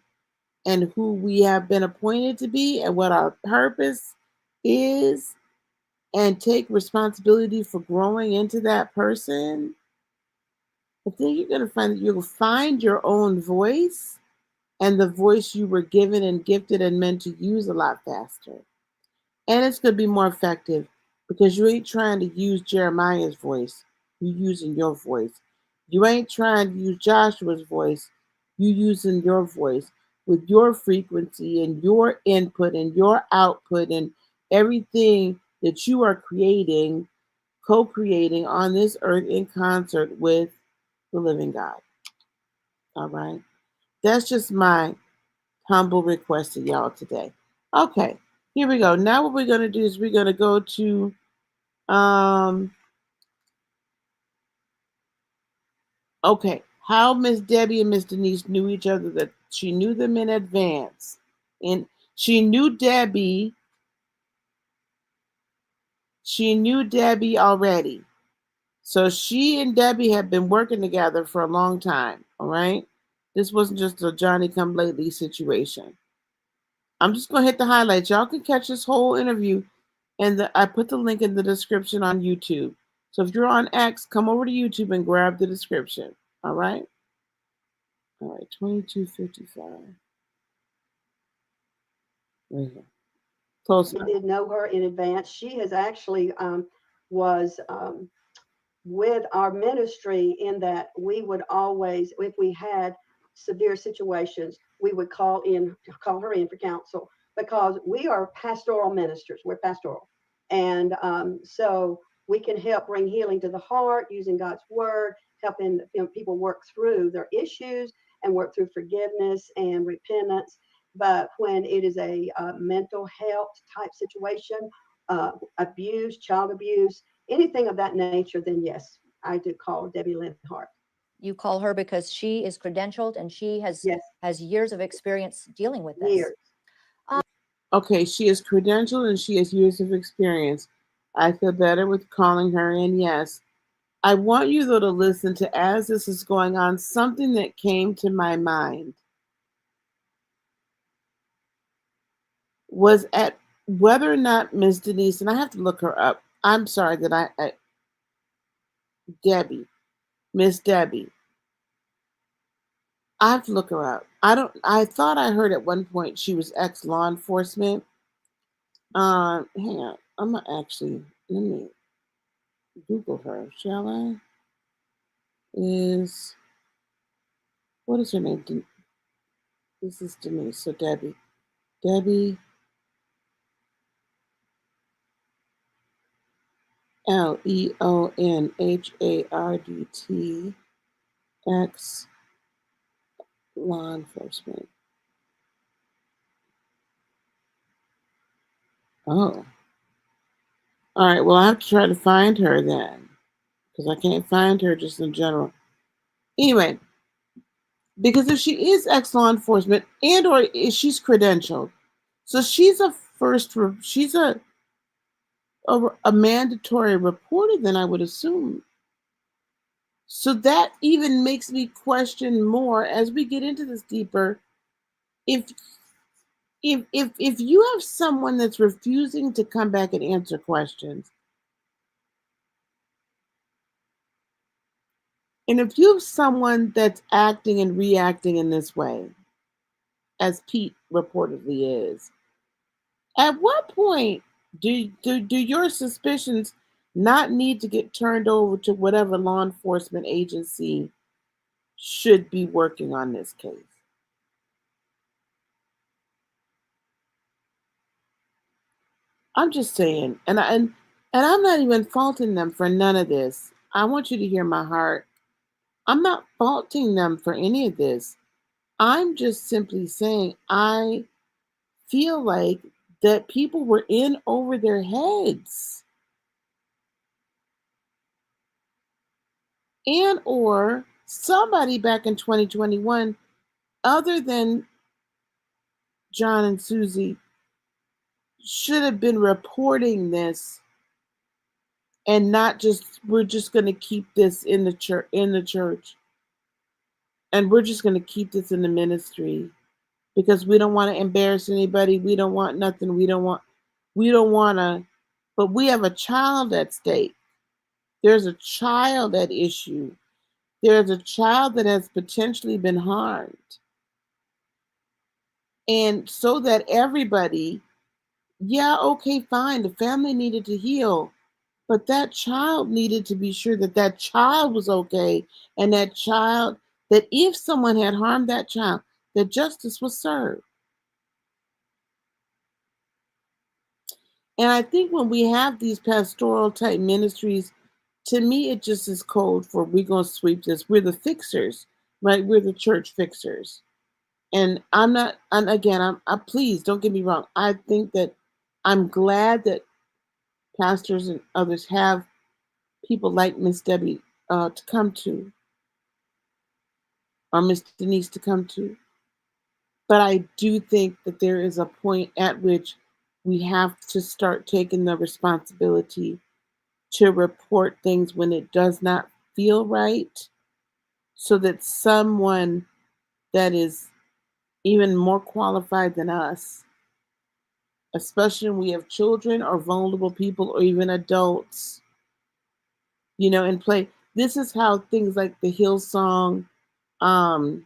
and who we have been appointed to be, and what our purpose is, and take responsibility for growing into that person, I think you're going to find that you'll find your own voice and the voice you were given and gifted and meant to use a lot faster. And it's going to be more effective because you ain't trying to use Jeremiah's voice. You're using your voice. You ain't trying to use Joshua's voice. You're using your voice with your frequency and your input and your output and everything that you are creating, co-creating on this earth in concert with the living God. All right. That's just my humble request to y'all today. Okay, here we go. Now what we're going to do is we're going to go to okay, how Miss Debbie and Miss Denise knew each other, that she knew them in advance. And she knew Debbie already. So she and Debbie have been working together for a long time, all right? This wasn't just a Johnny come lately situation. I'm just going to hit the highlights. Y'all can catch this whole interview, and I put the link in the description on YouTube. So if you're on X, come over to YouTube and grab the description, all right? All right, 2255. Right here. Close We enough. did know her in advance. She has actually was with our ministry in that we would always, if we had severe situations, we would call her in for counsel, because we are pastoral ministers. We're pastoral. And so we can help bring healing to the heart using God's word, helping people work through their issues and work through forgiveness and repentance. But when it is a mental health type situation, abuse, child abuse, anything of that nature, then yes, I do call Debbie Lynn Hart. You call her because she is credentialed and she has years of experience dealing with this. Years. Okay, she is credentialed and she has years of experience. I feel better with calling her in, yes. I want you, though, to listen to, as this is going on, something that came to my mind was at whether or not Miss Denise, and I have to look her up. I'm sorry that Debbie, Miss Debbie. I have to look her up. I thought I heard at one point she was ex-law enforcement. Hang on. I'm gonna actually, let me Google her, shall I? What is her name? This is Denise, so Debbie. Debbie Leonhardt, ex law enforcement. Oh. All right, well, I have to try to find her then, because I can't find her just in general. Anyway, because if she is ex-law enforcement and or she's credentialed, so she's a mandatory reporter, then I would assume. So that even makes me question more as we get into this deeper. If you have someone that's refusing to come back and answer questions, and if you have someone that's acting and reacting in this way, as Pete reportedly is, at what point do your suspicions not need to get turned over to whatever law enforcement agency should be working on this case? I'm just saying, and I'm not even faulting them for none of this. I want you to hear my heart. I'm not faulting them for any of this. I'm just simply saying I feel like that people were in over their heads. And or somebody back in 2021, other than John and Suzy, should have been reporting this, and not just, we're just going to keep this in the church, and we're just going to keep this in the ministry because we don't want to embarrass anybody. We don't want nothing. We don't want to, but we have a child at stake. There's a child at issue. There's a child that has potentially been harmed. And so that everybody, yeah, okay, fine, the family needed to heal, but that child needed to be sure that that child was okay, and that if someone had harmed that child, that justice was served. And I think when we have these pastoral type ministries, to me, it just is code for, we're going to sweep this. We're the fixers, right? We're the church fixers. And I'm not, and again, please don't get me wrong. I think that I'm glad that pastors and others have people like Miss Debbie to come to. or Miss Denise to come to. But I do think that there is a point at which we have to start taking the responsibility to report things when it does not feel right, so that someone that is even more qualified than us, especially when we have children or vulnerable people or even adults, in play. This is how things like the Hillsong, I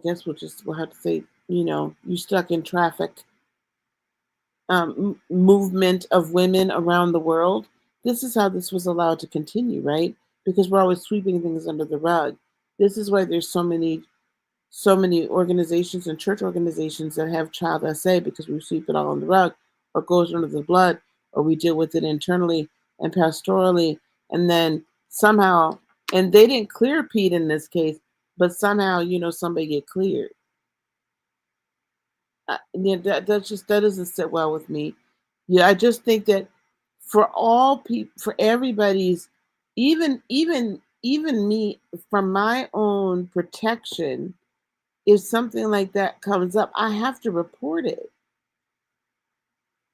guess we'll have to say, you stuck in traffic, movement of women around the world. This is how this was allowed to continue, right? Because we're always sweeping things under the rug. This is why there's so many organizations and church organizations that have child SA, because we sweep it all on the rug, or goes under the blood, or we deal with it internally and pastorally, and then somehow, and they didn't clear Pete in this case, but somehow, somebody get cleared. That doesn't sit well with me. Yeah, I just think that for all people, for everybody's, even me, from my own protection, if something like that comes up, I have to report it.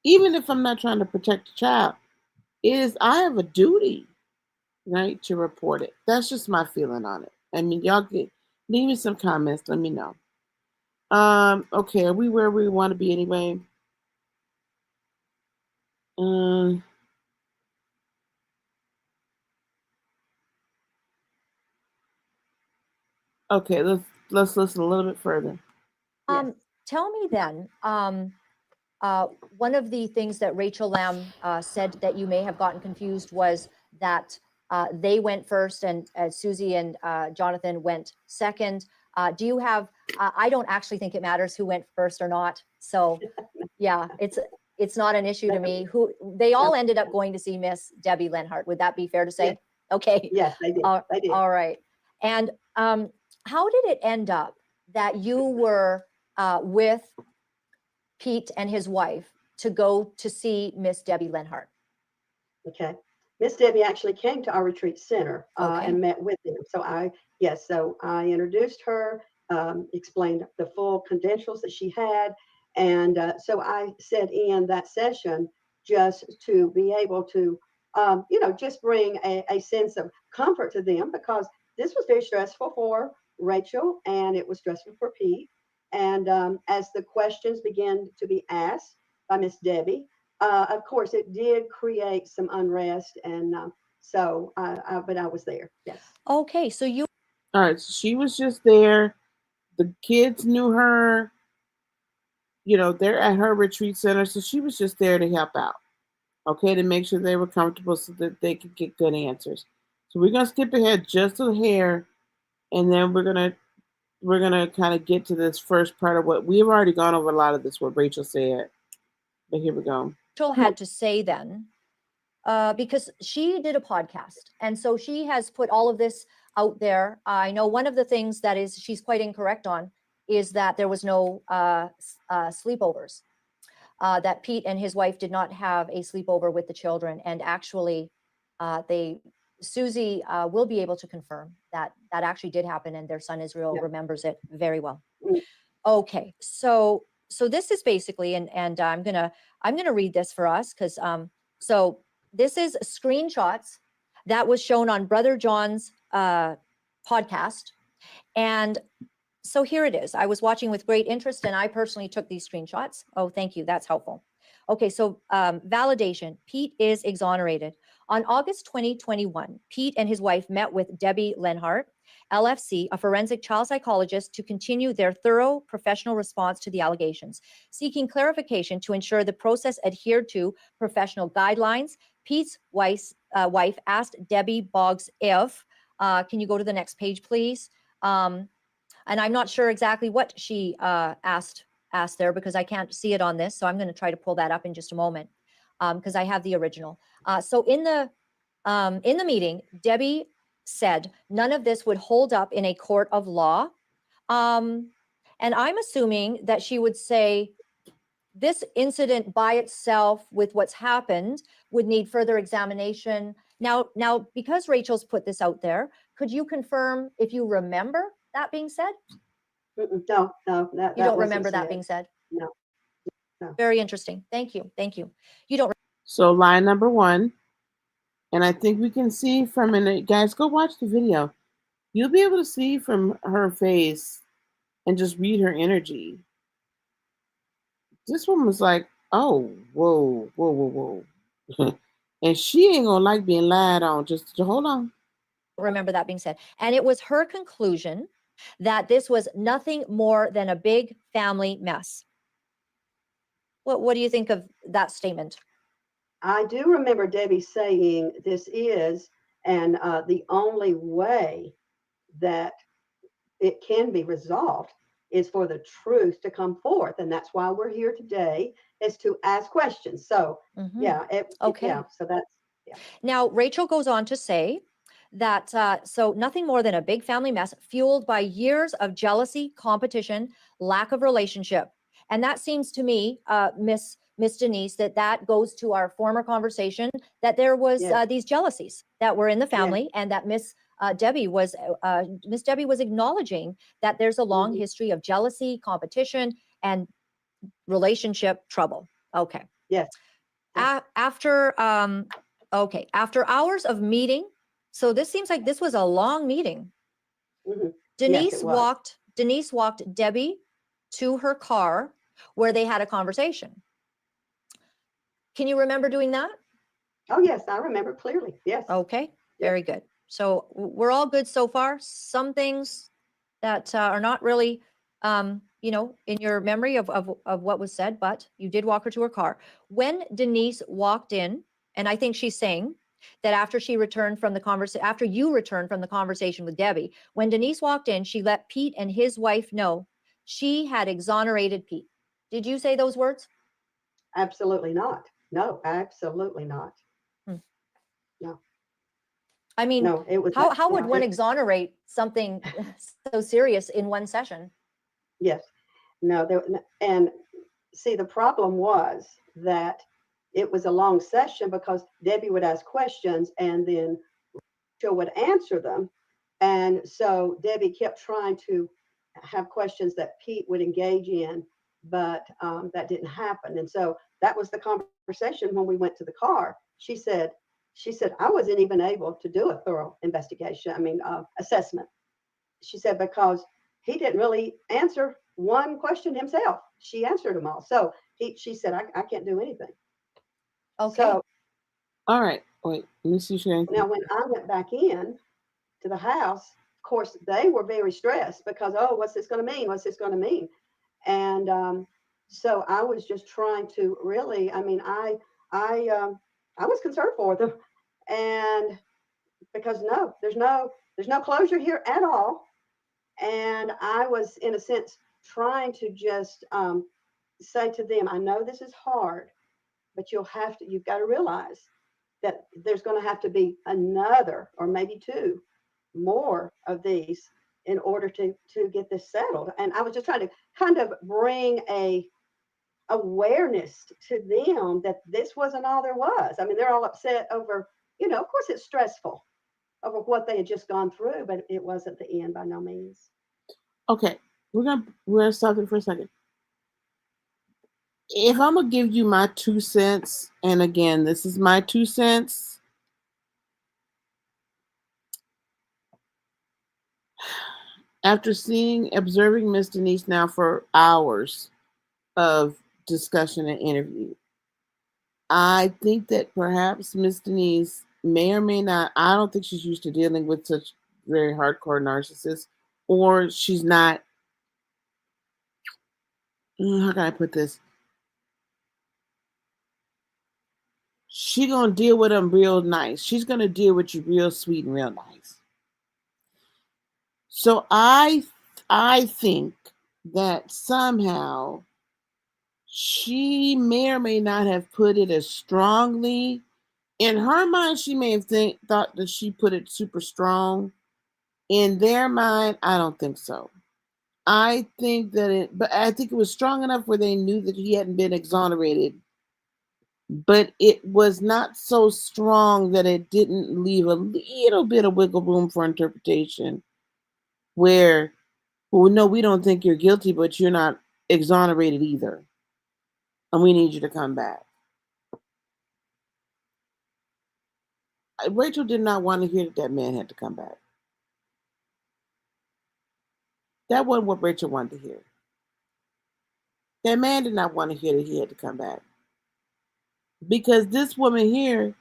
Even if I'm not trying to protect a child, I have a duty, right, to report it. That's just my feeling on it. I mean, y'all leave me some comments. Let me know. Okay, are we where we want to be anyway? Okay, let's listen a little bit further. Yes. Tell me then, one of the things that Rachel Lamb said that you may have gotten confused was that they went first and Suzy and Johnathan went second. Do you have, I don't actually think it matters who went first or not. So yeah, it's not an issue to me. They all ended up going to see Miss Debbie Lenhart. Would that be fair to say? Yes. Okay. Yes, they did. They did. All right. And how did it end up that you were with Pete and his wife to go to see Miss Debbie Lenhart? Okay. Miss Debbie actually came to our retreat center Okay. and met with them. So I introduced her, explained the full credentials that she had. And so I said in that session just to be able to, just bring a sense of comfort to them, because this was very stressful for Rachel and it was stressful for Pete. And as the questions began to be asked by Miss Debbie, of course, it did create some unrest, and but I was there. Yes. Okay, so you. All right, so she was just there. The kids knew her. They're at her retreat center, so she was just there to help out. Okay, to make sure they were comfortable so that they could get good answers. So we're gonna skip ahead just a hair, and then we're gonna kind of get to this first part of what we've already gone over a lot of this, what Rachel said. But here we go. Rachel had to say then, because she did a podcast, and so she has put all of this out there. I know one of the things that is she's quite incorrect on is that there was no sleepovers. That Pete and his wife did not have a sleepover with the children, and actually, Suzy will be able to confirm that actually did happen, and their son Israel remembers it very well. Okay, so this is basically, and I'm gonna read this for us, because so this is screenshots that was shown on Brother John's podcast, and so here it is. I was watching with great interest, and I personally took these screenshots. Oh, thank you. That's helpful. Okay, so validation. Pete is exonerated. On August 2021, Pete and his wife met with Debbie Lenhart, LFC, a forensic child psychologist, to continue their thorough professional response to the allegations, seeking clarification to ensure the process adhered to professional guidelines. Pete's wife asked Debbie Boggs if, can you go to the next page, please? And I'm not sure exactly what she asked there, because I can't see it on this. So I'm going to try to pull that up in just a moment, because I have the original. So in the meeting, Debbie said none of this would hold up in a court of law. And I'm assuming that she would say this incident by itself with what's happened would need further examination Now, because Rachel's put this out there, could you confirm if you remember that being said? No, You don't remember that being said? No. Very interesting. Thank you. You don't. So lie number 1, and I think we can see from it. Guys, go watch the video. You'll be able to see from her face and just read her energy. This one was like, oh, whoa. And she ain't gonna like being lied on. Just hold on. Remember that being said. And it was her conclusion that this was nothing more than a big family mess. What do you think of that statement? I do remember Debbie saying this is, and the only way that it can be resolved is for the truth to come forth. And that's why we're here today, is to ask questions. So yeah. Okay. Yeah, so that's, yeah. Now, Rachel goes on to say that, so nothing more than a big family mess fueled by years of jealousy, competition, lack of relationship. And that seems to me, Miss Denise, that goes to our former conversation, that there was these jealousies that were in the family, and that Miss Debbie was acknowledging that there's a long history of jealousy, competition, and relationship trouble. Okay. Yes. After hours of meeting, so this seems like this was a long meeting. Denise walked Debbie to her car where they had a conversation. Can you remember doing that? Oh, yes, I remember clearly. Yes. Okay, very good. So we're all good so far. Some things that are not really, in your memory of what was said, but you did walk her to her car. When Denise walked in, and I think she's saying that after you returned from the conversation with Debbie, when Denise walked in, she let Pete and his wife know she had exonerated Pete. Did you say those words? Absolutely not. No, absolutely not. No. I mean, no, it was how would one exonerate something so serious in one session? Yes. No, and see, the problem was that it was a long session because Debbie would ask questions and then Rachel would answer them. And so Debbie kept trying to have questions that Pete would engage in, but that didn't happen. And so that was the conversation when we went to the car. She said, I wasn't even able to do a thorough investigation, assessment. She said, because he didn't really answer one question himself. She answered them all. So she said, I can't do anything. Okay. So, all right. Wait, let me see. Now, when I went back in to the house, of course, they were very stressed because, oh, what's this going to mean? What's this going to mean? And so I was just trying to really, I was concerned for them, and because there's no closure here at all. And I was, in a sense, trying to just say to them, I know this is hard, but you've got to realize that there's going to have to be another or maybe two more of these in order to get this settled. And I was just trying to kind of bring a awareness to them that this wasn't all there was. I mean, they're all upset over, of course it's stressful over what they had just gone through, but it wasn't the end by no means. Okay, we're gonna stop it for a second. If I'm gonna give you my 2 cents, and again, this is my 2 cents. After observing Miss Denise now for hours of discussion and interview, I think that perhaps Miss Denise may or may not, I don't think she's used to dealing with such very hardcore narcissists, or she's not, how can I put this? She's going to deal with them real nice. She's going to deal with you real sweet and real nice. So I think that somehow she may or may not have put it as strongly. In her mind, she may have thought that she put it super strong. In their mind, I don't think so. I think that but I think it was strong enough where they knew that he hadn't been exonerated but it was not so strong that it didn't leave a little bit of wiggle room for interpretation where, well, no, we don't think you're guilty, but you're not exonerated either. And we need you to come back. Rachel did not want to hear that that man had to come back. That wasn't what Rachel wanted to hear. That man did not want to hear that he had to come back. Because this woman here,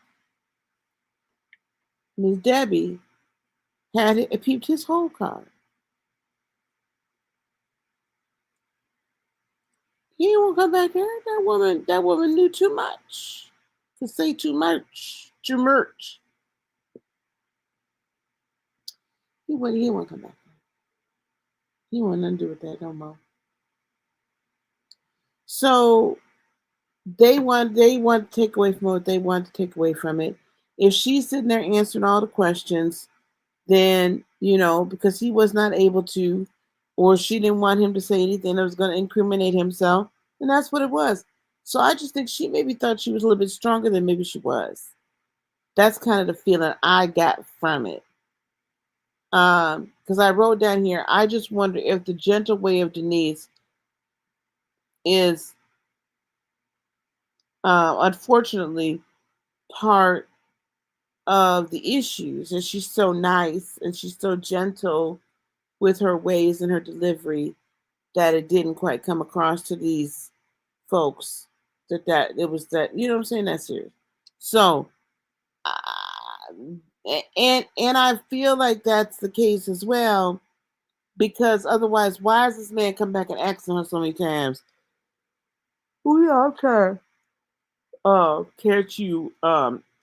Miss Debbie, had it, peeped his whole card. He didn't want to come back there. That woman knew too much. To say too much. Too much. He didn't want to come back there. He didn't want nothing to do with that no more. So they want to take away from what they want to take away from it. If she's sitting there answering all the questions, then, because he was not able to, or she didn't want him to say anything that was going to incriminate himself, and that's what it was. So I just think she maybe thought she was a little bit stronger than maybe she was. That's kind of the feeling I got from it. Because I wrote down here, I just wonder if the gentle way of Denise is unfortunately part of the issues, and she's so nice and she's so gentle with her ways and her delivery that it didn't quite come across to these folks that it was that, you know what I'm saying, that's serious. So and I feel like that's the case as well, because otherwise why is this man come back and asking her so many times, oh yeah, okay, can't you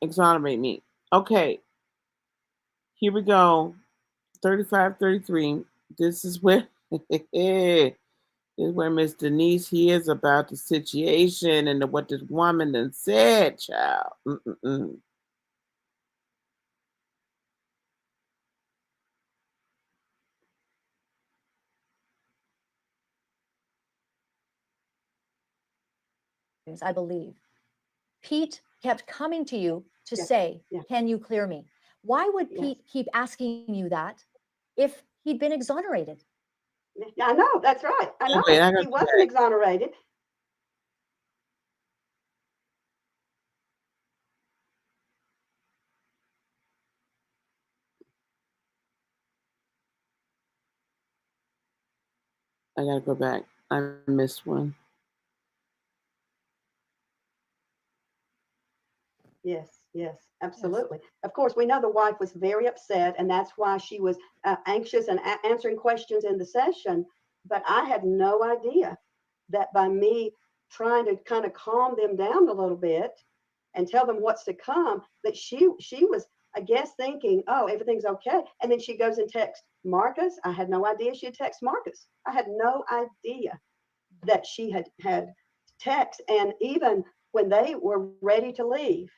exonerate me? Okay, here we go. 35-33. This is where this is where Miss Denise hears about the situation and what this woman done said, child. I believe. Pete kept coming to you to Yeah, say, yeah. can you clear me? Why would Yes. Pete keep asking you that if he'd been exonerated? Yeah, I know, that's right. I know. Wait, He wasn't exonerated. I gotta go back. I missed one. Yes, absolutely. Yes. Of course, we know the wife was very upset, and that's why she was anxious and answering questions in the session. But I had no idea that by me trying to kind of calm them down a little bit and tell them what's to come, that she was, I guess, thinking, oh, everything's okay. And then she goes and texts Marcus. I had no idea she had texted Marcus. I had no idea that she had text. And even when they were ready to leave,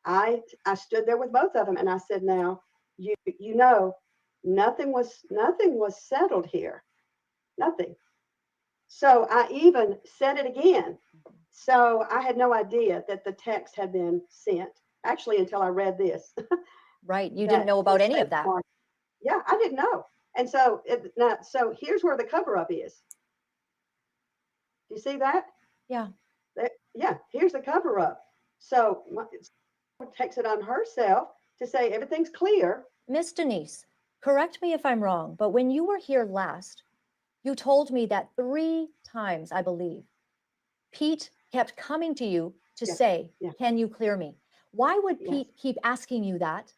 I stood there with both of them and I said, now, you know, nothing was settled here. Nothing. So I even said it again. So I had no idea that the text had been sent, actually, until I read this. Right. You didn't know about any of that. Yeah, I didn't know. And so so here's where the cover-up is. Do you see that? Yeah. Yeah, here's the cover-up. So takes it on herself to say everything's clear. Miss Denise, correct me if I'm wrong, but when you were here last, you told me that 3 times, I believe, Pete kept coming to you to say, can you clear me? Why would Pete keep asking you that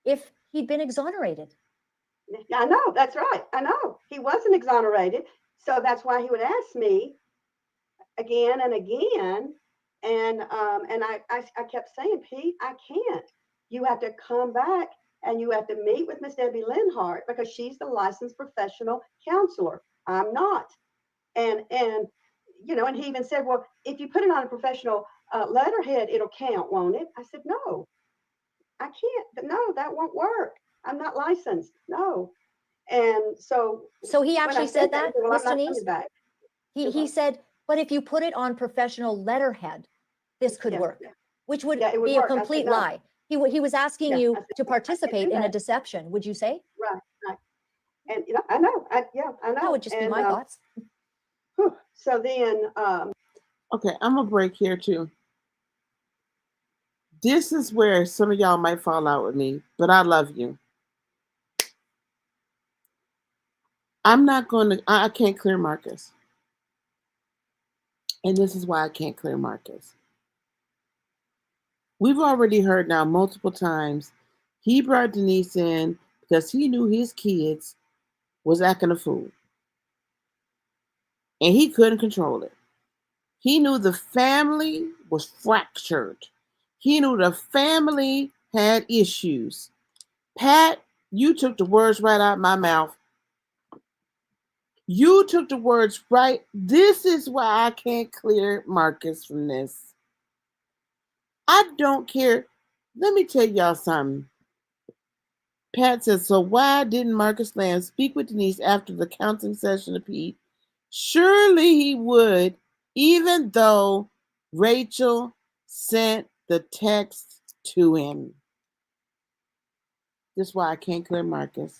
if he'd been exonerated? I know, that's right. I know. He wasn't exonerated. So that's why he would ask me again and again. And I kept saying, Pete, I can't. You have to come back and you have to meet with Miss Debbie Linhart because she's the licensed professional counselor. I'm not. And and he even said, well, if you put it on a professional letterhead, it'll count, won't it? I said, no, I can't. No, that won't work. I'm not licensed. No. And so he actually said that, well, Miss I'm not Denise? coming back. He said, but if you put it on professional letterhead, this could work. which would Yeah, it would be a work. I said, complete no. lie. He was asking Yeah, you I said, to "No, I can't participate do in a that." deception, would you say? Right, right. And I know. I That know. would just be And my thoughts. so then, Okay, I'm gonna break here too. This is where some of y'all might fall out with me, but I love you. I'm not going to, I can't clear Marcus. And this is why I can't clear Marcus. We've already heard now multiple times he brought Denise in because he knew his kids was acting a fool. And he couldn't control it. He knew the family was fractured. He knew the family had issues. Pat, you took the words right out of my mouth. You took the words right. This is why I can't clear Marcus from this. I don't care. Let me tell y'all something. Pat says, so why didn't Marcus Lamb speak with Denise after the counseling session of Pete? Surely he would, even though Rachel sent the text to him. That's why I can't clear Marcus.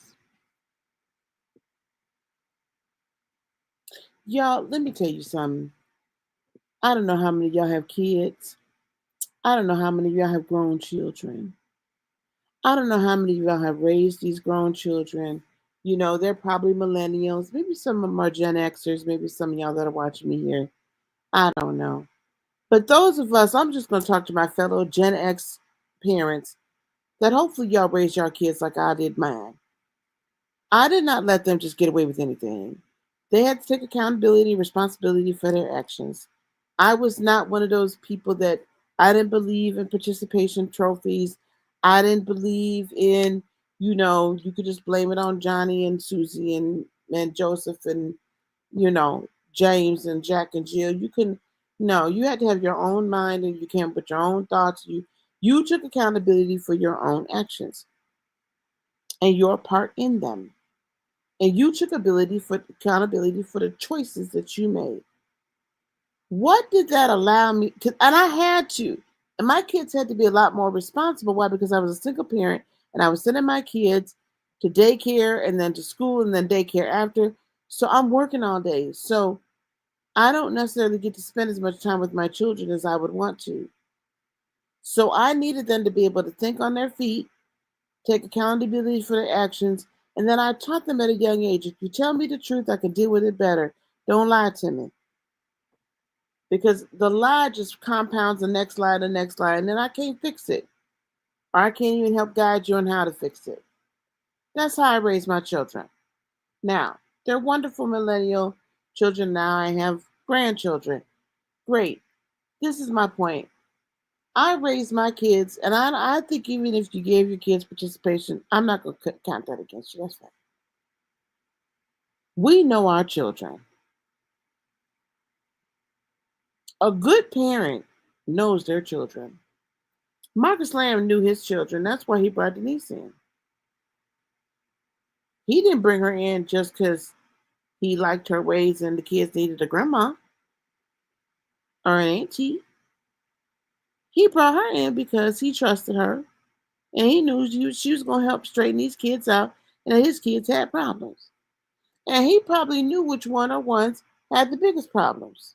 Y'all, let me tell you something. I don't know how many of y'all have kids. I don't know how many of y'all have grown children. I don't know how many of y'all have raised these grown children. You know, they're probably millennials. Maybe some of them are Gen Xers. Maybe some of y'all that are watching me here. I don't know. But those of us, I'm just going to talk to my fellow Gen X parents that hopefully y'all raised your kids like I did mine. I did not let them just get away with anything. They had to take accountability and responsibility for their actions. I was not one of those people that I didn't believe in participation trophies. I didn't believe in, you could just blame it on Johnny and Susie and Joseph and, James and Jack and Jill. You couldn't, no, you had to have your own mind and you came with your own thoughts. You took accountability for your own actions and your part in them. And you took accountability for the choices that you made. What did that allow me to? And I had to. And my kids had to be a lot more responsible. Why? Because I was a single parent and I was sending my kids to daycare and then to school and then daycare after. So I'm working all day. So I don't necessarily get to spend as much time with my children as I would want to. So I needed them to be able to think on their feet, take accountability for their actions, and then I taught them at a young age, if you tell me the truth, I can deal with it better. Don't lie to me. Because the lie just compounds the next lie, and then I can't fix it. Or I can't even help guide you on how to fix it. That's how I raise my children. Now, they're wonderful millennial children now. I have grandchildren. Great. This is my point. I raised my kids, and I think even if you gave your kids participation, I'm not going to count that against you. That's fine. We know our children. A good parent knows their children. Marcus Lamb knew his children. That's why he brought Denise in. He didn't bring her in just because he liked her ways and the kids needed a grandma or an auntie. He brought her in because he trusted her and he knew she was going to help straighten these kids out and that his kids had problems. And he probably knew which one or ones had the biggest problems.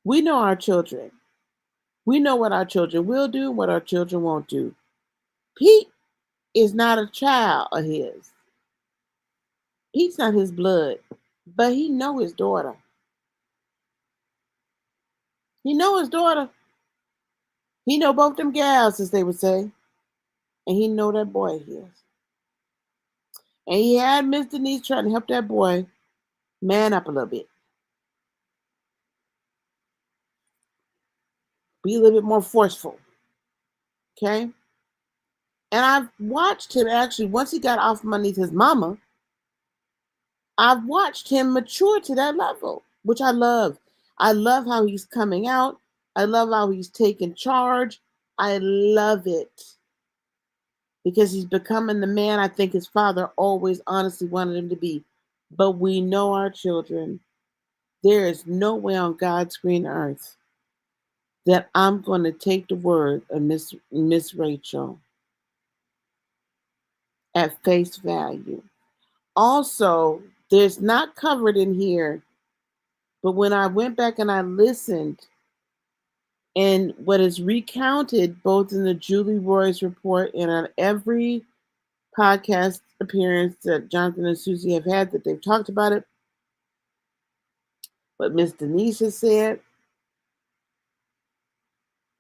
We know our children. We know what our children will do, what our children won't do. Pete is not a child of his. Pete's not his blood, but he know his daughter. He know his daughter. He know both them gals, as they would say. And he know that boy of his. And he had Miss Denise trying to help that boy man up a little bit. Be a little bit more forceful. Okay? And I've watched him actually, once he got off underneath his mama, I've watched him mature to that level, which I love. I love how he's coming out. I love how he's taking charge. I love it. Because he's becoming the man I think his father always honestly wanted him to be. But we know our children. There is no way on God's green earth that I'm going to take the word of Miss Rachel at face value. Also, there's not covered in here, but when I went back and I listened, and what is recounted both in the Julie Roy's report and on every podcast appearance that Johnathan and Suzy have had that they've talked about it, what Miss Denise has said,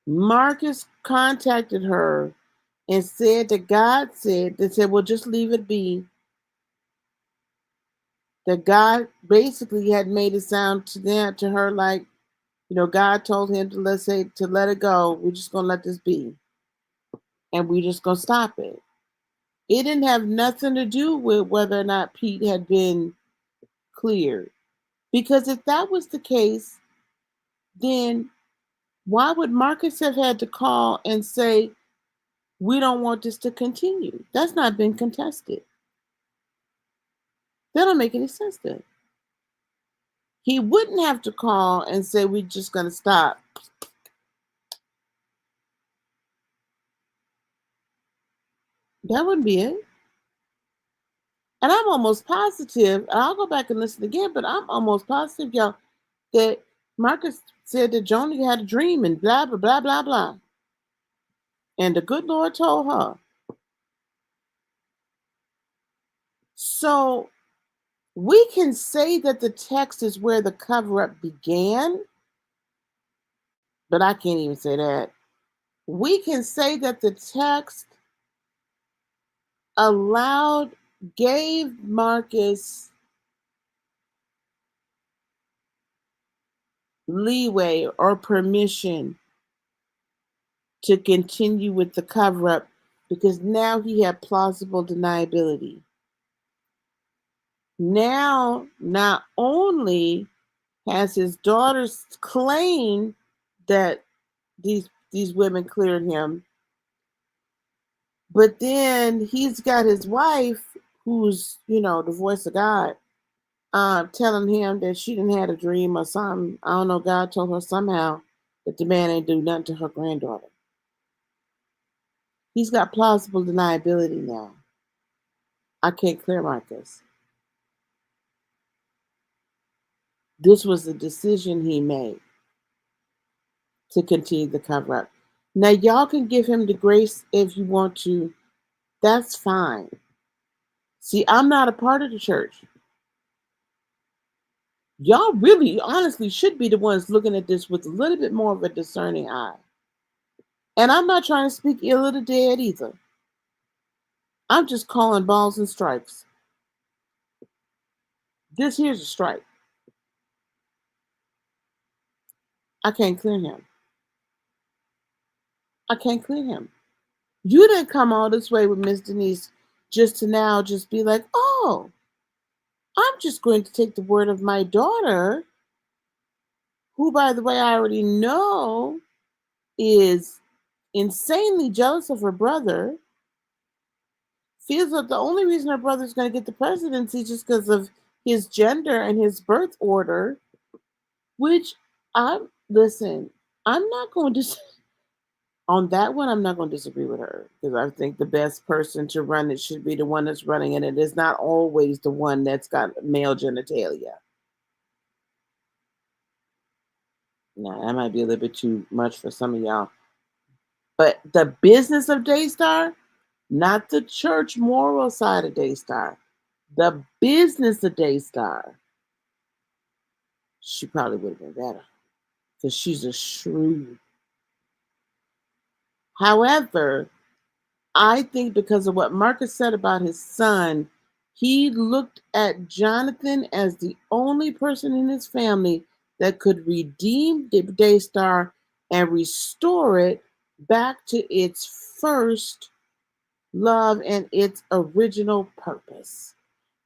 Marcus contacted her and said that God said, they said, well, just leave it be. That God basically had made it sound to her like, God told him to let it go. We're just gonna let this be. And we're just gonna stop it. It didn't have nothing to do with whether or not Pete had been cleared. Because if that was the case, then why would Marcus have had to call and say, we don't want this to continue? That's not been contested. That don't make any sense then. He wouldn't have to call and say, we're just going to stop. That wouldn't be it. And I'm almost positive, and I'll go back and listen again, but I'm almost positive, y'all, that Marcus said that Joni had a dream and blah, blah, blah, blah, blah. And the good Lord told her. So we can say that the text is where the cover-up began, but I can't even say that. We can say that the text gave Marcus leeway or permission to continue with the cover-up because now he had plausible deniability. Now, not only has his daughters claimed that these women cleared him, but then he's got his wife, who's, the voice of God, telling him that she didn't have a dream or something. I don't know, God told her somehow that the man ain't do nothing to her granddaughter. He's got plausible deniability now. I can't clear Marcus. This was the decision he made to continue the cover-up. Now, y'all can give him the grace if you want to. That's fine. See, I'm not a part of the church. Y'all really, honestly, should be the ones looking at this with a little bit more of a discerning eye. And I'm not trying to speak ill of the dead either. I'm just calling balls and strikes. This here's a strike. I can't clear him. I can't clear him. You didn't come all this way with Miss Denise just to now just be like, oh, I'm just going to take the word of my daughter, who, by the way, I already know is insanely jealous of her brother, feels that the only reason her brother's going to get the presidency is just because of his gender and his birth order, which I'm not going to, on that one, I'm not going to disagree with her, because I think the best person to run it should be the one that's running it. It is not always the one that's got male genitalia. Now, that might be a little bit too much for some of y'all. But the business of Daystar, not the church moral side of Daystar, the business of Daystar, she probably would have been better because she's a shrew. However, I think because of what Marcus said about his son, he looked at Johnathan as the only person in his family that could redeem the Daystar and restore it back to its first love and its original purpose,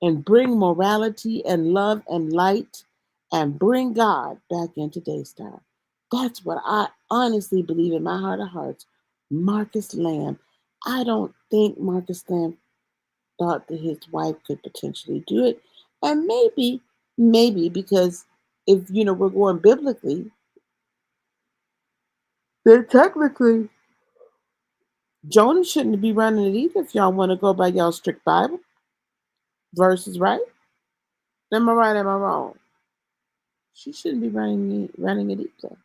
and bring morality and love and light and bring God back into Daystar. That's what I honestly believe in my heart of hearts. Marcus Lamb. I don't think Marcus Lamb thought that his wife could potentially do it. And maybe because if we're going biblically, then technically, Joni shouldn't be running it either if y'all want to go by y'all strict Bible verses, right? Am I right? Am I wrong? She shouldn't be running it either.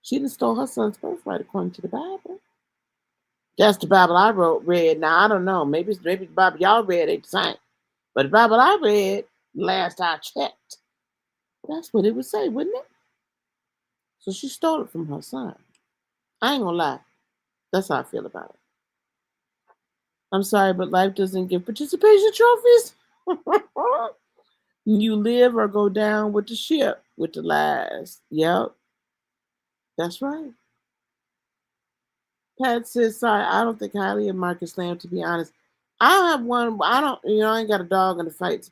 She done stole her son's birthright according to the Bible. That's the Bible I read. Now I don't know. Maybe the Bible y'all read ain't the same. But the Bible I read last I checked, that's what it would say, wouldn't it? So she stole it from her son. I ain't gonna lie. That's how I feel about it. I'm sorry, but life doesn't give participation trophies. You live or go down with the ship with the lies. Yep. That's right. Pat says, sorry, I don't think highly of Marcus Lamb, to be honest. I don't have one, I don't, I ain't got a dog in the fight,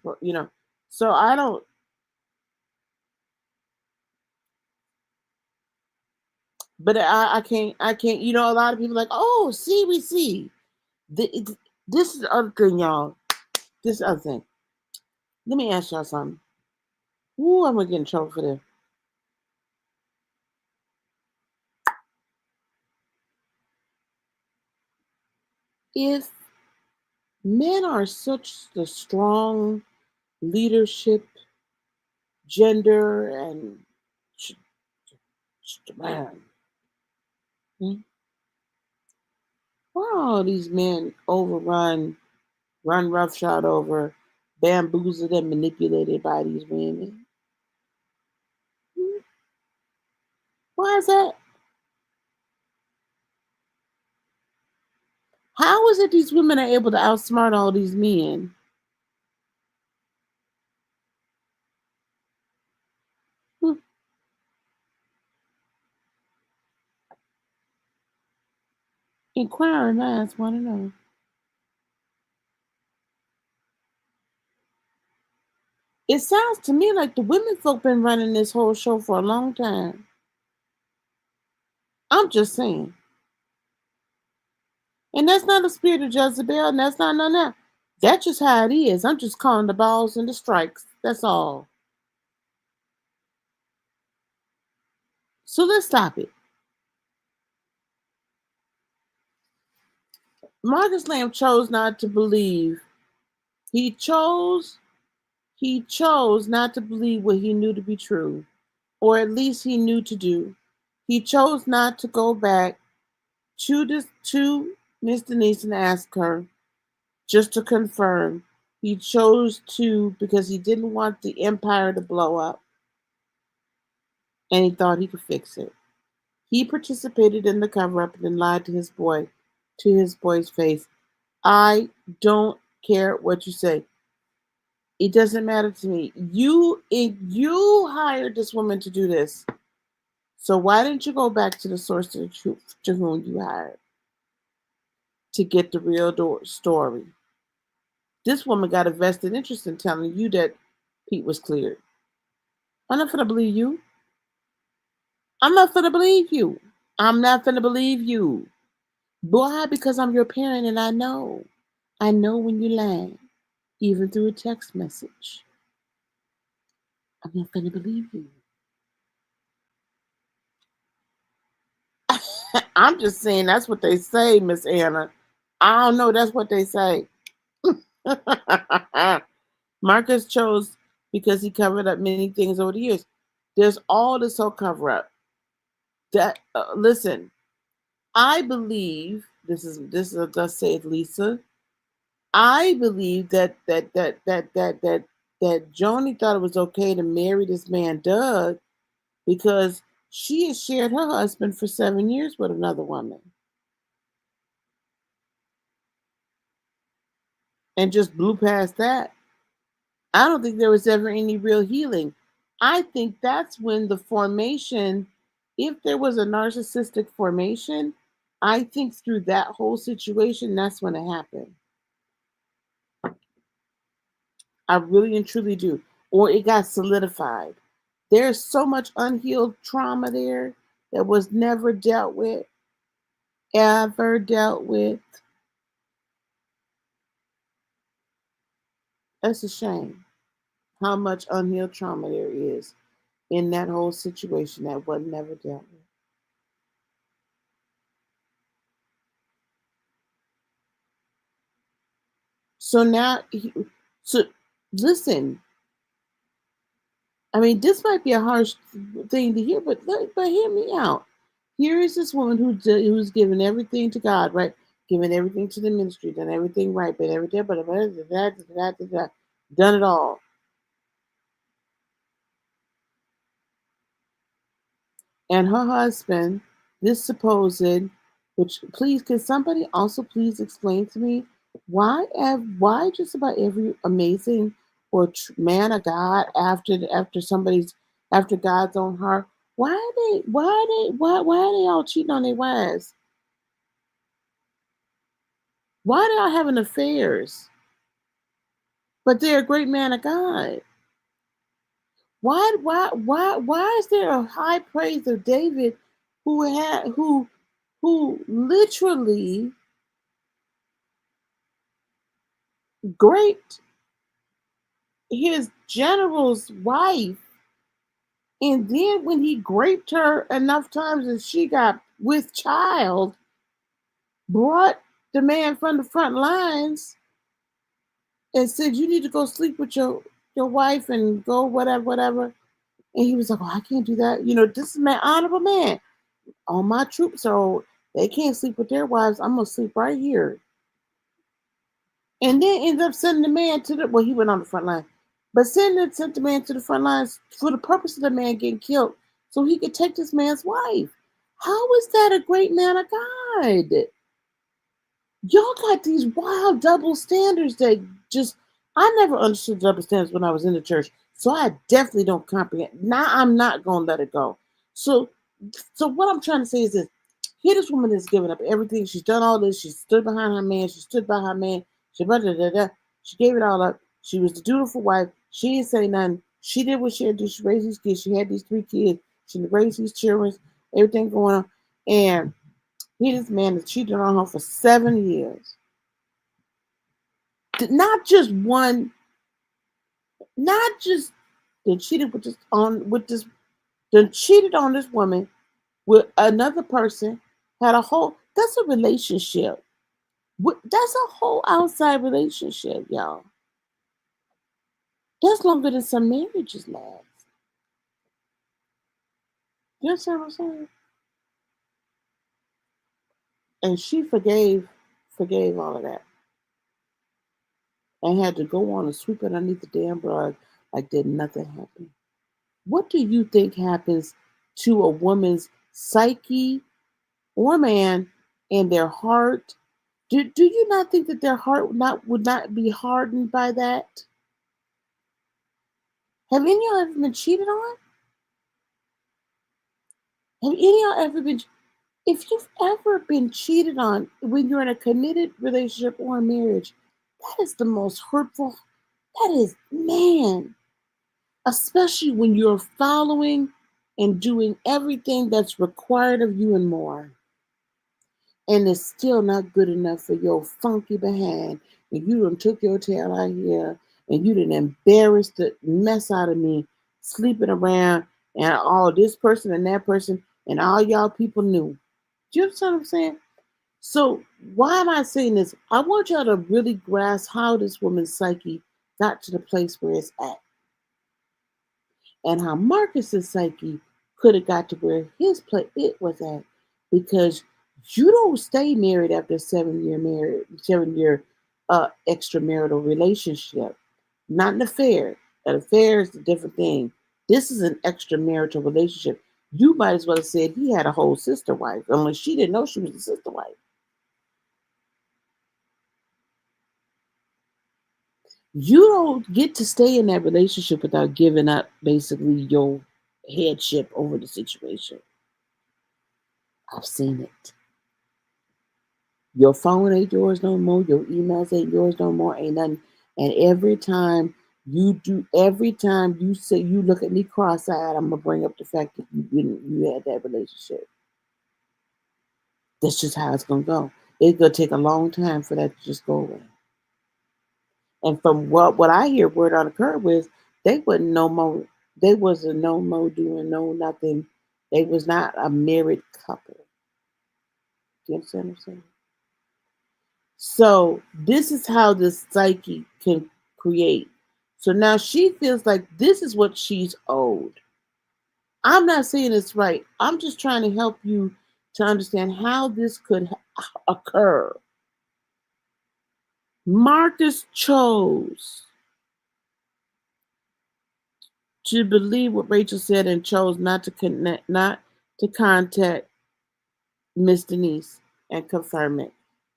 so I don't. But I can't, a lot of people are like, oh, see, we see. This is the other thing, y'all. This is the other thing. Let me ask y'all something. Ooh, I'm going to get in trouble for this. If men are such the strong leadership, gender, and man, why are all these men run roughshod over, bamboozled and manipulated by these women? Why is that? How is it these women are able to outsmart all these men? Inquiring minds want to know. It sounds to me like the women folk been running this whole show for a long time. I'm just saying. And that's not a spirit of Jezebel, and that's not no. That's just how it is. I'm just calling the balls and the strikes. That's all. So let's stop it. Marcus Lamb chose not to believe. He chose not to believe what he knew to be true, or at least he knew to do. He chose not to go back to Miss Denise and ask her just to confirm. He chose to because he didn't want the empire to blow up, and he thought he could fix it. He participated in the cover-up and then lied to his boy's face. I don't care what you say. It doesn't matter to me. You hired this woman to do this. So why didn't you go back to the source of the truth to whom you hired to get the real story? This woman got a vested interest in telling you that Pete was cleared. I'm not gonna believe you. I'm not gonna believe you. I'm not gonna believe you. Why? Because I'm your parent and I know. I know when you lie, even through a text message. I'm not gonna believe you. I'm just saying that's what they say, Miss Anna. I don't know, that's what they say. Marcus chose because he covered up many things over the years. There's all this whole cover up. That listen, I believe this is let's say it, Lisa. I believe that Joni thought it was okay to marry this man Doug because she has shared her husband for 7 years with another woman. And just blew past that. I don't think there was ever any real healing. I think that's when the formation, if there was a narcissistic formation, I think through that whole situation, that's when it happened. I really and truly do. Or it got solidified. There's so much unhealed trauma there that was never dealt with, ever dealt with. That's a shame how much unhealed trauma there is in that whole situation that was never dealt with. So now, so listen. I mean, this might be a harsh thing to hear, but hear me out. Here is this woman who's given everything to God, right? Giving everything to the ministry, done everything right, but everything, but done it all. And her husband, this supposed, which please, can somebody also please explain to me why just about every amazing or man of God after God's own heart, why are they all cheating on their wives? Why are they all having affairs? But they're a great man of God. Why is there a high praise of David who literally graped his general's wife, and then when he graped her enough times and she got with child, brought the man from the front lines and said, "You need to go sleep with your wife and go whatever." And he was like, "Oh, I can't do that. This is my honorable man. All my troops are, they can't sleep with their wives. I'm gonna sleep right here." And then ends up sending the man he went on the front line, but sent the man to the front lines for the purpose of the man getting killed so he could take this man's wife. How is that a great man of God? Y'all got these wild double standards that I never understood double standards when I was in the church. So I definitely don't comprehend. Now I'm not going to let it go. So what I'm trying to say is this. Here this woman is giving up everything. She's done all this. She stood behind her man. She stood by her man. She gave it all up. She was the dutiful wife. She didn't say nothing. She did what she had to do. She raised these kids. She had these 3 kids. She raised these children. Everything going on. And here this man has cheated on her for 7 years. Not just one. Not just they cheated cheated on this woman with another person. Had a whole. That's a relationship. That's a whole outside relationship, y'all. That's longer than some marriages last. You understand what I'm saying? And she forgave all of that. And had to go on and sweep it underneath the damn rug like did nothing happen. What do you think happens to a woman's psyche or man and their heart? Do you not think that their heart would not be hardened by that? Have any of y'all ever been cheated on? Have any of y'all ever been? If you've ever been cheated on when you're in a committed relationship or a marriage, that is the most hurtful. That is, man, especially when you're following and doing everything that's required of you and more. And it's still not good enough for your funky behind. And you done took your tail out here and you done embarrassed the mess out of me, sleeping around and all this person and that person and all y'all people knew. Do you understand what I'm saying? So why am I saying this? I want y'all to really grasp how this woman's psyche got to the place where it's at. And how Marcus's psyche could have got to where it was at. Because you don't stay married after a 7-year extramarital relationship. Not an affair. An affair is a different thing. This is an extramarital relationship. You might as well have said he had a whole sister wife, unless she didn't know she was a sister wife. You don't get to stay in that relationship without giving up basically your headship over the situation. I've seen it. Your phone ain't yours no more. Your emails ain't yours no more. Ain't nothing. And every time you say you look at me cross-eyed, I'm gonna bring up the fact that you had that relationship. That's just how it's gonna go. It's gonna take a long time for that to just go away. And from what I hear, word on the curb is they wasn't no more. They wasn't no more doing no nothing. They was not a married couple. Do you understand what I'm saying? So this is how this psyche can create. So now she feels like this is what she's owed. I'm not saying it's right. I'm just trying to help you to understand how this could occur. Marcus chose to believe what Rachel said and chose not to contact Miss Denise and confirm it.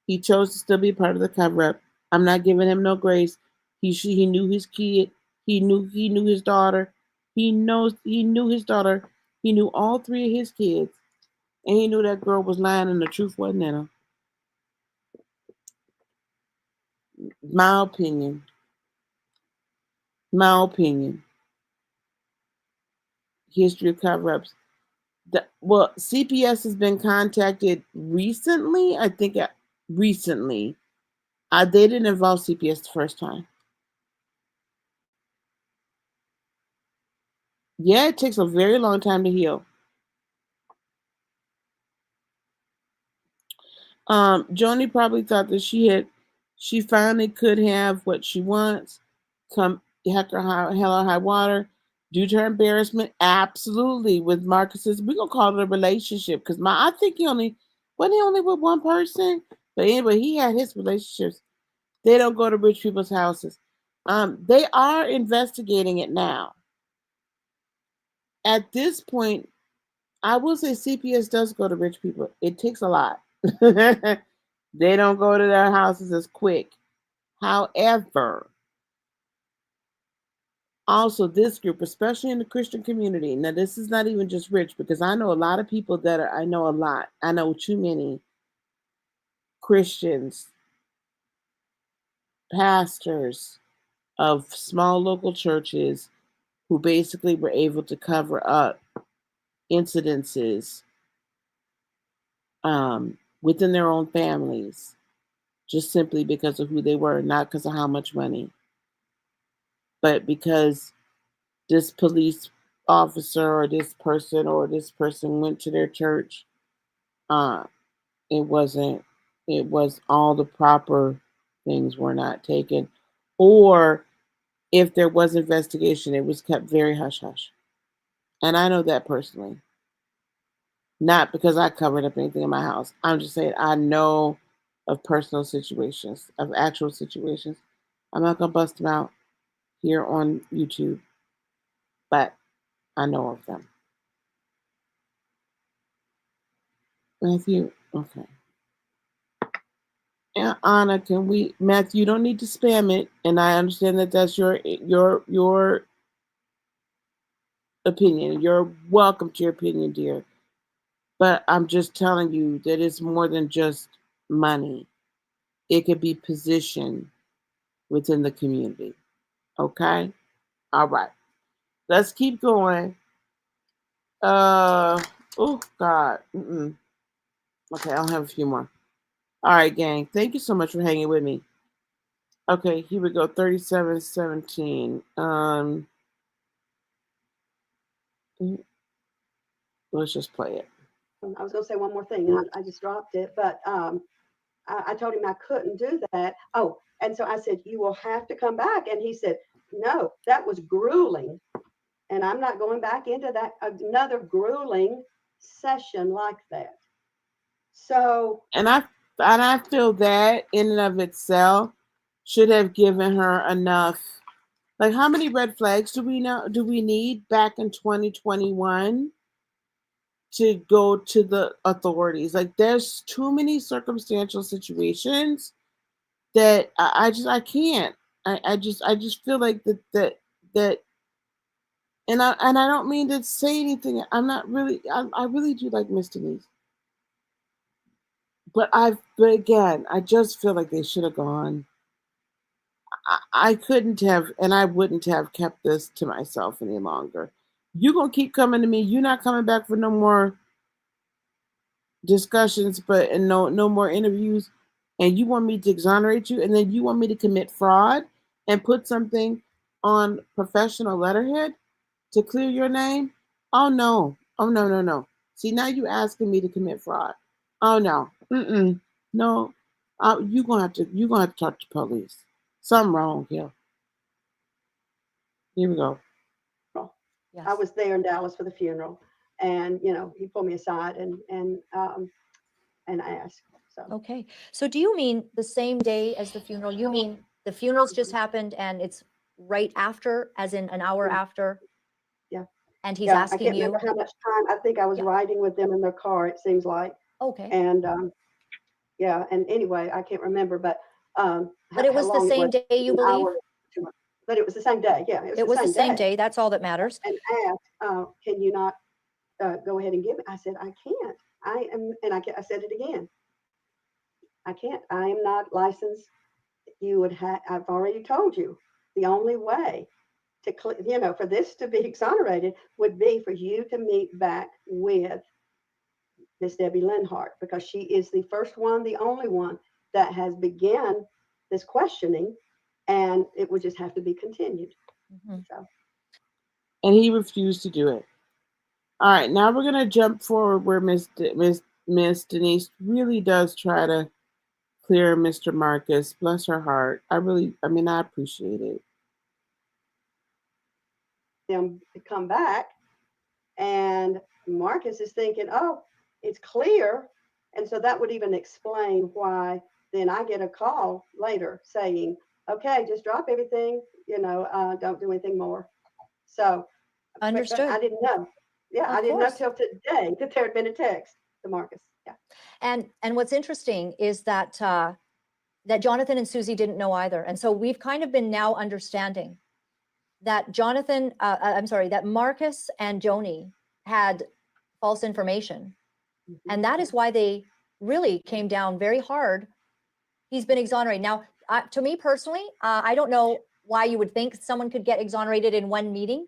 He chose to still be part of the cover-up. I'm not giving him no grace. He knew his kid. He knew his daughter. He knew his daughter. He knew all three of his kids, and he knew that girl was lying and the truth wasn't in her. My opinion. My opinion. History of cover-ups. Well, CPS has been contacted recently. I think recently. They didn't involve CPS the first time. Yeah, it takes a very long time to heal. Joni probably thought that she finally could have what she wants. Come heck or hell or high water. Due to her embarrassment, absolutely. With Marcus's, we're gonna call it a relationship because I think he only with one person. But anyway, he had his relationships. They don't go to rich people's houses. They are investigating it now. At this point, I will say CPS does go to rich people. It takes a lot. They don't go to their houses as quick. However, also this group, especially in the Christian community, now this is not even just rich, because I know a lot of people I know too many Christians, pastors of small local churches who basically were able to cover up incidences within their own families, just simply because of who they were, not because of how much money, but because this police officer or this person went to their church. It was all the proper things were not taken, or if there was investigation, it was kept very hush hush. And I know that personally. Not because I covered up anything in my house. I'm just saying I know of personal situations, of actual situations. I'm not going to bust them out here on YouTube, but I know of them. Matthew, okay. And Anna, Matthew, you don't need to spam it, and I understand that that's your opinion. You're welcome to your opinion, dear. But I'm just telling you that it's more than just money. It could be position within the community. Okay? All right. Let's keep going. Oh God. Okay, I'll have a few more. All right, gang. Thank you so much for hanging with me. Okay, here we go. 3717. Let's just play it. I was going to say one more thing, and I just dropped it, but I told him I couldn't do that. Oh, and so I said, you will have to come back. And he said, no, that was grueling. And I'm not going back into that another grueling session like that. So and I feel that in and of itself should have given her enough. Like, how many red flags do we need back in 2021 to go to the authorities? Like, there's too many circumstantial situations that I can't. I just feel like that and I don't mean to say anything. I'm not really. I really do like Miss Denise, but again, I just feel like they should have gone. I couldn't have, and I wouldn't have kept this to myself any longer. You're gonna keep coming to me. You're not coming back for no more discussions, and no more interviews. And you want me to exonerate you, and then you want me to commit fraud and put something on professional letterhead to clear your name? Oh no! Oh no! No! No! See, now you asking me to commit fraud. Oh no! No. You're gonna have to talk to police. Something wrong here. Here we go. I was there in Dallas for the funeral, and he pulled me aside and asked. So Okay. So do you mean the same day as the funeral? You mean the funerals just happened and it's right after, as in an hour after? Yeah. And he's I asking can't you. remember how much time. I think I was riding with them in their car. It seems like. Okay. And and anyway, I can't remember, but it was the same day, you believe? But it was the same day. Yeah, it was the same day. That's all that matters. And asked, can you not go ahead and give it? I said, I can't. I am, and I said it again. I can't. I am not licensed. You would have. I've already told you. The only way to, for this to be exonerated would be for you to meet back with Miss Debbie Linhart, because she is the first one, the only one that has began this questioning, and it would just have to be continued. Mm-hmm. So. And he refused to do it. All right, now we're gonna jump forward where Miss Denise really does try to clear Mr. Marcus. Bless her heart. I appreciate it. Them to come back, and Marcus is thinking, oh, it's clear. And so that would even explain why then I get a call later saying, okay, just drop everything, don't do anything more. So understood. I didn't know. Yeah, I didn't know till today that there had been a text to Marcus. Yeah. And what's interesting is that that Johnathan and Suzy didn't know either. And so we've kind of been now understanding that that Marcus and Joni had false information. Mm-hmm. And that is why they really came down very hard. He's been exonerated. Now, to me personally, I don't know why you would think someone could get exonerated in one meeting.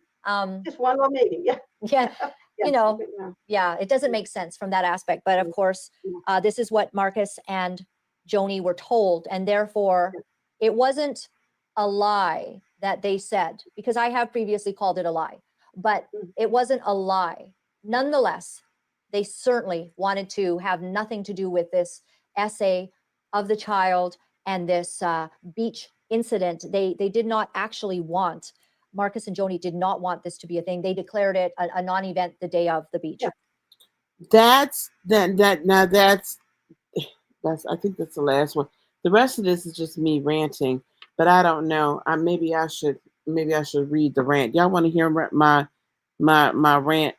Just one more meeting, yeah. Yeah. It doesn't make sense from that aspect. But of course, this is what Marcus and Joni were told. And therefore, it wasn't a lie that they said, because I have previously called it a lie, but it wasn't a lie. Nonetheless, they certainly wanted to have nothing to do with this essay of the child and this beach incident. They did not actually want, Marcus and Joni did not want this to be a thing. They declared it a non-event the day of the beach. Yeah. That's I think that's the last one. The rest of this is just me ranting, but I don't know. Maybe I should read the rant. Y'all want to hear my rant?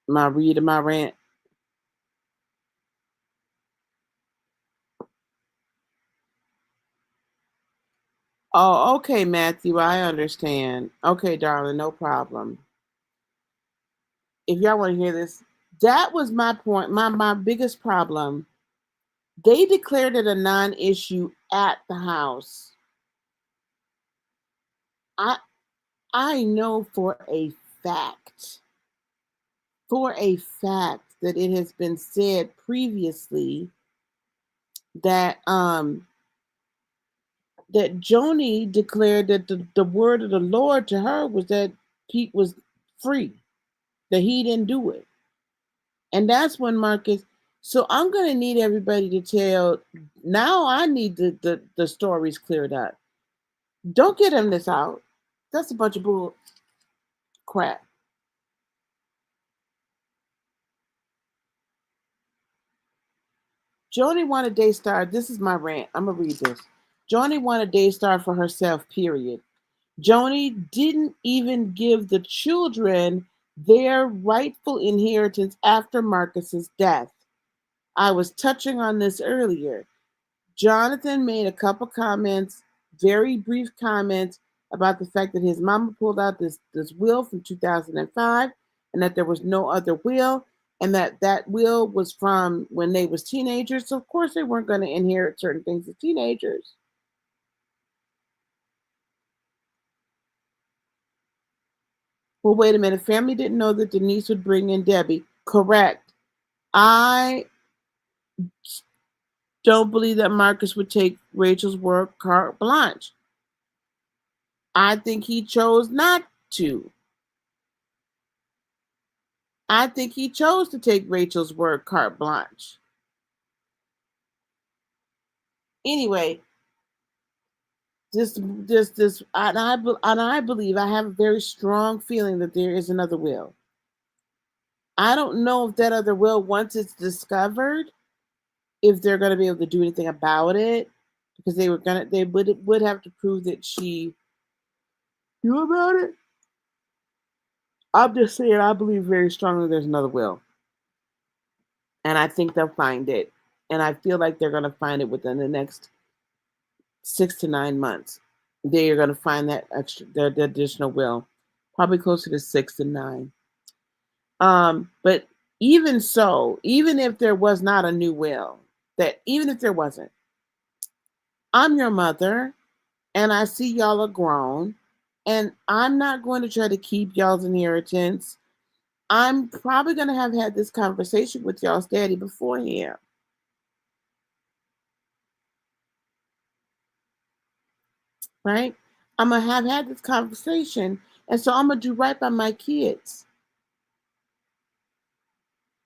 My read of my rant? Oh, okay, Matthew, I understand. Okay, darling, no problem. If y'all want to hear this, that was my point. My biggest problem. They declared it a non-issue at the house. I know for a fact that it has been said previously that that Joni declared that the word of the Lord to her was that Pete was free, that he didn't do it. And that's when Marcus, so I'm going to need everybody to tell, now I need the stories cleared up. Don't get him this out. That's a bunch of bull crap. Joni wanted Daystar. This is my rant. I'm going to read this. Joni wanted Daystar for herself, period. Joni didn't even give the children their rightful inheritance after Marcus's death. I was touching on this earlier. Johnathan made a couple comments, very brief comments, about the fact that his mama pulled out this will from 2005 and that there was no other will, and that will was from when they was teenagers. So of course they weren't going to inherit certain things as teenagers. Well, wait a minute. Family didn't know that Denise would bring in Debbie. Correct. I don't believe that Marcus would take Rachel's work carte blanche. I think he chose not to. I think he chose to take Rachel's word carte blanche. Anyway, and I believe, I have a very strong feeling that there is another will. I don't know if that other will, once it's discovered, if they're going to be able to do anything about it, because they would have to prove that she knew about it. I'm just saying, I believe very strongly there's another will, and I think they'll find it, and I feel like they're going to find it within the next 6 to 9 months. They are going to find that the additional will, probably closer to 6 to 9. But even so, even if there was not a new will, even if there wasn't, I'm your mother, and I see y'all are grown, and I'm not going to try to keep y'all's inheritance. I'm probably going to have had this conversation with y'all's daddy beforehand. Right? I'm going to have had this conversation, and so I'm going to do right by my kids.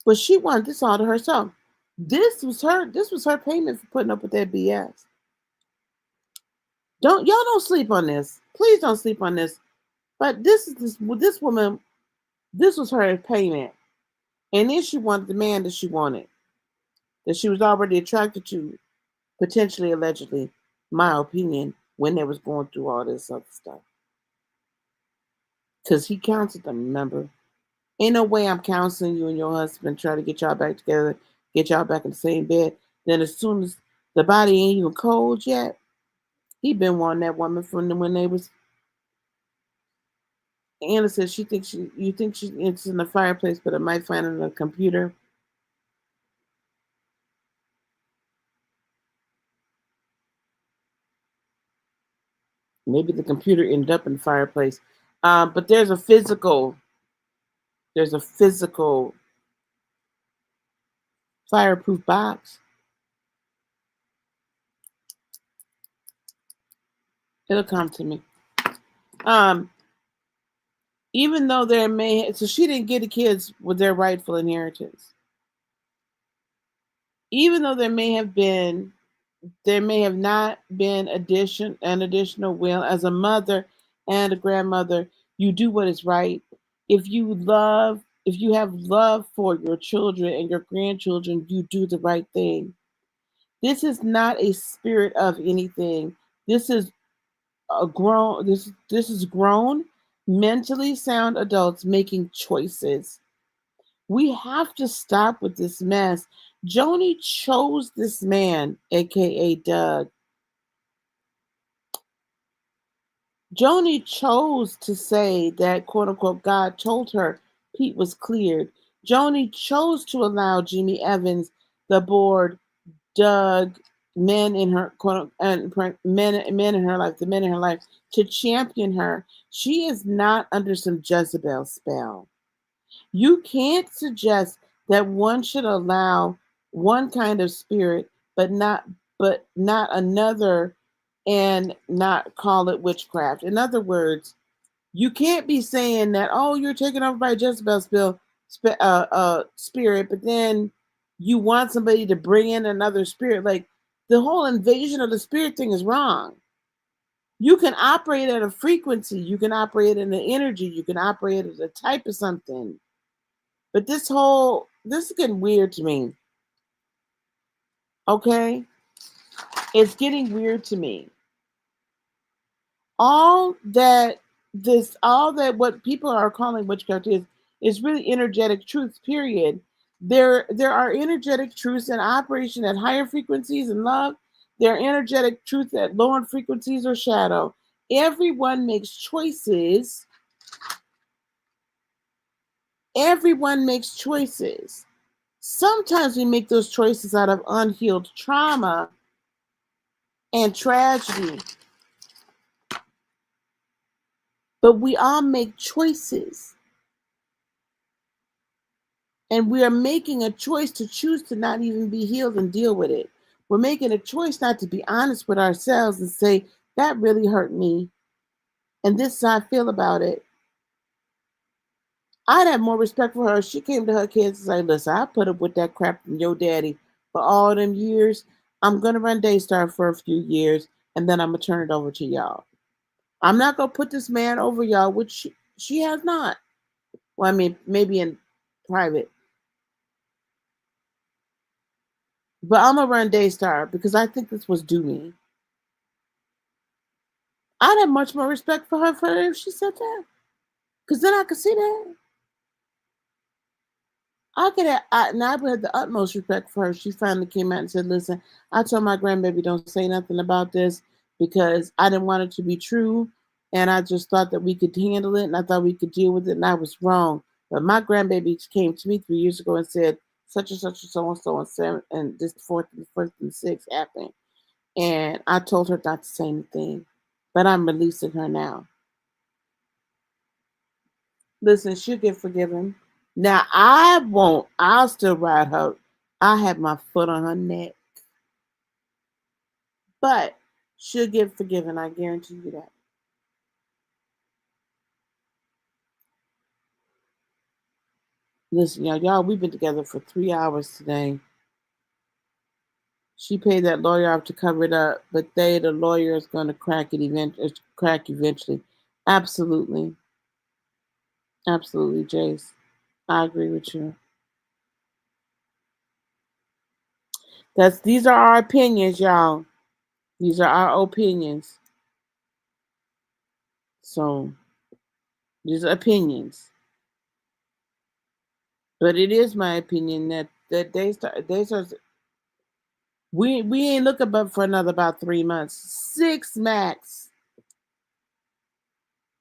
But she wanted this all to herself. This was her payment for putting up with that BS. Y'all don't sleep on this. Please don't sleep on this. But this woman, this was her payment. And then she wanted the man that she wanted, that she was already attracted to, potentially, allegedly, my opinion, when they was going through all this other stuff. Because he counseled them, remember? Ain't no way I'm counseling you and your husband, trying to get y'all back together, get y'all back in the same bed. Then as soon as the body ain't even cold yet, he been wanting that woman from when they was. Anna says you think it's in the fireplace, but it might find it in a computer. Maybe the computer ended up in the fireplace. But there's a physical fireproof box. It'll come to me. Even though so she didn't get the kids with their rightful inheritance. Even though there may have not been an additional will. As a mother and a grandmother, you do what is right. If you have love for your children and your grandchildren, you do the right thing. This is not a spirit of anything. This is this is grown, mentally sound adults making choices. We have to stop with this mess. Joni chose this man, aka Doug. Joni chose to say that, quote unquote, God told her Pete was cleared. Joni chose to allow Jimmy Evans, the board, Doug, men in her men in her life, the men in her life, to champion her. She is not under some Jezebel spell. You can't suggest that one should allow one kind of spirit, but not another, and not call it witchcraft. In other words, you can't be saying that, oh, you're taking over by Jezebel's spirit, but then you want somebody to bring in another spirit. Like, the whole invasion of the spirit thing is wrong. You can operate at a frequency, you can operate in an energy, you can operate as a type of something. But this is getting weird to me. Okay? It's getting weird to me. All that what people are calling witchcraft is really energetic truths, period. There are energetic truths in operation at higher frequencies in love. There are energetic truths at lower frequencies or shadow. Everyone makes choices. Everyone makes choices. Sometimes we make those choices out of unhealed trauma and tragedy. But we all make choices. And we are making a choice to choose to not even be healed and deal with it. We're making a choice not to be honest with ourselves and say, that really hurt me, and this is how I feel about it. I'd have more respect for her if she came to her kids and said, listen, I put up with that crap from your daddy for all them years. I'm going to run Daystar for a few years, and then I'm going to turn it over to y'all. I'm not going to put this man over y'all, which she has not. Well, I mean, maybe in private. But I'm going to run Daystar because I think this was due me. I'd have much more respect for her if she said that. Because then I could see that. I would have the utmost respect for her. She finally came out and said, listen, I told my grandbaby don't say nothing about this because I didn't want it to be true. And I just thought that we could handle it and I thought we could deal with it. And I was wrong. But my grandbaby came to me 3 years ago and said, such and such and so and so and seven and this fourth and first and sixth happened. And I told her not to say anything. But I'm releasing her now. Listen, she'll get forgiven. Now, I won't. I'll still ride her. I have my foot on her neck. But she'll get forgiven. I guarantee you that. Listen, y'all, we've been together for 3 hours today. She paid that lawyer off to cover it up, but the lawyer is going to crack eventually. Absolutely. Absolutely, Jace. I agree with you. These are our opinions, y'all. These are our opinions. So, these are opinions. But it is my opinion that Daystar's we ain't looking but for another about 3 months. 6 max.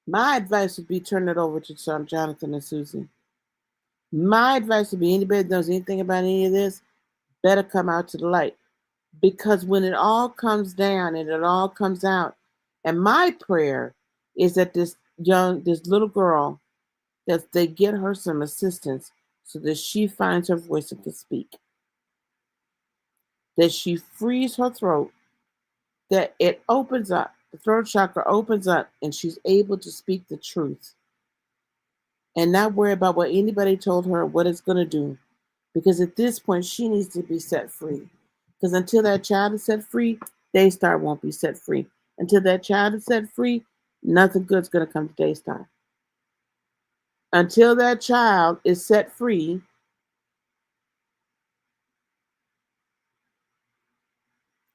My advice would be turn it over to Johnathan and Suzy. My advice would be anybody that knows anything about any of this, better come out to the light. Because when it all comes down and it all comes out, and my prayer is that this little girl, that they get her some assistance so that she finds her voice and can speak. That she frees her throat, that it opens up, the throat chakra opens up, and she's able to speak the truth. And not worry about what anybody told her, what it's going to do. Because at this point, she needs to be set free. Because until that child is set free, Daystar won't be set free. Until that child is set free, nothing good's going to come to Daystar. Until that child is set free,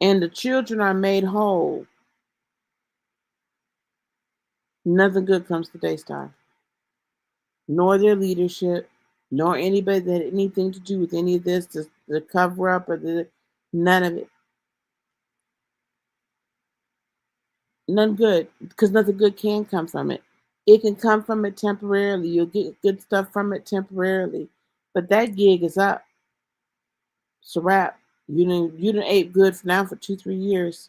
and the children are made whole, nothing good comes to Daystar. Nor their leadership, nor anybody that had anything to do with any of this, the cover up or none of it. None good, because nothing good can come from it. It can come from it temporarily. You'll get good stuff from it temporarily, but that gig is up. It's a wrap. You didn't ate good for now for 2-3 years.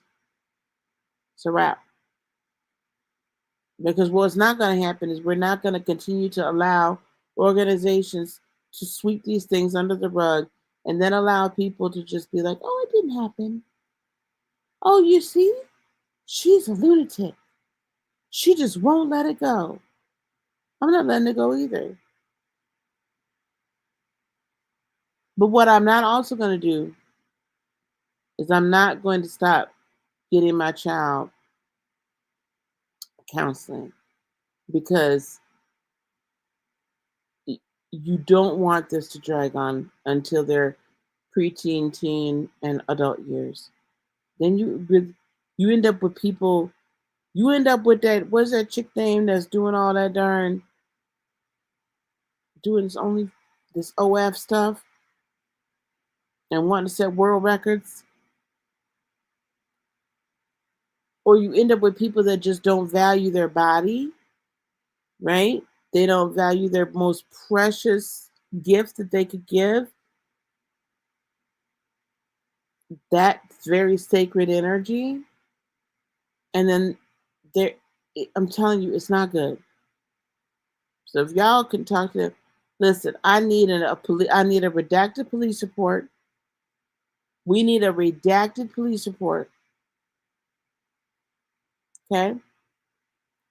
It's a wrap. Because what's not going to happen is we're not going to continue to allow organizations to sweep these things under the rug and then allow people to just be like, oh, it didn't happen. Oh, you see? She's a lunatic. She just won't let it go. I'm not letting it go either. But what I'm not also going to do is I'm not going to stop getting my child counseling because you don't want this to drag on until they're preteen, teen, and adult years. Then you end up with people. You end up with that. What's that chick name that's doing all that doing this OF stuff and wanting to set world records? Or you end up with people that just don't value their body, right? They don't value their most precious gift that they could give. That very sacred energy. And then I'm telling you, it's not good. So if y'all can talk to them, listen, I need a redacted police report. We need a redacted police report. Okay?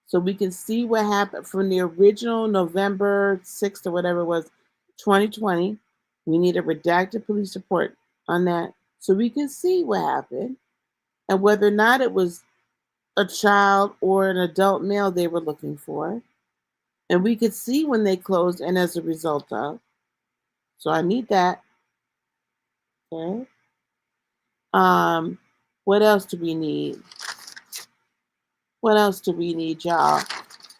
So we can see what happened from the original November 6th or whatever it was, 2020. We need a redacted police report on that. so we can see what happened and whether or not it was a child or an adult male they were looking for. And we could see when they closed and as a result of. So I need that. Okay. What else do we need? What else do we need, y'all?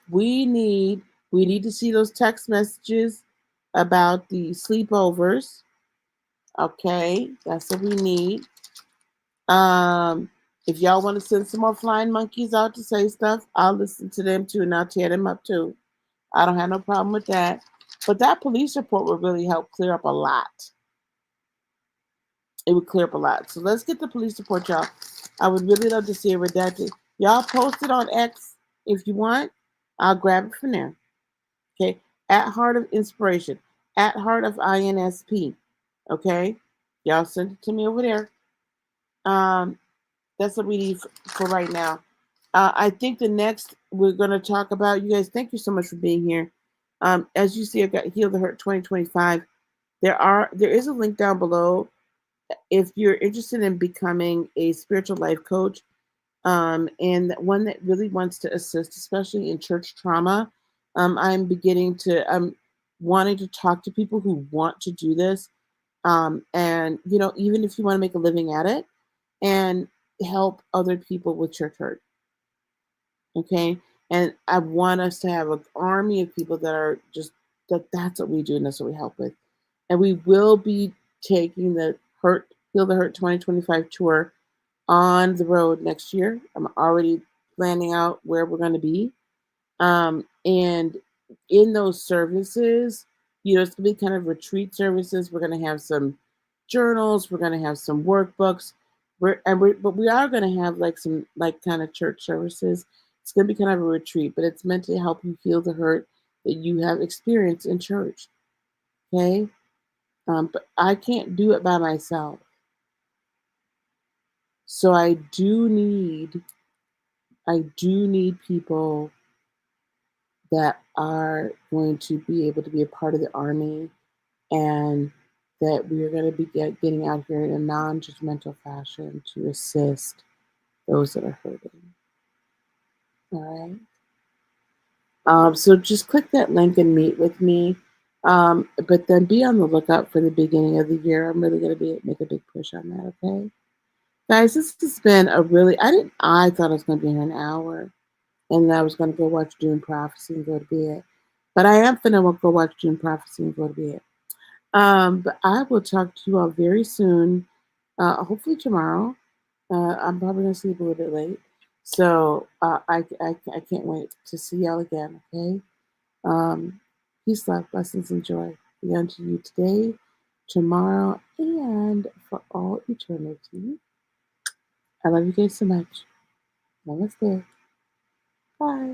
We need to see those text messages about the sleepovers. Okay, that's what we need. If y'all want to send some more flying monkeys out to say stuff, I'll listen to them too and I'll tear them up too. I don't have no problem with that. But that police report would really help clear up a lot. It would clear up a lot. So let's get the police report, y'all. I would really love to see it redacted. Y'all post it on X if you want. I'll grab it from there. Okay. At Heart of Inspiration. At Heart of INSP. Okay. Y'all send it to me over there. That's what we need for right now. I think the next we're going to talk about, you guys, thank you so much for being here. As you see, I've got Heal the Hurt 2025. There is a link down below if you're interested in becoming a spiritual life coach, and one that really wants to assist, especially in church trauma. I'm wanting to talk to people who want to do this. And even if you want to make a living at it and help other people with church hurt. Okay. And I want us to have an army of people that are just that's what we do and that's what we help with. And we will be taking the Heal the Hurt 2025 tour on the road next year. I'm already planning out where we're going to be. And in those services, it's going to be kind of retreat services. We're going to have some journals. We're going to have some workbooks. But we are going to have some kind of church services. It's going to be kind of a retreat, but it's meant to help you heal the hurt that you have experienced in church. Okay? But I can't do it by myself. So I do need people that are going to be able to be a part of the army, and that we are going to be getting out here in a non-judgmental fashion to assist those that are hurting. All right. So just click that link and meet with me. But then be on the lookout for the beginning of the year. I'm really going to make a big push on that. Okay. Guys, this has been I thought I was going to be here an hour, and I was going to go watch Dune Prophecy and go to bed. But I am finna go watch Dune Prophecy and go to bed. But I will talk to you all very soon, hopefully tomorrow. I'm probably going to sleep a little bit late. So I can't wait to see y'all again, okay? Peace, love, blessings, and joy be unto you today, tomorrow, and for all eternity. I love you guys so much. Namaste. Bye.